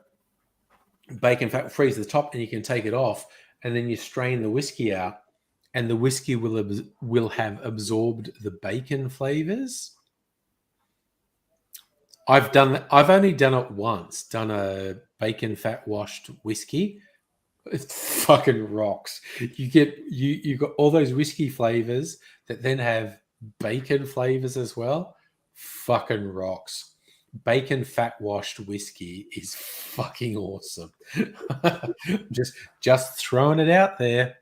bacon fat will freeze at the top, and you can take it off, and then you strain the whiskey out, and the whiskey will have absorbed the bacon flavors. I've only done it once. Done a bacon fat washed whiskey. It fucking rocks. You got all those whiskey flavors that then have bacon flavors as well. Fucking rocks. Bacon fat washed whiskey is fucking awesome. just throwing it out there.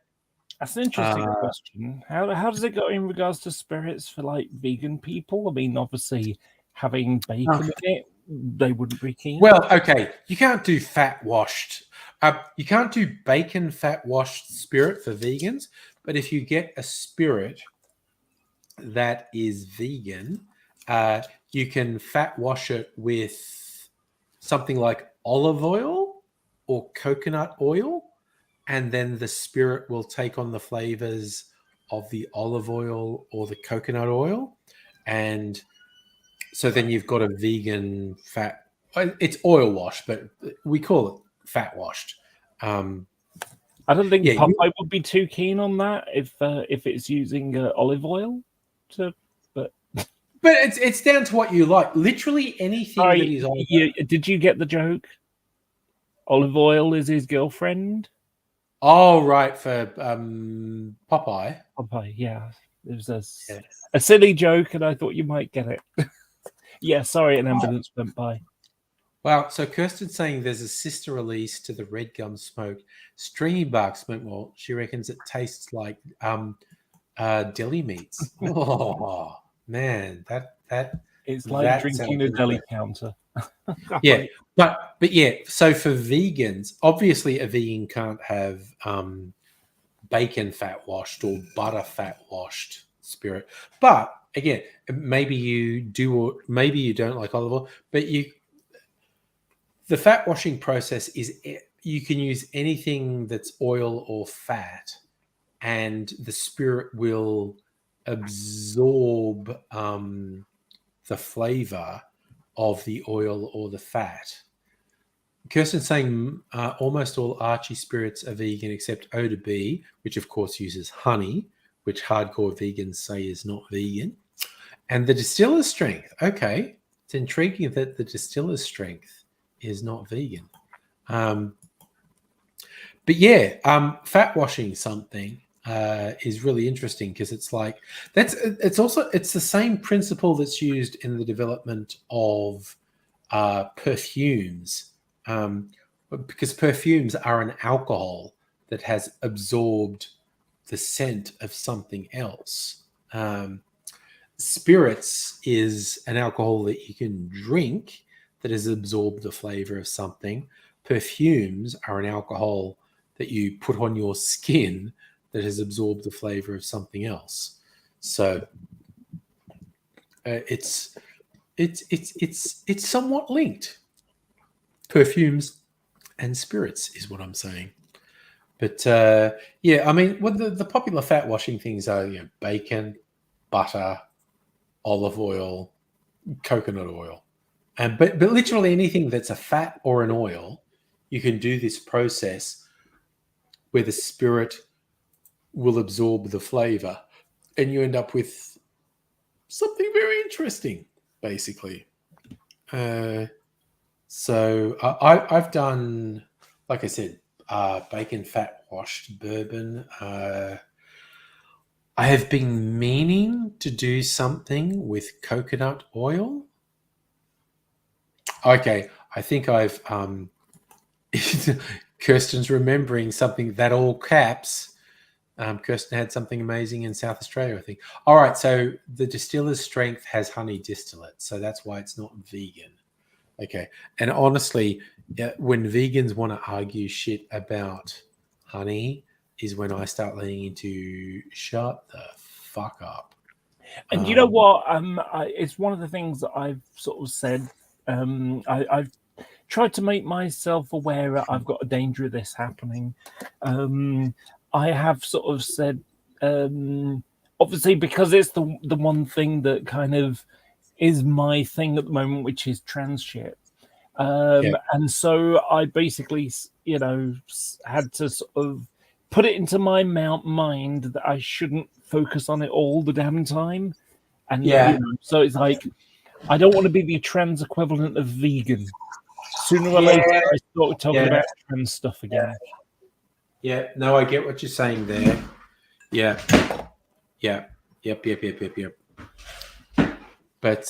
That's an interesting question. How does it go in regards to spirits for like vegan people? I mean, obviously having bacon in it, they wouldn't be keen. Well, okay, you can't do fat washed. You can't do bacon fat washed spirit for vegans, but if you get a spirit that is vegan, you can fat wash it with something like olive oil or coconut oil, and then the spirit will take on the flavors of the olive oil or the coconut oil. And so then you've got a vegan fat. It's oil wash, but we call it fat washed. I don't think Popeye would be too keen on that if it's using olive oil. But it's down to what you like. Literally anything that is olive oil. Did you get the joke? Olive oil is his girlfriend. Oh, right, for Popeye. Popeye, yeah. It was a silly joke, and I thought you might get it. Yeah, sorry, an ambulance went by. Well, so Kirsten's saying there's a sister release to the Red Gum Smoke Stringy Bark Smoke Malt. She reckons it tastes like deli meats. Oh man, that it's like drinking a deli counter. Yeah, but yeah. So for vegans, obviously a vegan can't have bacon fat washed or butter fat washed spirit, but again, maybe you do or maybe you don't like olive oil, but the fat washing process is you can use anything that's oil or fat, and the spirit will absorb the flavor of the oil or the fat. Kirsten's saying almost all Archie spirits are vegan except Eau de Vie, which of course uses honey, which hardcore vegans say is not vegan. And the distiller's strength. Okay, it's intriguing that the distiller's strength is not vegan. But yeah, fat washing something is really interesting because it's like it's the same principle that's used in the development of perfumes, because perfumes are an alcohol that has absorbed the scent of something else. Spirits is an alcohol that you can drink that has absorbed the flavor of something. Perfumes are an alcohol that you put on your skin that has absorbed the flavor of something else. So it's somewhat linked. Perfumes and spirits is what I'm saying. But yeah, I mean, well, the popular fat washing things are bacon, butter, olive oil, coconut oil, and but literally anything that's a fat or an oil, you can do this process where the spirit will absorb the flavor, and you end up with something very interesting, basically. So I've done, like I said, bacon fat washed bourbon. I have been meaning to do something with coconut oil. Okay, I think I've Kirsten's remembering something that all caps. Kirsten had something amazing in South Australia, I think. All right, so the distiller's strength has honey distillate, so that's why it's not vegan. Okay, and honestly, when vegans want to argue shit about honey is when I start leaning into shut the fuck up. And you know what? It's one of the things that I've sort of said. I've tried to make myself aware that I've got a danger of this happening. I have sort of said, obviously, because it's the one thing that kind of is my thing at the moment, which is trans shit. And so I basically, had to sort of put it into my mind that I shouldn't focus on it all the damn time. And so it's like, I don't want to be the trans equivalent of vegan. Sooner or later, I start talking about trans stuff again. Yeah, no, I get what you're saying there. Yep. But,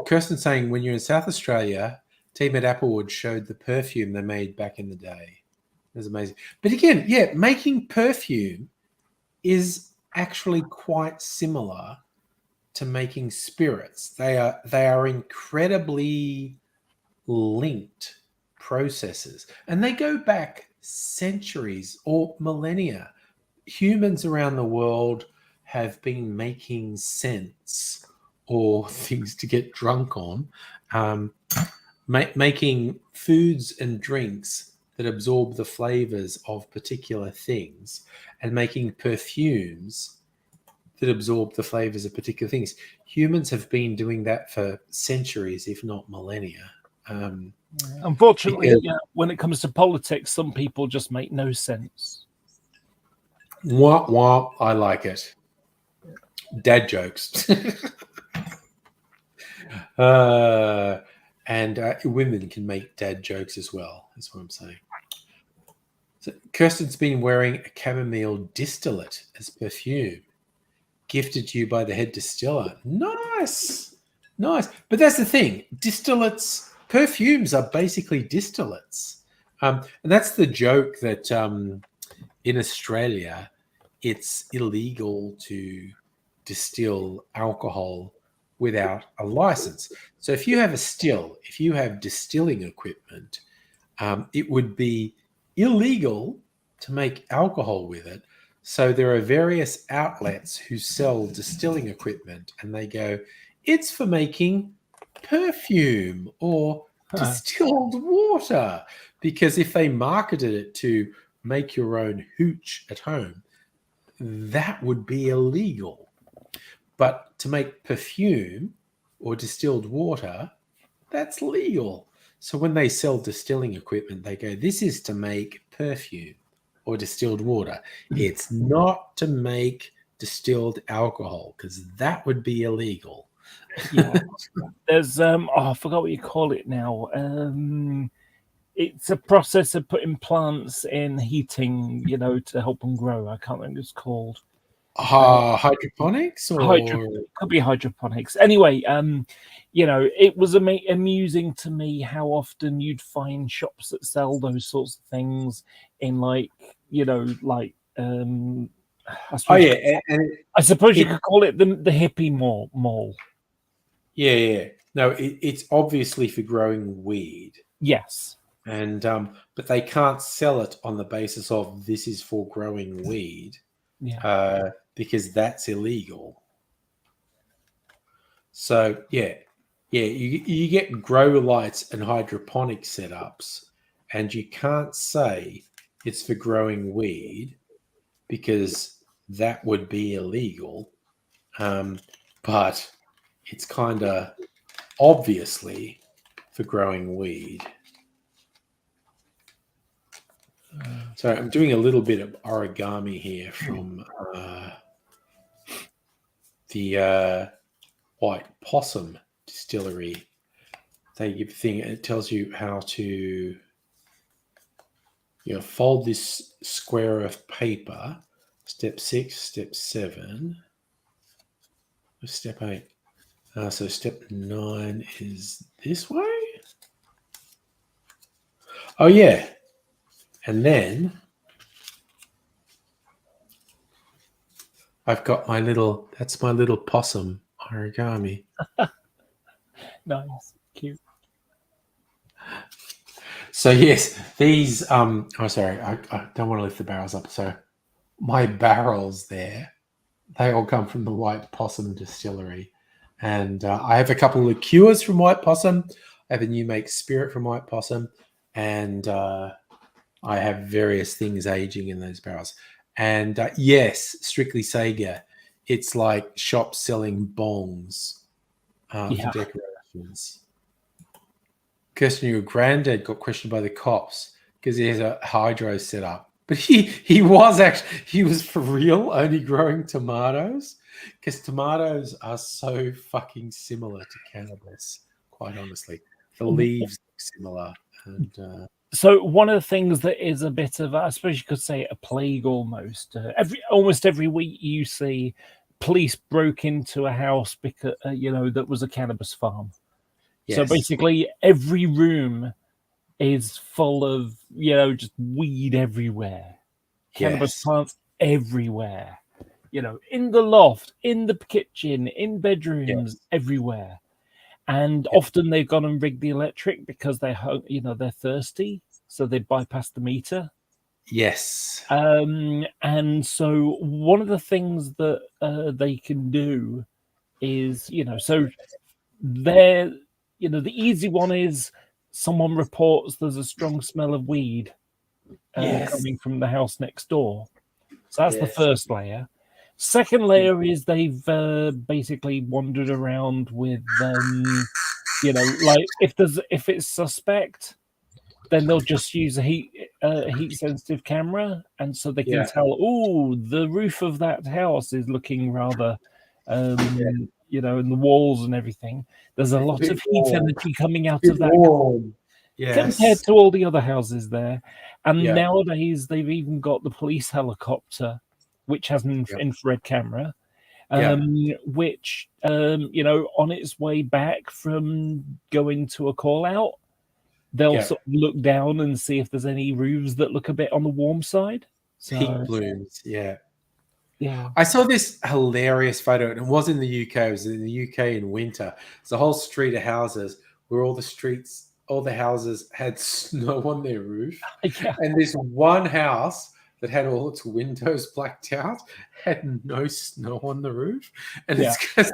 Kirsten's saying when you're in South Australia, Team at Applewood showed the perfume they made back in the day. It was amazing. But again, making perfume is actually quite similar to making spirits. They are incredibly linked processes, and they go back centuries or millennia. Humans around the world have been making scents or things to get drunk on, making foods and drinks that absorb the flavors of particular things, and making perfumes that absorb the flavors of particular things. Humans have been doing that for centuries, if not millennia. Unfortunately, when it comes to politics, some people just make no sense. Wah, I like it. Dad jokes. And women can make dad jokes as well. That's what I'm saying. So Kirsten's been wearing a chamomile distillate as perfume, gifted to you by the head distiller. Nice. But that's the thing. Distillates, perfumes are basically distillates. And that's the joke that in Australia, it's illegal to distill alcohol without a license. So if you have if you have distilling equipment, it would be illegal to make alcohol with it. So there are various outlets who sell distilling equipment, and they go, it's for making perfume or distilled water. Because if they marketed it to make your own hooch at home, that would be illegal. But to make perfume or distilled water, that's legal. So when they sell distilling equipment, they go, this is to make perfume or distilled water. It's not to make distilled alcohol, because that would be illegal. Yeah. There's I forgot what you call it now. It's a process of putting plants in heating, to help them grow. I can't remember what it's called. Hydroponics, or Could be hydroponics. Anyway, it was amusing to me how often you'd find shops that sell those sorts of things in I suppose you could call it the hippie mall. Yeah. No, it's obviously for growing weed. Yes. And but they can't sell it on the basis of this is for growing weed. Yeah. Because that's illegal. So you get grow lights and hydroponic setups, and you can't say it's for growing weed because that would be illegal. But it's kind of obviously for growing weed. So I'm doing a little bit of origami here from the White Possum Distillery. They give a thing, it tells you how to fold this square of paper. Step 6, step 7, step 8. So step 9 is this way. Oh yeah. And then I've got that's my little possum origami. Nice. Cute. So yes, these sorry, I don't want to lift the barrels up. So my barrels there, they all come from the White Possum Distillery. And I have a couple of liqueurs from White Possum. I have a new make spirit from White Possum. And I have various things aging in those barrels. And yes, Strictly Sega, it's like shops selling bongs for decorations. Kirsten, your granddad got questioned by the cops because he has a hydro set up. But he was for real only growing tomatoes, because tomatoes are so fucking similar to cannabis, quite honestly. The leaves look similar. And so one of the things that is a bit of, I suppose you could say, a plague almost. Almost every week you see police broke into a house because that was a cannabis farm. yes. So basically, every room is full of just weed everywhere, cannabis plants everywhere. In the loft, in the kitchen, in bedrooms, everywhere. And often they've gone and rigged the electric because they're thirsty, so they bypass the meter. Yes. And so one of the things that they can do is, so they're, the easy one is someone reports there's a strong smell of weed coming from the house next door. So that's the first layer. Second layer is they've basically wandered around with, like if it's suspect, then they'll just use a heat sensitive camera, and so they can tell. Oh, the roof of that house is looking rather, and the walls and everything. There's a lot of heat energy coming out of that compared to all the other houses there. And nowadays they've even got the police helicopter, which has an infrared camera, which, on its way back from going to a call out, they'll sort of look down and see if there's any roofs that look a bit on the warm side. So, pink blooms, yeah. I saw this hilarious photo, and it was in the UK. It was in the UK in winter. It's a whole street of houses where all the houses had snow on their roof. And this one house that had all its windows blacked out had no snow on the roof, and it's because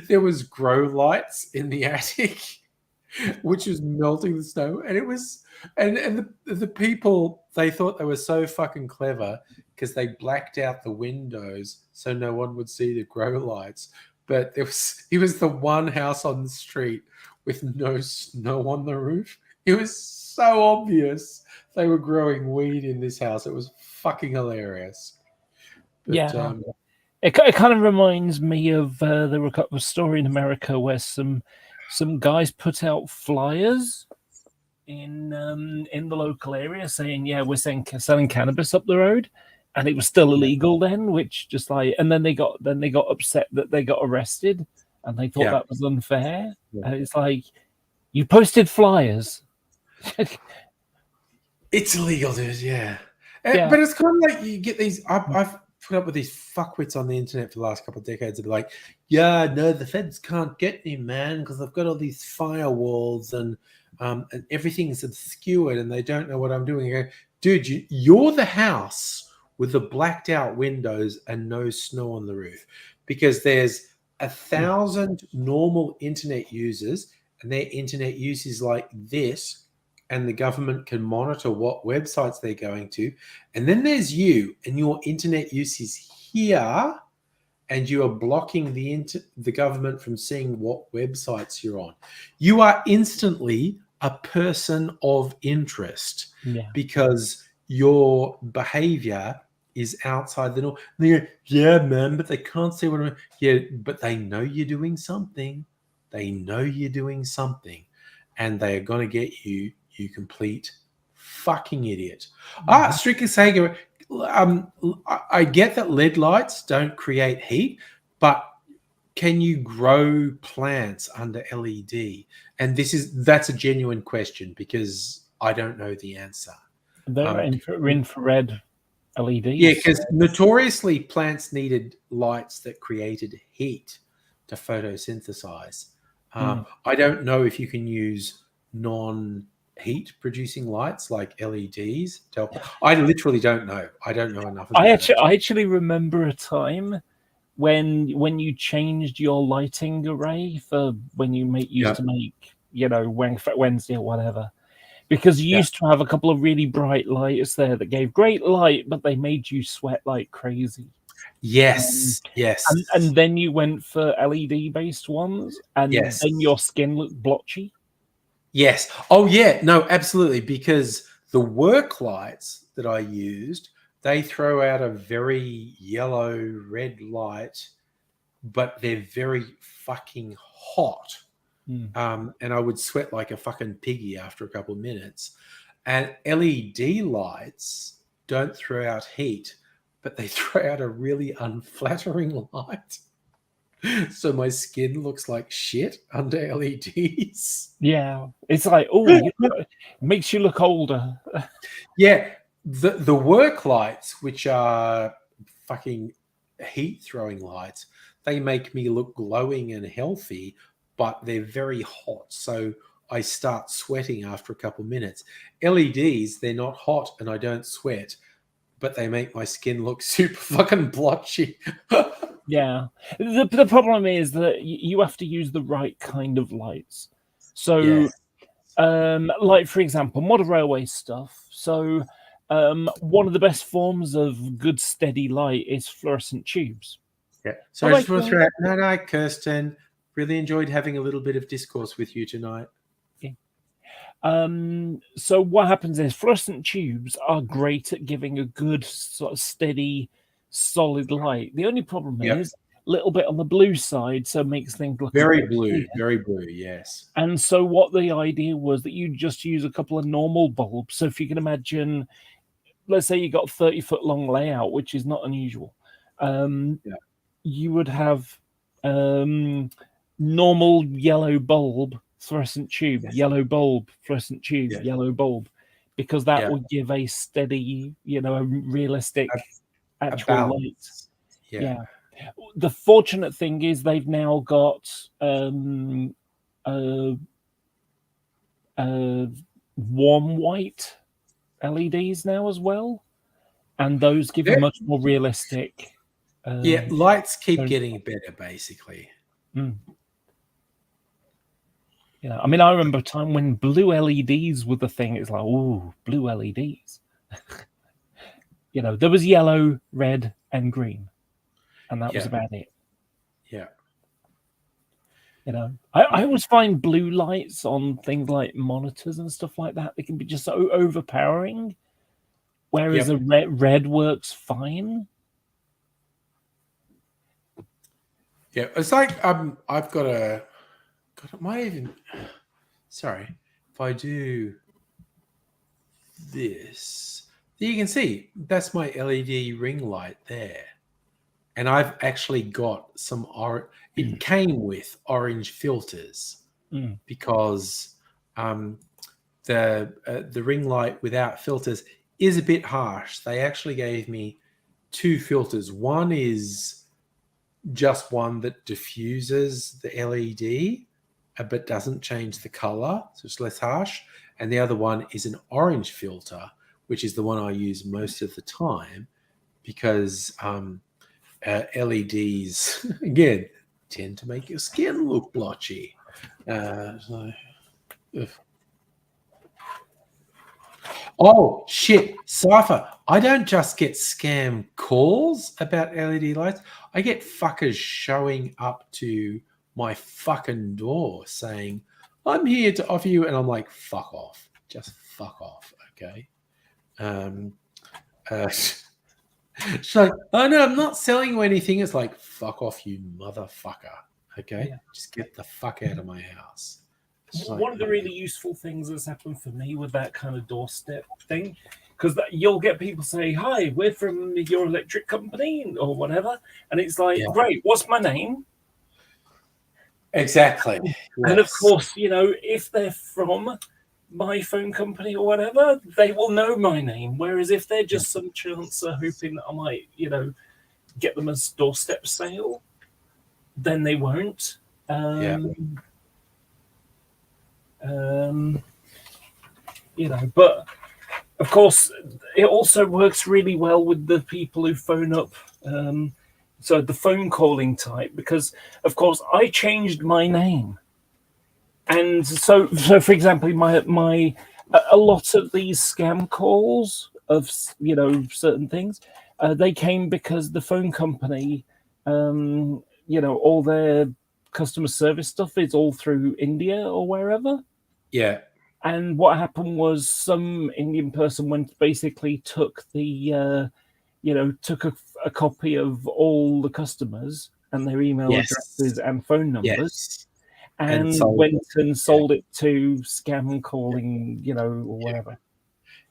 there was grow lights in the attic, which was melting the snow, and it was and the people, they thought they were so fucking clever because they blacked out the windows so no one would see the grow lights. But it was the one house on the street with no snow on the roof. It was so obvious they were growing weed in this house. It was fucking hilarious. But, it kind of reminds me of there were a story in America where some guys put out flyers in the local area saying, "Yeah, we're selling cannabis up the road," and it was still illegal then. Which just like, and then they got upset that they got arrested, and they thought that was unfair. And it's like, you posted flyers. It's illegal, dude. But it's kind of like you get these. I've put up with these fuckwits on the internet for the last couple of decades. They'll be like, "Yeah, no, the feds can't get me, man, because I've got all these firewalls and everything's obscured and they don't know what I'm doing." I go, dude, you're the house with the blacked out windows and no snow on the roof, because there's 1,000 normal internet users and their internet use is like this, and the government can monitor what websites they're going to. And then there's you, and your internet use is here, and you are blocking the government from seeing what websites you're on. You are instantly a person of interest because your behavior is outside the norm. They go, "Yeah, man, but they can't see what I'm." Yeah, but they know you're doing something. They know you're doing something, and they are going to get you. You complete fucking idiot. Strictly Sega. I get that LED lights don't create heat, but can you grow plants under LED? And that's a genuine question because I don't know the answer. They're infrared LEDs. Yeah, because notoriously plants needed lights that created heat to photosynthesize. I don't know if you can use non-heat producing lights like LEDs. I literally don't know. I don't know enough. I actually remember a time when you changed your lighting array for when you used to make, Wednesday or whatever, because you used to have a couple of really bright lights there that gave great light, but they made you sweat like crazy. Yes. And then you went for LED based ones, and then your skin looked blotchy. Yes. Oh, yeah. No, absolutely. Because the work lights that I used, they throw out a very yellow red light, but they're very fucking hot. And I would sweat like a fucking piggy after a couple of minutes. And LED lights don't throw out heat, but they throw out a really unflattering light. So my skin looks like shit under LEDs. Yeah, it's like, it makes you look older. Yeah, the work lights, which are fucking heat throwing lights, they make me look glowing and healthy, but they're very hot. So I start sweating after a couple of minutes. LEDs, they're not hot and I don't sweat, but they make my skin look super fucking blotchy. Yeah. The problem is that you have to use the right kind of lights. So, like, for example, model railway stuff. So, one of the best forms of good, steady light is fluorescent tubes. Yeah. So I just want to throw out, no, Kirsten, really enjoyed having a little bit of discourse with you tonight. Okay. So what happens is fluorescent tubes are great at giving a good, sort of steady, solid light. The only problem is a little bit on the blue side, so it makes things look very blue, yes. And so what the idea was that you just use a couple of normal bulbs. So if you can imagine, let's say you got a 30-foot long layout, which is not unusual. You would have normal yellow bulb, fluorescent tube, yellow bulb, fluorescent tube, yellow bulb, because that would give a steady, a realistic actual light. Yeah. The fortunate thing is they've now got warm white LEDs now as well. and those give Yeah. a much more realistic. Yeah, lights keep don't- getting better, basically. Mm. I mean, I remember a time when blue LEDs were the thing. It's like, ooh, blue LEDs. There was yellow, red, and green, and that was Yeah. about it. Yeah. I always find blue lights on things like monitors and stuff like that. They can be just so overpowering, whereas a red works fine. Yeah, it's like I've got a. God, it might even. Sorry, if I do this, you can see that's my LED ring light there, and I've actually got some It came with orange filters because the ring light without filters is a bit harsh. They actually gave me 2 filters. One is just one that diffuses the LED but doesn't change the color, so it's less harsh. And the other one is an orange filter, which is the one I use most of the time because LEDs, again, tend to make your skin look blotchy. Oh, shit, Cypher. I don't just get scam calls about LED lights. I get fuckers showing up to my fucking door saying, I'm here to offer you. And I'm like, fuck off. Just fuck off, okay? She's like, oh, no, I'm not selling you anything. It's like, fuck off, you motherfucker, okay? Yeah. Just get the fuck out of my house. One of the really useful things that's happened for me with that kind of doorstep thing, because you'll get people say, hi, we're from your electric company or whatever. And it's like, great, what's my name? Exactly. And of course, if they're from my phone company or whatever, they will know my name. Whereas if they're just some chancer hoping that I might, get them a doorstep sale, then they won't. But of course, it also works really well with the people who phone up. So the phone calling type, because of course I changed my name, and so for example, my a lot of these scam calls of certain things, they came because the phone company, all their customer service stuff is all through India or wherever. Yeah. And what happened was some Indian person basically took the, took a copy of all the customers and their email addresses and phone numbers, and went and sold it to scam calling, or whatever.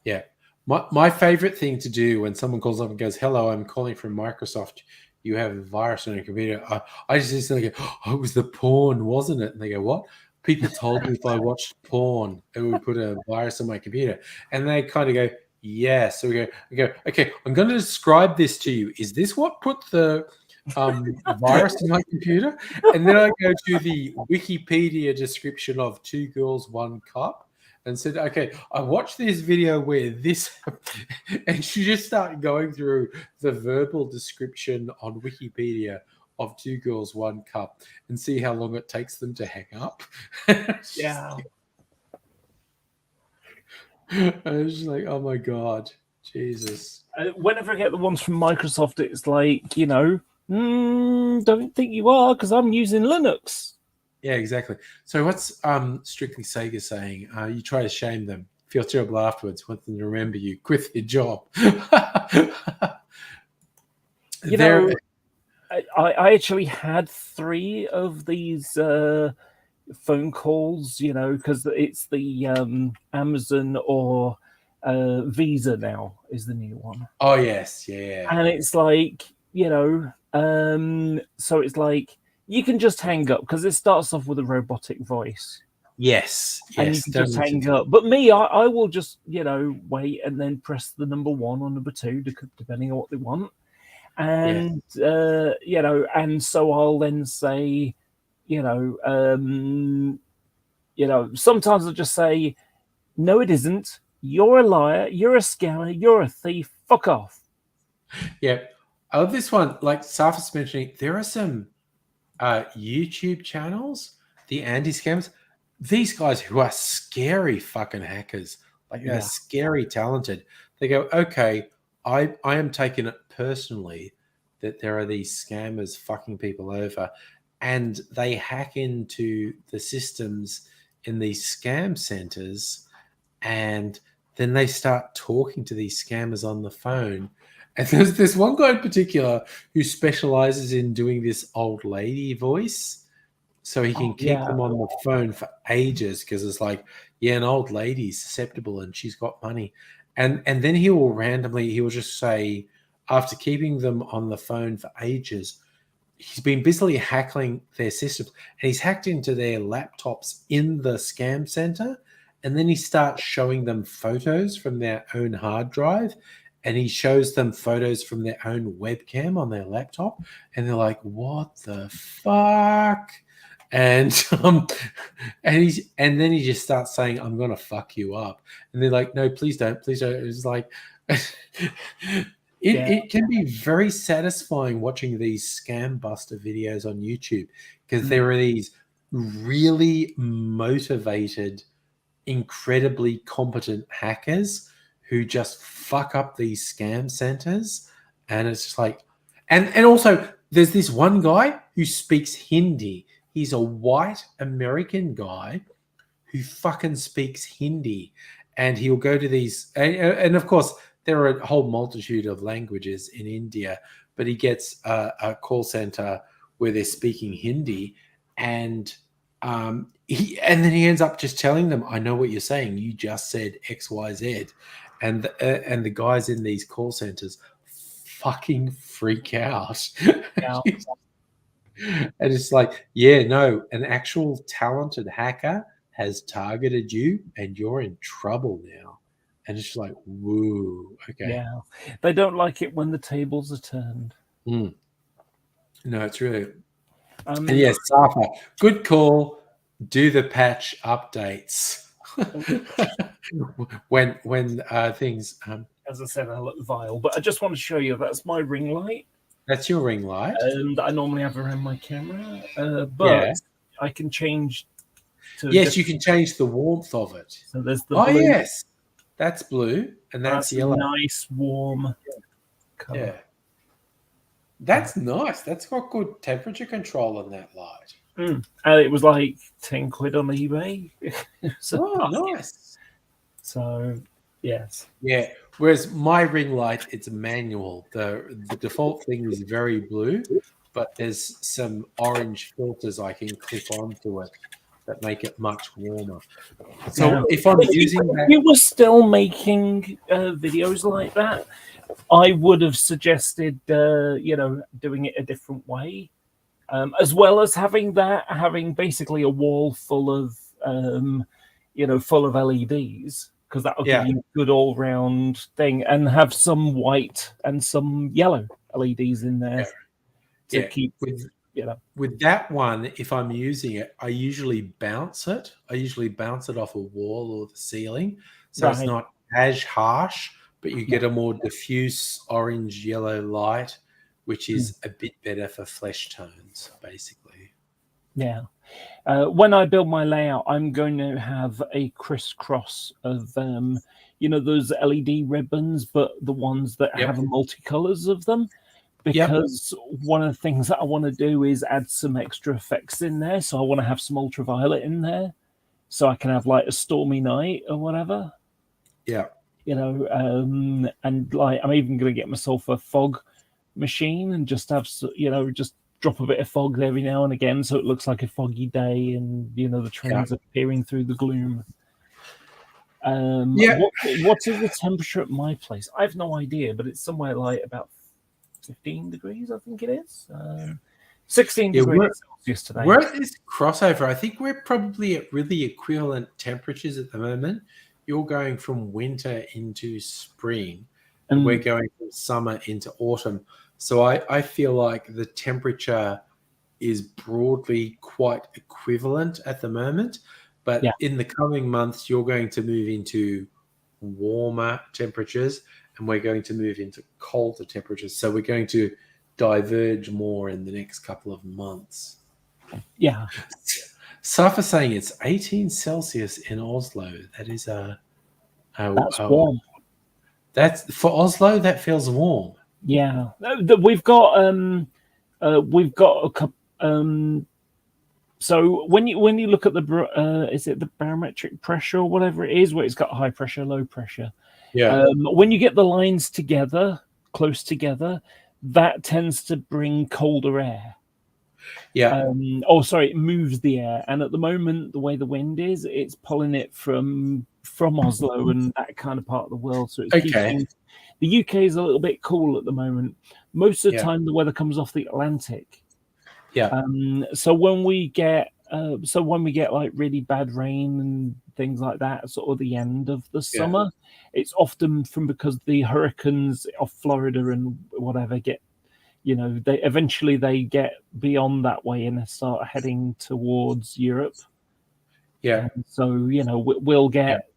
Yeah. My favorite thing to do when someone calls up and goes, hello, I'm calling from Microsoft. You have a virus on your computer. I just go, oh, it was the porn, wasn't it? And they go, what? People told me if I watched porn, it would put a virus on my computer. And they kind of go, yeah. So we go, okay, I'm going to describe this to you. Is this what put the virus in my computer? And then I go to the Wikipedia description of 2 Girls, 1 Cup and said, okay, I watched this video where this, and she just started going through the verbal description on Wikipedia of 2 Girls, 1 Cup and see how long it takes them to hang up. Yeah. I was just like, oh my God, Jesus. Whenever I get the ones from Microsoft, it's like, don't think you are because I'm using Linux. Yeah, exactly. So what's Strictly Sega saying? You try to shame them, feel terrible afterwards, want them to remember you, quit their job. I actually had 3 of these phone calls, because it's the Amazon or Visa now is the new one. Oh, yes. Yeah. And it's like, so it's like, you can just hang up because it starts off with a robotic voice. Yes. And you can just hang up. But me, I will just, wait and then press the number 1 or number 2, depending on what they want. And, and so I'll then say, sometimes I'll just say, no, it isn't. You're a liar. You're a scammer. You're a thief. Fuck off. Yeah. I love this one. Like Saf's mentioning, there are some YouTube channels, the anti-scams. These guys who are scary fucking hackers, like they're Yeah. scary talented. They go, okay, I am taking it personally that there are these scammers fucking people over, and they hack into the systems in these scam centers, and then they start talking to these scammers on the phone. And there's this one guy in particular who specializes in doing this old lady voice. So he can keep them on the phone for ages because it's like, yeah, an old lady's susceptible and she's got money. And then he will just say, after keeping them on the phone for ages, he's been busily hacking their systems, and he's hacked into their laptops in the scam center. And then he starts showing them photos from their own hard drive, and he shows them photos from their own webcam on their laptop, and they're like, what the fuck? And then he just starts saying, I'm gonna fuck you up. And they're like, no, please don't. It's like it can be very satisfying watching these scam buster videos on YouTube, because there are these really motivated, incredibly competent hackers who just fuck up these scam centers. And it's just like, and also there's this one guy who speaks Hindi. He's a white American guy who fucking speaks Hindi, and he'll go to these, and of course there are a whole multitude of languages in India, but he gets a call center where they're speaking Hindi, and then he ends up just telling them, I know what you're saying. You just said X, Y, Z. And the guys in these call centers fucking freak out. Yeah. And it's like, yeah, no, an actual talented hacker has targeted you and you're in trouble now. And it's just like, woo, okay. Yeah. They don't like it when the tables are turned. No, it's really... and yes, Safa, good call. Do the patch updates when things. As I said, I look vile, but I just want to show you that's my ring light. That's your ring light, and I normally have around my camera, but I can change. Yes, you can change the warmth of it. So there's the blue. Yes, that's blue, and that's yellow. Nice warm color. Yeah. That's nice. That's got good temperature control on that light. And it was like 10 quid on eBay. Nice. So, yes. Yeah. Whereas my ring light, it's manual. The default thing is very blue, but there's some orange filters I can clip onto it that make it much warmer. So if I'm using that... If you were still making videos like that, I would have suggested, doing it a different way, as well as having basically a wall full of, full of LEDs, because that will give you a good all-round thing, and have some white and some yellow LEDs in there to keep With that one, if I'm using it, I usually bounce it. I usually bounce it off a wall or the ceiling, so it's not as harsh, but you get a more diffuse orange-yellow light, which is a bit better for flesh tones, basically. Yeah. When I build my layout, I'm going to have a crisscross of, those LED ribbons, but the ones that have multicolors of them. Because one of the things that I want to do is add some extra effects in there. So I want to have some ultraviolet in there, so I can have like a stormy night or whatever. Yeah. And like I'm even going to get myself a fog machine and just have, just drop a bit of fog every now and again, so it looks like a foggy day, and the trains are peering through the gloom. What is the temperature at my place? I have no idea, but it's somewhere like about 15 degrees, I think it is. 16 degrees Celsius today. We're at this crossover. I think we're probably at really equivalent temperatures at the moment. You're going from winter into spring, and we're going from summer into autumn. So I feel like the temperature is broadly quite equivalent at the moment. But in the coming months, you're going to move into warmer temperatures, and we're going to move into colder temperatures. So we're going to diverge more in the next couple of months. Yeah. Safa saying it's 18 Celsius in Oslo. That is That's warm. That's for Oslo. That feels warm. Yeah. We've got a couple. So when you look at the is it the barometric pressure or whatever it is, where it's got high pressure, low pressure. Yeah. When you get the lines together, close together, that tends to bring colder air. Yeah. It moves the air. And at the moment, the way the wind is, it's pulling it from Oslo and that kind of part of the world. So it's keeping the UK is a little bit cool at the moment. Most of the time, the weather comes off the Atlantic. Yeah. So when we get like really bad rain and things like that, sort of the end of the summer, it's often because the hurricanes off Florida and whatever get, they eventually get beyond that way and they start heading towards Europe. Yeah. And so we'll get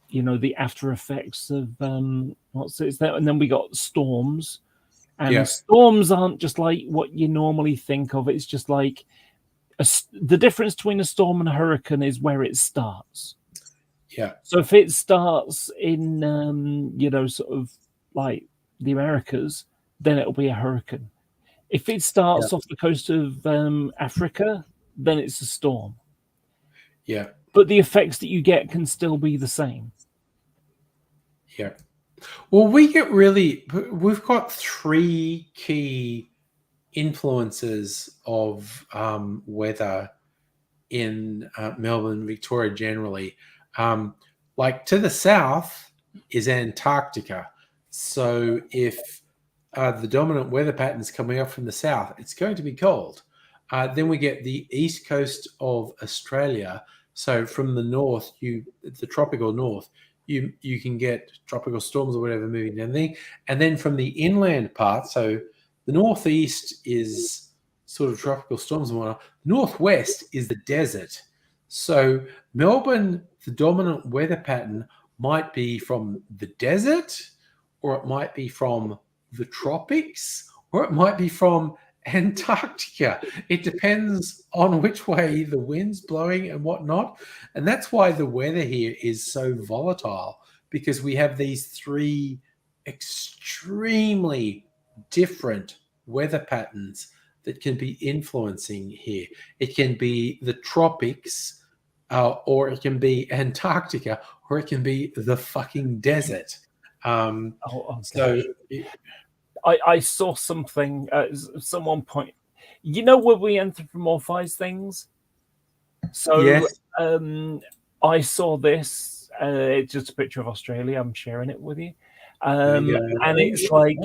the after effects of what's it there, and then we got storms. And storms aren't just like what you normally think of. It's just like the difference between a storm and a hurricane is where it starts. Yeah. So if it starts in, sort of like the Americas, then it'll be a hurricane. If it starts off the coast of Africa, then it's a storm. Yeah. But the effects that you get can still be the same. Yeah. Well, we've got three key influences of weather in Melbourne, Victoria generally. Like to the south is Antarctica. So if the dominant weather pattern's coming up from the south, it's going to be cold. Then we get the east coast of Australia. So from the north, the tropical north, you can get tropical storms or whatever moving down there. And then from the inland part, so the northeast is sort of tropical storms and whatnot. Northwest is the desert. So Melbourne, the dominant weather pattern might be from the desert, or it might be from the tropics, or it might be from Antarctica. It depends on which way the wind's blowing and whatnot. And that's why the weather here is so volatile, because we have these three extremely different weather patterns that can be influencing here. It can be the tropics, or it can be Antarctica, or it can be the fucking desert. So I saw something. Someone point. Where we anthropomorphize things. So yes. I saw this. It's just a picture of Australia. I'm sharing it with you. And it's like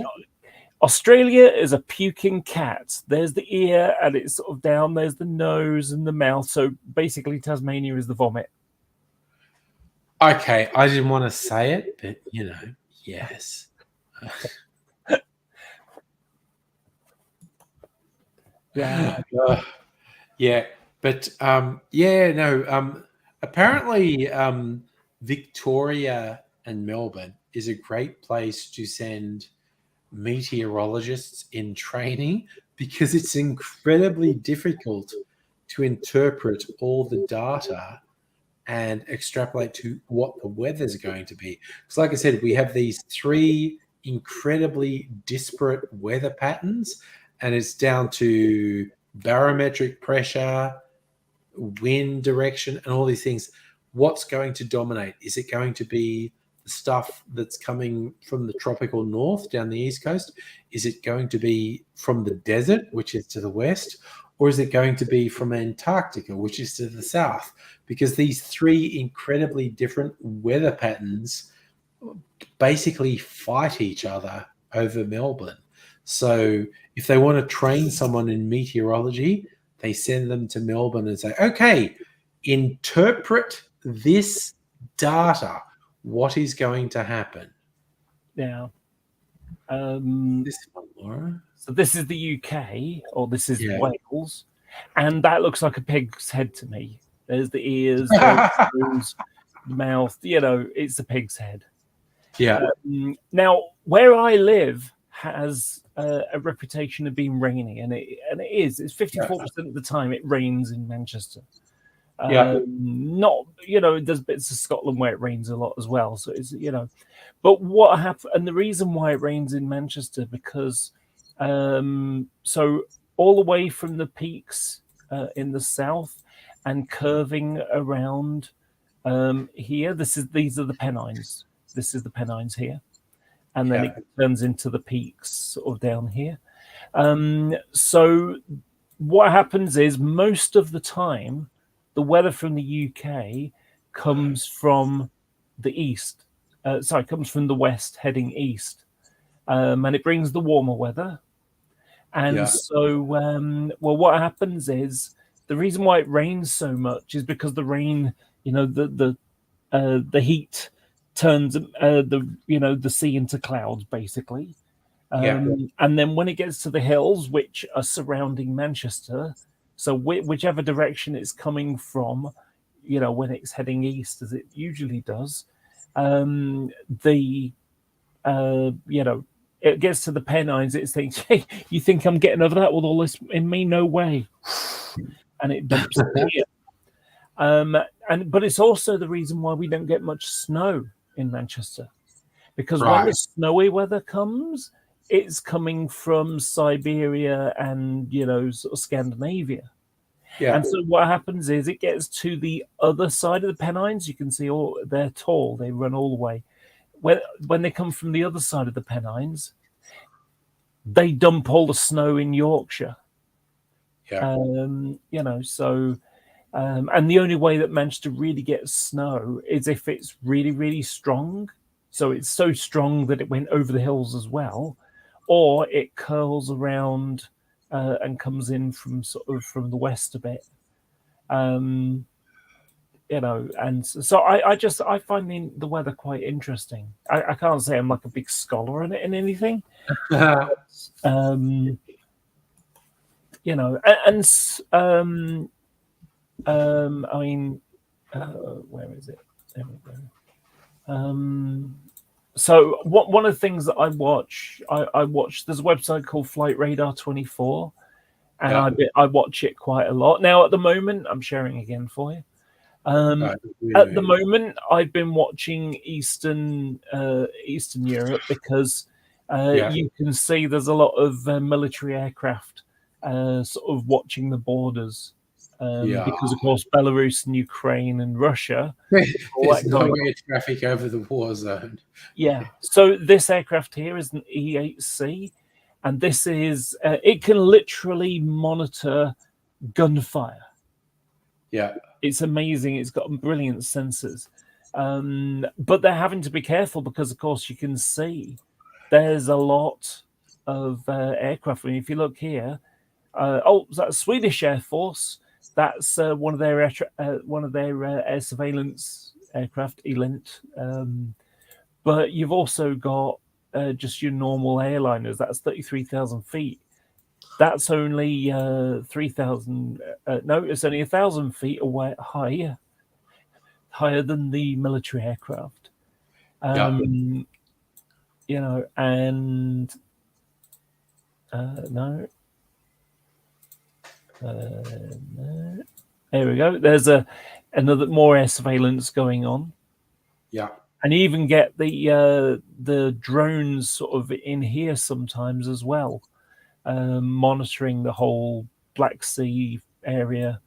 Australia is a puking cat. There's the ear, and it's sort of down. There's the nose and the mouth. So basically, Tasmania is the vomit. Okay, I didn't want to say it, but yes. But apparently Victoria and Melbourne is a great place to send meteorologists in training, because it's incredibly difficult to interpret all the data and extrapolate to what the weather's going to be. Because like I said, we have these three incredibly disparate weather patterns, and it's down to barometric pressure, wind direction, and all these things. What's going to dominate? Is it going to be the stuff that's coming from the tropical north down the east coast? Is it going to be from the desert, which is to the west? Or is it going to be from Antarctica, which is to the south? Because these three incredibly different weather patterns basically fight each other over Melbourne. So if they want to train someone in meteorology, they send them to Melbourne and say, okay, interpret this data. What is going to happen? Yeah. This one, Laura. So this is the UK, or this is Wales, and that looks like a pig's head to me. There's the ears, the nose, the mouth. It's a pig's head. Yeah. Now, where I live has a reputation of being rainy, and it is. It's 54% of the time it rains in Manchester. Yeah. Not, there's bits of Scotland where it rains a lot as well. So it's, but what happened, and the reason why it rains in Manchester, because so all the way from the peaks in the south and curving around here, these are the Pennines. This is the Pennines here, and then it turns into the peaks sort of down here. So what happens is most of the time, the weather from the UK comes from the east. Comes from the west heading east, and it brings the warmer weather. And so, what happens is the reason why it rains so much is because the rain, the heat turns the sea into clouds, basically. And then when it gets to the hills, which are surrounding Manchester, so whichever direction it's coming from, when it's heading east, as it usually does, it gets to the Pennines, it's thinking, hey, you think I'm getting over that with all this in me? No way. And it dumps here. But it's also the reason why we don't get much snow in Manchester. Because when the snowy weather comes, it's coming from Siberia and, sort of Scandinavia. Yeah. And so what happens is it gets to the other side of the Pennines. You can see they're tall. They run all the way. When they come from the other side of the Pennines, they dump all the snow in Yorkshire. Yeah. And the only way that Manchester really gets snow is if it's really, really strong. So it's so strong that it went over the hills as well, or it curls around and comes in from the west a bit. And so I find the weather quite interesting. I can't say I'm like a big scholar in anything. Where is it? There we go. So one of the things that I watch, there's a website called Flight Radar 24, and I watch it quite a lot. Now at the moment, I'm sharing again for you. At the moment, I've been watching Eastern Europe because you can see there's a lot of military aircraft sort of watching the borders. Because of course Belarus and Ukraine and Russia, there's no air traffic over the war zone. Yeah. So this aircraft here is an E-8C, and this is it can literally monitor gunfire. Yeah. It's amazing. It's got brilliant sensors. But they're having to be careful because, of course, you can see there's a lot of aircraft. I mean, if you look here, that's Swedish Air Force. That's one of their air surveillance aircraft, Elint. But you've also got just your normal airliners. That's 33,000 feet. That's only 3,000. No, it's only 1,000 feet away, higher than the military aircraft. And no. No. There we go. There's another more air surveillance going on. Yeah, and you even get the drones sort of in here sometimes as well, monitoring the whole Black Sea area.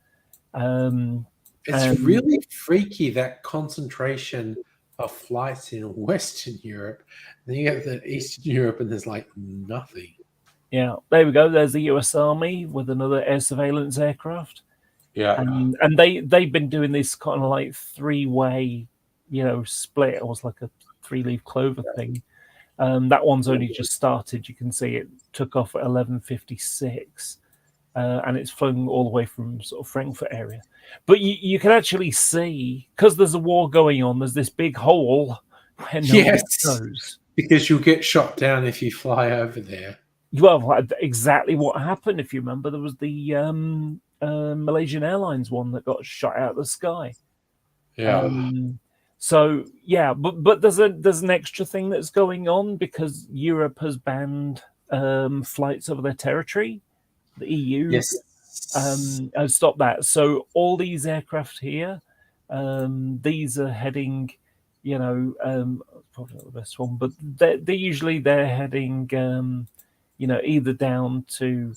It's really freaky, that concentration of flights in Western Europe. Then you get the Eastern Europe, and there's like nothing. Yeah, there we go. There's the US Army with another air surveillance aircraft. Yeah, and they've been doing this kind of like three-way, split. It was like a three-leaf clover thing. That one's only just started. You can see it took off at 11:56, and it's flown all the way from sort of Frankfurt area. But you can actually see, because there's a war going on, there's this big hole where nobody goes. Because you'll get shot down if you fly over there. Well, exactly what happened. If you remember, there was the Malaysian Airlines one that got shot out of the sky. Yeah. So yeah, but there's an extra thing that's going on because Europe has banned flights over their territory. The EU Yes. has stopped that. So all these aircraft here, these are heading, probably not the best one, but they're heading, either down to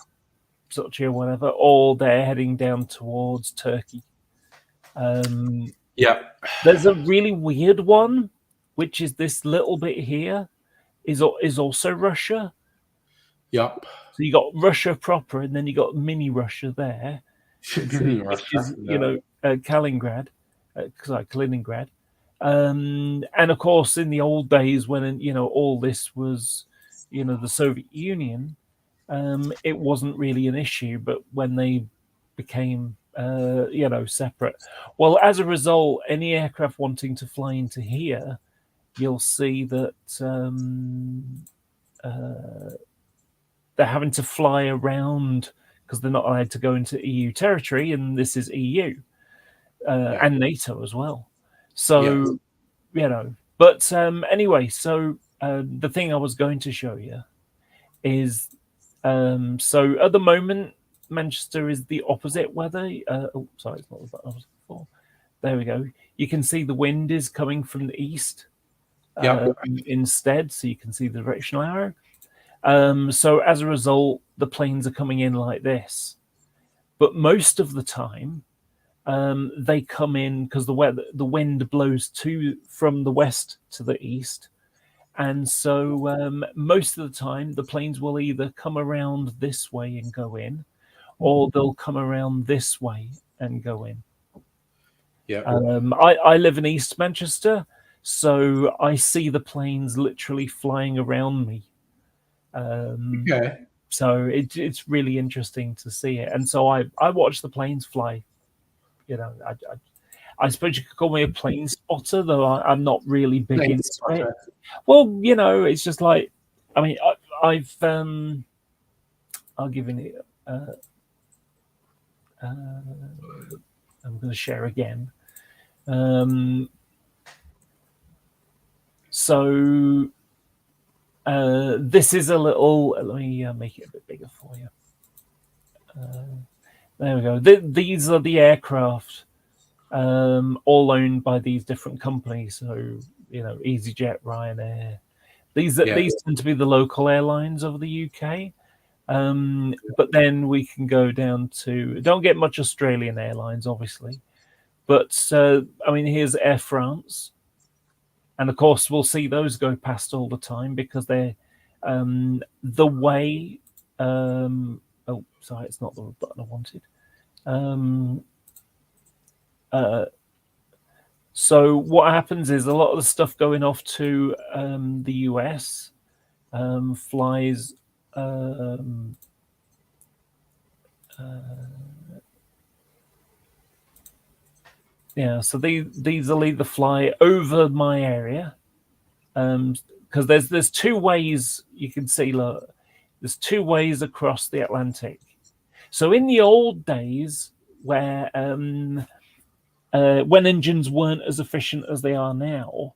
Sochi or whatever, or they're heading down towards Turkey. Yeah. There's a really weird one, which is this little bit here, is also Russia. Yep. So you got Russia proper, and then you got mini Russia there, which is Kaliningrad, Kaliningrad. And of course, in the old days when all this was, the Soviet Union, it wasn't really an issue. But when they became separate, well, as a result, any aircraft wanting to fly into here, you'll see that they're having to fly around because they're not allowed to go into EU territory, and this is EU and NATO as well. So, but anyway, so the thing I was going to show you is, so at the moment, Manchester is the opposite weather. Sorry, it's not the button I was looking for. There we go. You can see the wind is coming from the east instead, so you can see the directional arrow. So as a result, the planes are coming in like this. But most of the time, they come in because the wind blows from the west to the east. And so most of the time, the planes will either come around this way and go in, or they'll come around this way and go in. Yeah. I live in East Manchester, so I see the planes literally flying around me. Okay. So it's really interesting to see it, and so I watch the planes fly. I suppose you could call me a plane spotter, though I'm not really big Plane into spotter. it. Well, it's just like, I mean, I've I'll give it. I'm going to share again. So this is a little. Let me make it a bit bigger for you. There we go. These are the aircraft, all owned by these different companies. So EasyJet, Ryanair. These tend to be the local airlines of the UK. But then we can go down to, don't get much Australian Airlines, obviously. But I mean, here's Air France. And of course, we'll see those go past all the time because they're the way. Oh, sorry, it's not the button I wanted. So what happens is a lot of the stuff going off to the US flies. So these will either fly over my area, because there's two ways you can see. Look, there's two ways across the Atlantic. So in the old days, where when engines weren't as efficient as they are now,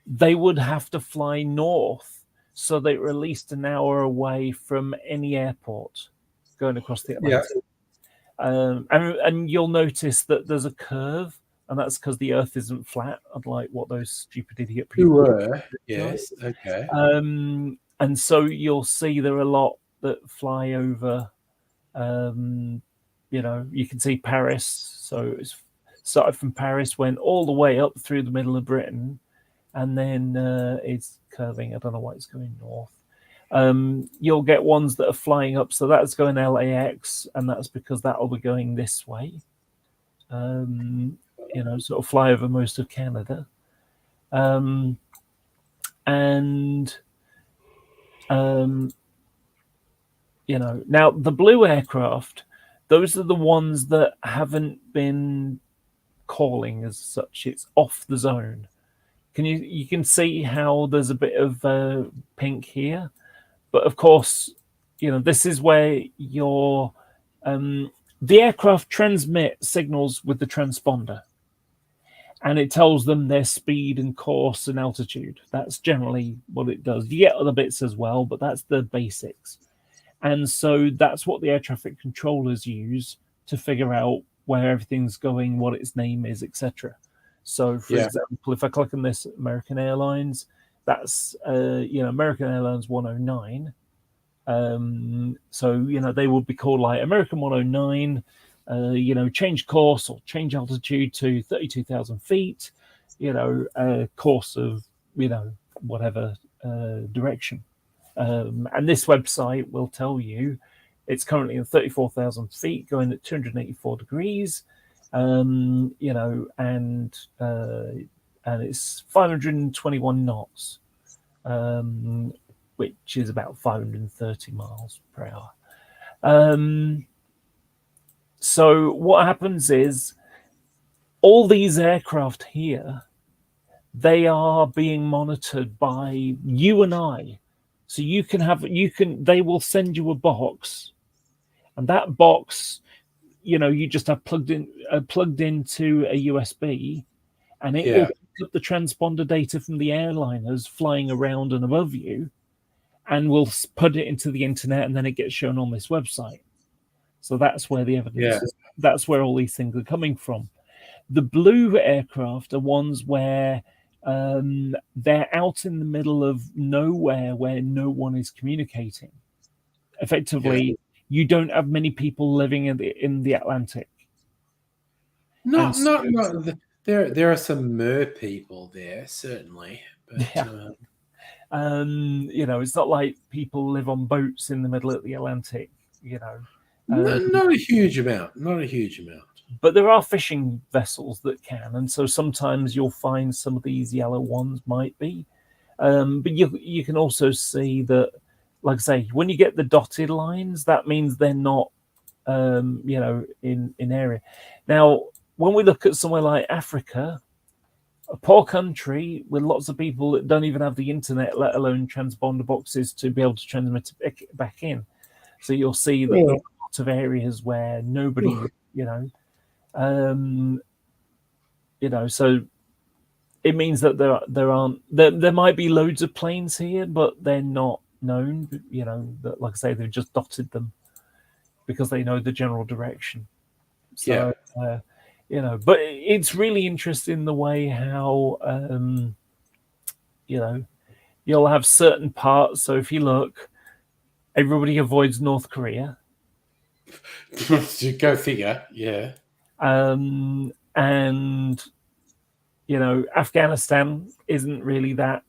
they would have to fly north, so they were at least an hour away from any airport going across the Atlantic. And you'll notice that there's a curve, and that's because the Earth isn't flat, unlike what those stupid idiot people were. Yes. Okay. And so you'll see there are a lot that fly over. You can see Paris. So it's started from Paris, went all the way up through the middle of Britain, and then it's curving. I don't know why it's going north. You'll get ones that are flying up, so that's going LAX, and that's because that'll be going this way. Sort of fly over most of Canada. Now the blue aircraft, those are the ones that haven't been calling as such. It's off the zone. You can see how there's a bit of pink here, but of course, this is where the aircraft transmit signals with the transponder. and it tells them their speed and course and altitude. That's generally what it does. You get other bits as well, but that's the basics. And so that's what the air traffic controllers use to figure out where everything's going, what its name is, etc. So, for example, if I click on this American Airlines, that's American Airlines 109. So they would be called like American 109. Change course or change altitude to 32,000 feet. Course of whatever direction. And this website will tell you it's currently at 34,000 feet, going at 284 degrees. And it's 521 knots, which is about 530 miles per hour. So what happens is all these aircraft here, they are being monitored by you and I. So they will send you a box, and that box, you just have plugged into a USB, and it will pick up the transponder data from the airliners flying around and above you, and will put it into the internet, and then it gets shown on this website. So that's where the evidence is. That's where all these things are coming from. The blue aircraft are ones where they're out in the middle of nowhere where no one is communicating. Effectively, you don't have many people living in the Atlantic. Not. There are some mer people there, certainly. But, it's not like people live on boats in the middle of the Atlantic. Not a huge amount. Not a huge amount. But there are fishing vessels that can, and so sometimes you'll find some of these yellow ones might be. But you can also see that, like I say, when you get the dotted lines, that means they're not, in area. Now, when we look at somewhere like Africa, a poor country with lots of people that don't even have the internet, let alone transponder boxes to be able to transmit it back in. So you'll see that there are lots of areas where nobody, so it means that there might be loads of planes here, but they're not known. That, like I say, they've just dotted them because they know the general direction. So, but it's really interesting the way how you'll have certain parts. So if you look, everybody avoids North Korea. Go figure, yeah. And Afghanistan isn't really that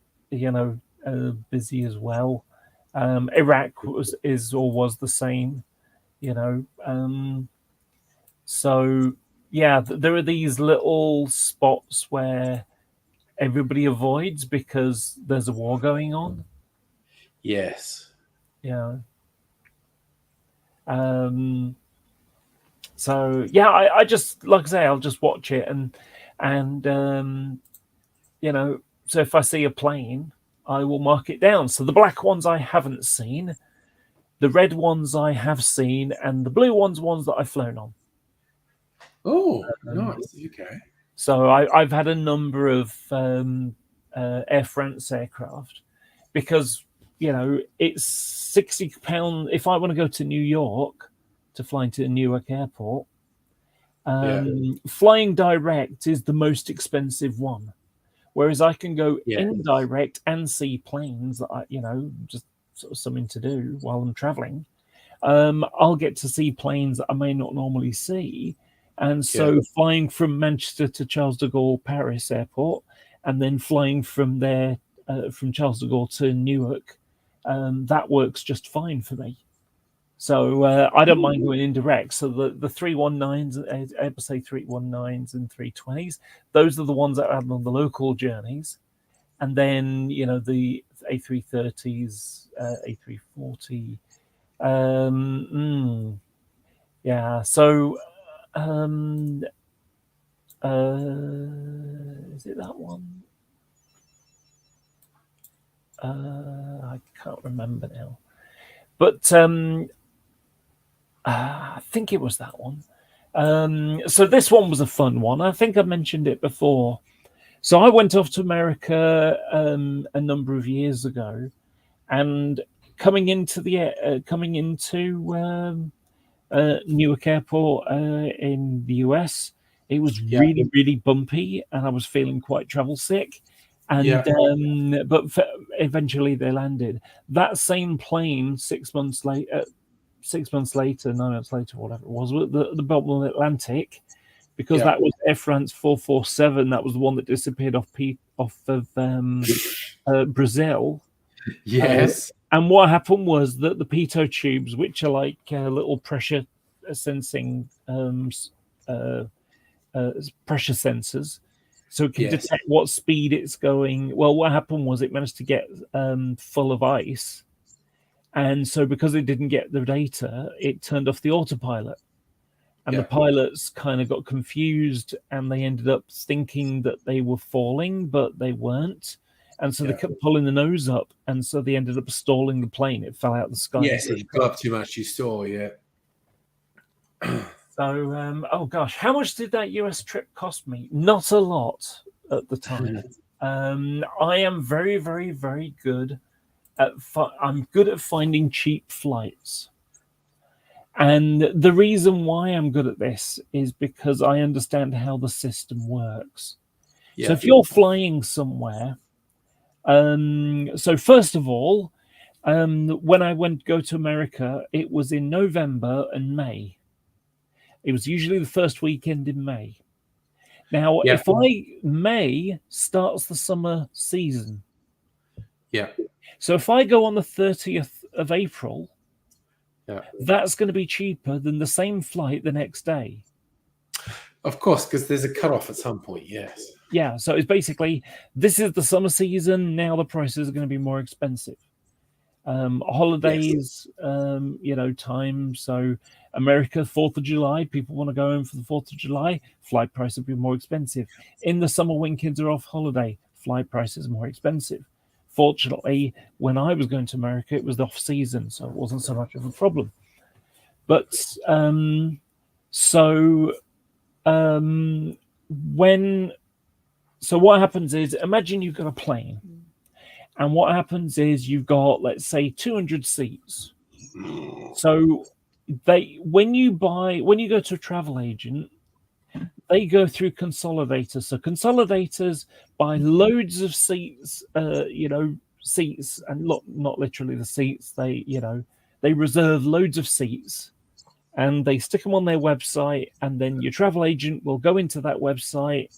busy as well. Iraq was the same. So there are these little spots where everybody avoids because there's a war going on. Yes. So I just, like I say, I'll just watch it and so if I see a plane, I will mark it down. So the black ones I haven't seen, the red ones I have seen, and the blue ones that I've flown on. Oh, nice. Okay. So I've had a number of Air France aircraft because it's £60 if I want to go to New York to fly into Newark Airport. Flying direct is the most expensive one, whereas I can go indirect and see planes that I, just sort of something to do while I'm traveling. I'll get to see planes that I may not normally see. And so flying from Manchester to Charles de Gaulle Paris Airport, and then flying from there, from Charles de Gaulle to Newark, that works just fine for me. So I don't mind going indirect. So the 319s, Airbus A319s and 320s, those are the ones that are on the local journeys. And then, the A330s, A340. So... is it that one? I can't remember now, but I think it was that one. So this one was a fun one. I think I mentioned it before. So I went off to America a number of years ago, and coming into Newark Airport in the US, it was really, really bumpy, and I was feeling quite travel sick. And eventually they landed. That same plane 6 months later, 9 months later, whatever it was, the bottom Atlantic, because that was Air France 447. That was the one that disappeared off of Brazil. Yes. And what happened was that the pitot tubes, which are like little pressure sensing pressure sensors, so it can detect what speed it's going. Well, what happened was it managed to get full of ice. And so because it didn't get the data, it turned off the autopilot. And the pilots kind of got confused, and they ended up thinking that they were falling, but they weren't. And so they kept pulling the nose up, and so they ended up stalling the plane. It fell out of the sky. Yes, it got up too much. You saw, So, oh gosh, how much did that US trip cost me? Not a lot at the time. I am very, very, very good I'm good at finding cheap flights. And the reason why I'm good at this is because I understand how the system works. So if you're flying somewhere, so first of all, when I go to America, it was in November and May. It was usually the first weekend in May. Now, May starts the summer season. So if I go on the 30th of April, that's going to be cheaper than the same flight the next day. Of course, because there's a cutoff at some point, yes. Yeah, so it's basically, this is the summer season, now the prices are going to be more expensive. Holidays, time, so America, 4th of July, people want to go home for the 4th of July, flight prices will be more expensive. In the summer when kids are off holiday, flight prices are more expensive. Fortunately, when I was going to America, it was the off season, so it wasn't so much of a problem. But what happens is, imagine you've got a plane, and what happens is you've got, let's say, 200 seats. So when you go to a travel agent, they go through consolidators. So consolidators buy loads of seats, seats, and not literally the seats. They reserve loads of seats, and they stick them on their website. And then your travel agent will go into that website,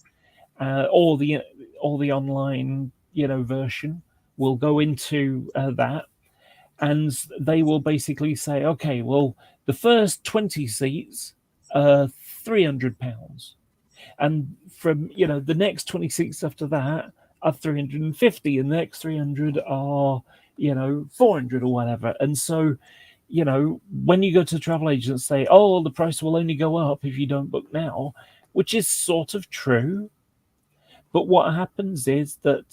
or the online, version will go into that, and they will basically say, okay, well, the first 20 seats are £300. And from, the next 20 seats after that are 350, and the next 300 are, 400 or whatever. And so, when you go to a travel agent and say, oh, the price will only go up if you don't book now, which is sort of true. But what happens is that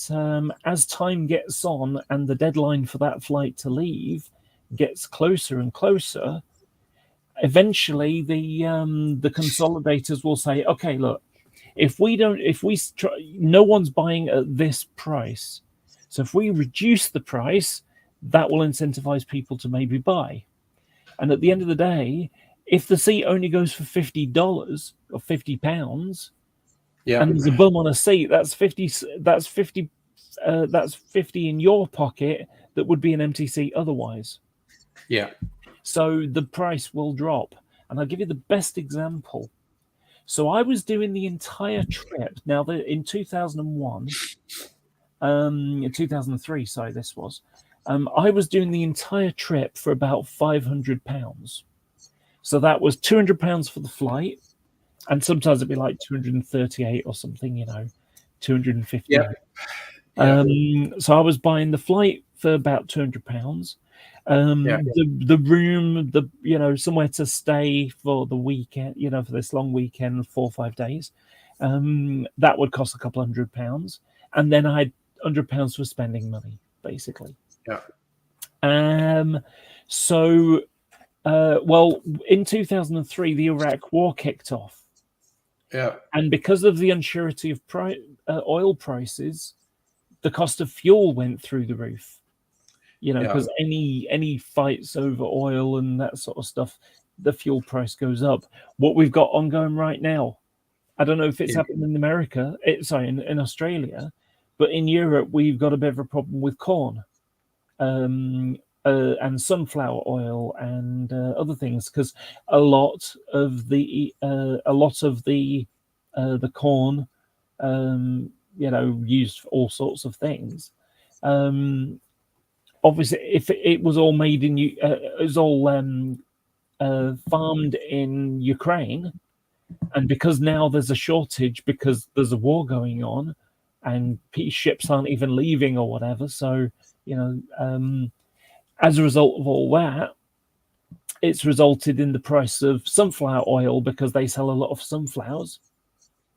as time gets on and the deadline for that flight to leave gets closer and closer, eventually the consolidators will say, okay, look, no one's buying at this price. So if we reduce the price, that will incentivize people to maybe buy. And at the end of the day, if the seat only goes for $50 or £50, and there's a bum on a seat, that's 50 in your pocket that would be an empty seat otherwise. So the price will drop. And I'll give you the best example. So I was doing the entire trip. Now, in 2001, in 2003, sorry, this was. I was doing the entire trip for about £500. So that was £200 for the flight. And sometimes it'd be like 238 or something, 250. So I was buying the flight for about £200. The room, somewhere to stay for the weekend, for this long weekend, 4 or 5 days, that would cost a couple £100. And then I had £100 for spending money, basically. So Well, in 2003, the Iraq War kicked off, Yeah. and because of the unsurety of oil prices, the cost of fuel went through the roof. You know, Yeah. because any fights over oil and that sort of stuff, the fuel price goes up. What we've got ongoing right now, I don't know if it's Yeah. happened in America, in Australia, but in Europe, we've got a bit of a problem with corn. And sunflower oil and other things, because a lot of the corn, used for all sorts of things. Obviously, if it was all made in, it was all farmed in Ukraine, and because now there's a shortage because there's a war going on, and peace ships aren't even leaving or whatever, so as a result of all that, it's resulted in the price of sunflower oil because they sell a lot of sunflowers.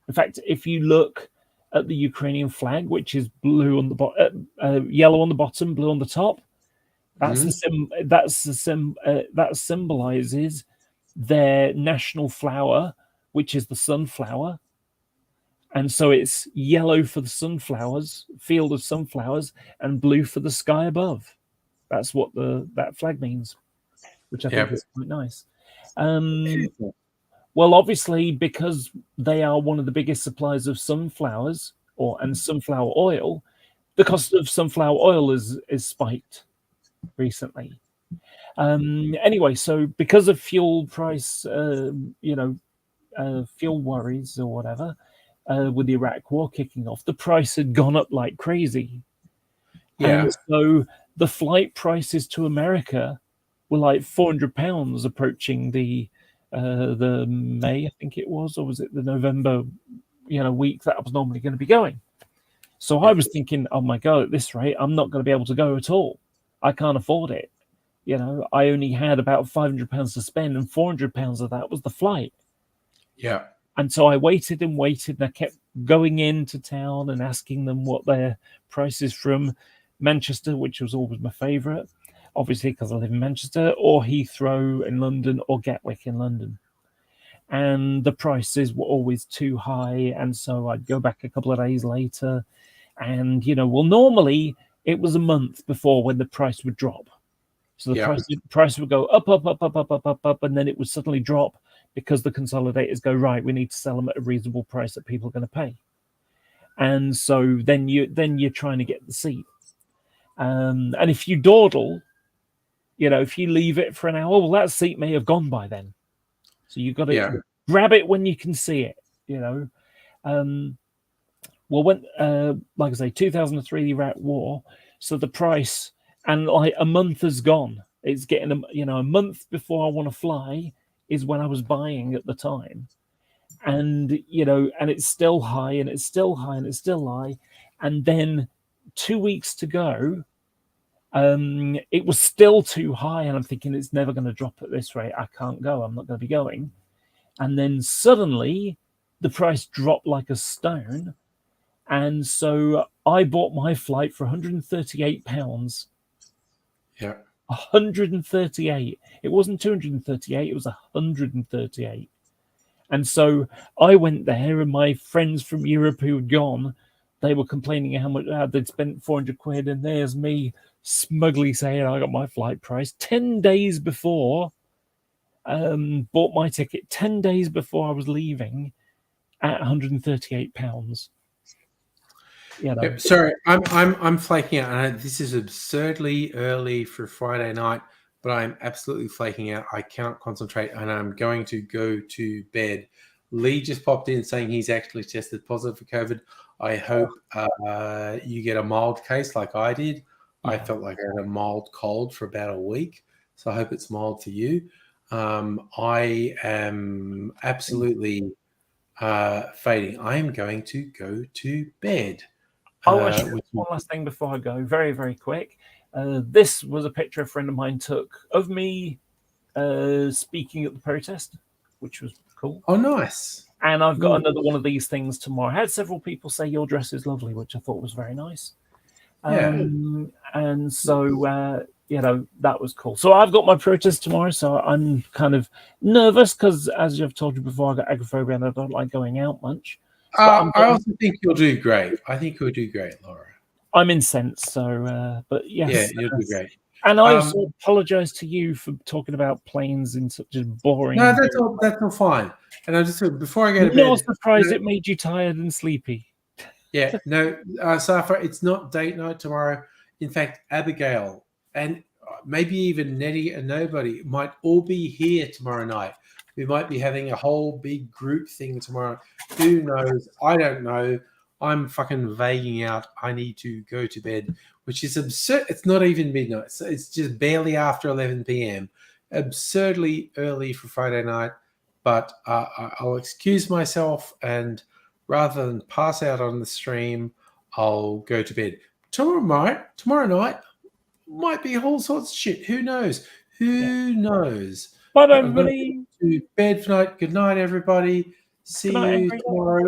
In fact, if you look at the Ukrainian flag, which is blue on the bottom, yellow on the bottom, blue on the top, that symbolizes their national flower, which is the sunflower. And so it's yellow for the sunflowers, field of sunflowers, and blue for the sky above. That's what that flag means, which I think is quite nice. Well, obviously, because they are one of the biggest suppliers of sunflowers and sunflower oil, the cost of sunflower oil is spiked recently. Anyway, so because of fuel price, fuel worries or whatever, with the Iraq War kicking off, the price had gone up like crazy. Yeah. And so the flight prices to America were like £400, approaching the May, I think it was, or was it the November, week that I was normally going to be going. So I was thinking, oh my God, at this rate, I'm not going to be able to go at all. I can't afford it. I only had about £500 to spend, and £400 of that was the flight. Yeah. And so I waited and waited, and I kept going into town and asking them what their prices from Manchester, which was always my favourite, obviously because I live in Manchester, or Heathrow in London, or Gatwick in London. And the prices were always too high, and so I'd go back a couple of days later, and normally it was a month before when the price would drop. So the price would go up, and then it would suddenly drop because the consolidators go, right, we need to sell them at a reasonable price that people are going to pay. And so then you're trying to get the seat. And if you dawdle, if you leave it for an hour, well, that seat may have gone by then. So you've got to grab it when you can see it, Well, when, like I say, 2003, the Iraq War, so the price, and like a month has gone. It's getting, a month before I want to fly is when I was buying at the time. And, and it's still high, and it's still high, and it's still high. And then 2 weeks to go, it was still too high, and I'm thinking it's never going to drop at this rate. I can't go. I'm not going to be going. And then suddenly the price dropped like a stone. And so I bought my flight for £138. Yeah. 138. It wasn't 238, it was 138. And so I went there, and my friends from Europe who had gone, they were complaining how much they'd spent 400 quid, and there's me smugly saying I got my flight price 10 days before, bought my ticket 10 days before I was leaving at £138. Sorry, I'm flaking out. I know this is absurdly early for Friday night, but I'm absolutely flaking out. I cannot concentrate, and I'm going to go to bed. Lee just popped in saying he's actually tested positive for COVID. I hope you get a mild case like I did. Yeah. I felt like I had a mild cold for about a week, so I hope it's mild to you. I am absolutely fading. I am going to go to bed. One last thing before I go, very, very quick. This was a picture a friend of mine took of me speaking at the protest, which was cool. Oh, nice. And I've got another one of these things tomorrow. I had several people say your dress is lovely, which I thought was very nice. And so, that was cool. So I've got my protest tomorrow, so I'm kind of nervous because, as I've told you before, I got agoraphobia and I don't like going out much. I also think you'll do great. I think you'll do great, Laura. I'm incensed, so but yes, Yeah, you'll do great. And I also apologise to you for talking about planes in such a boring. No, that's all fine. And I just before I go to bed. Not surprised it made you tired and sleepy. Yeah, no, Safa, it's not date night tomorrow. In fact, Abigail and maybe even Nettie and Nobody might all be here tomorrow night. We might be having a whole big group thing tomorrow. Who knows? I don't know. I'm fucking vaguing out. I need to go to bed, which is absurd. It's not even midnight. So it's just barely after 11 p.m. Absurdly early for Friday night. But I'll excuse myself, and rather than pass out on the stream, I'll go to bed. Tomorrow night might be all sorts of shit. Who knows? Who knows? Bye, everybody. To bed tonight. Good night, everybody. See you tomorrow.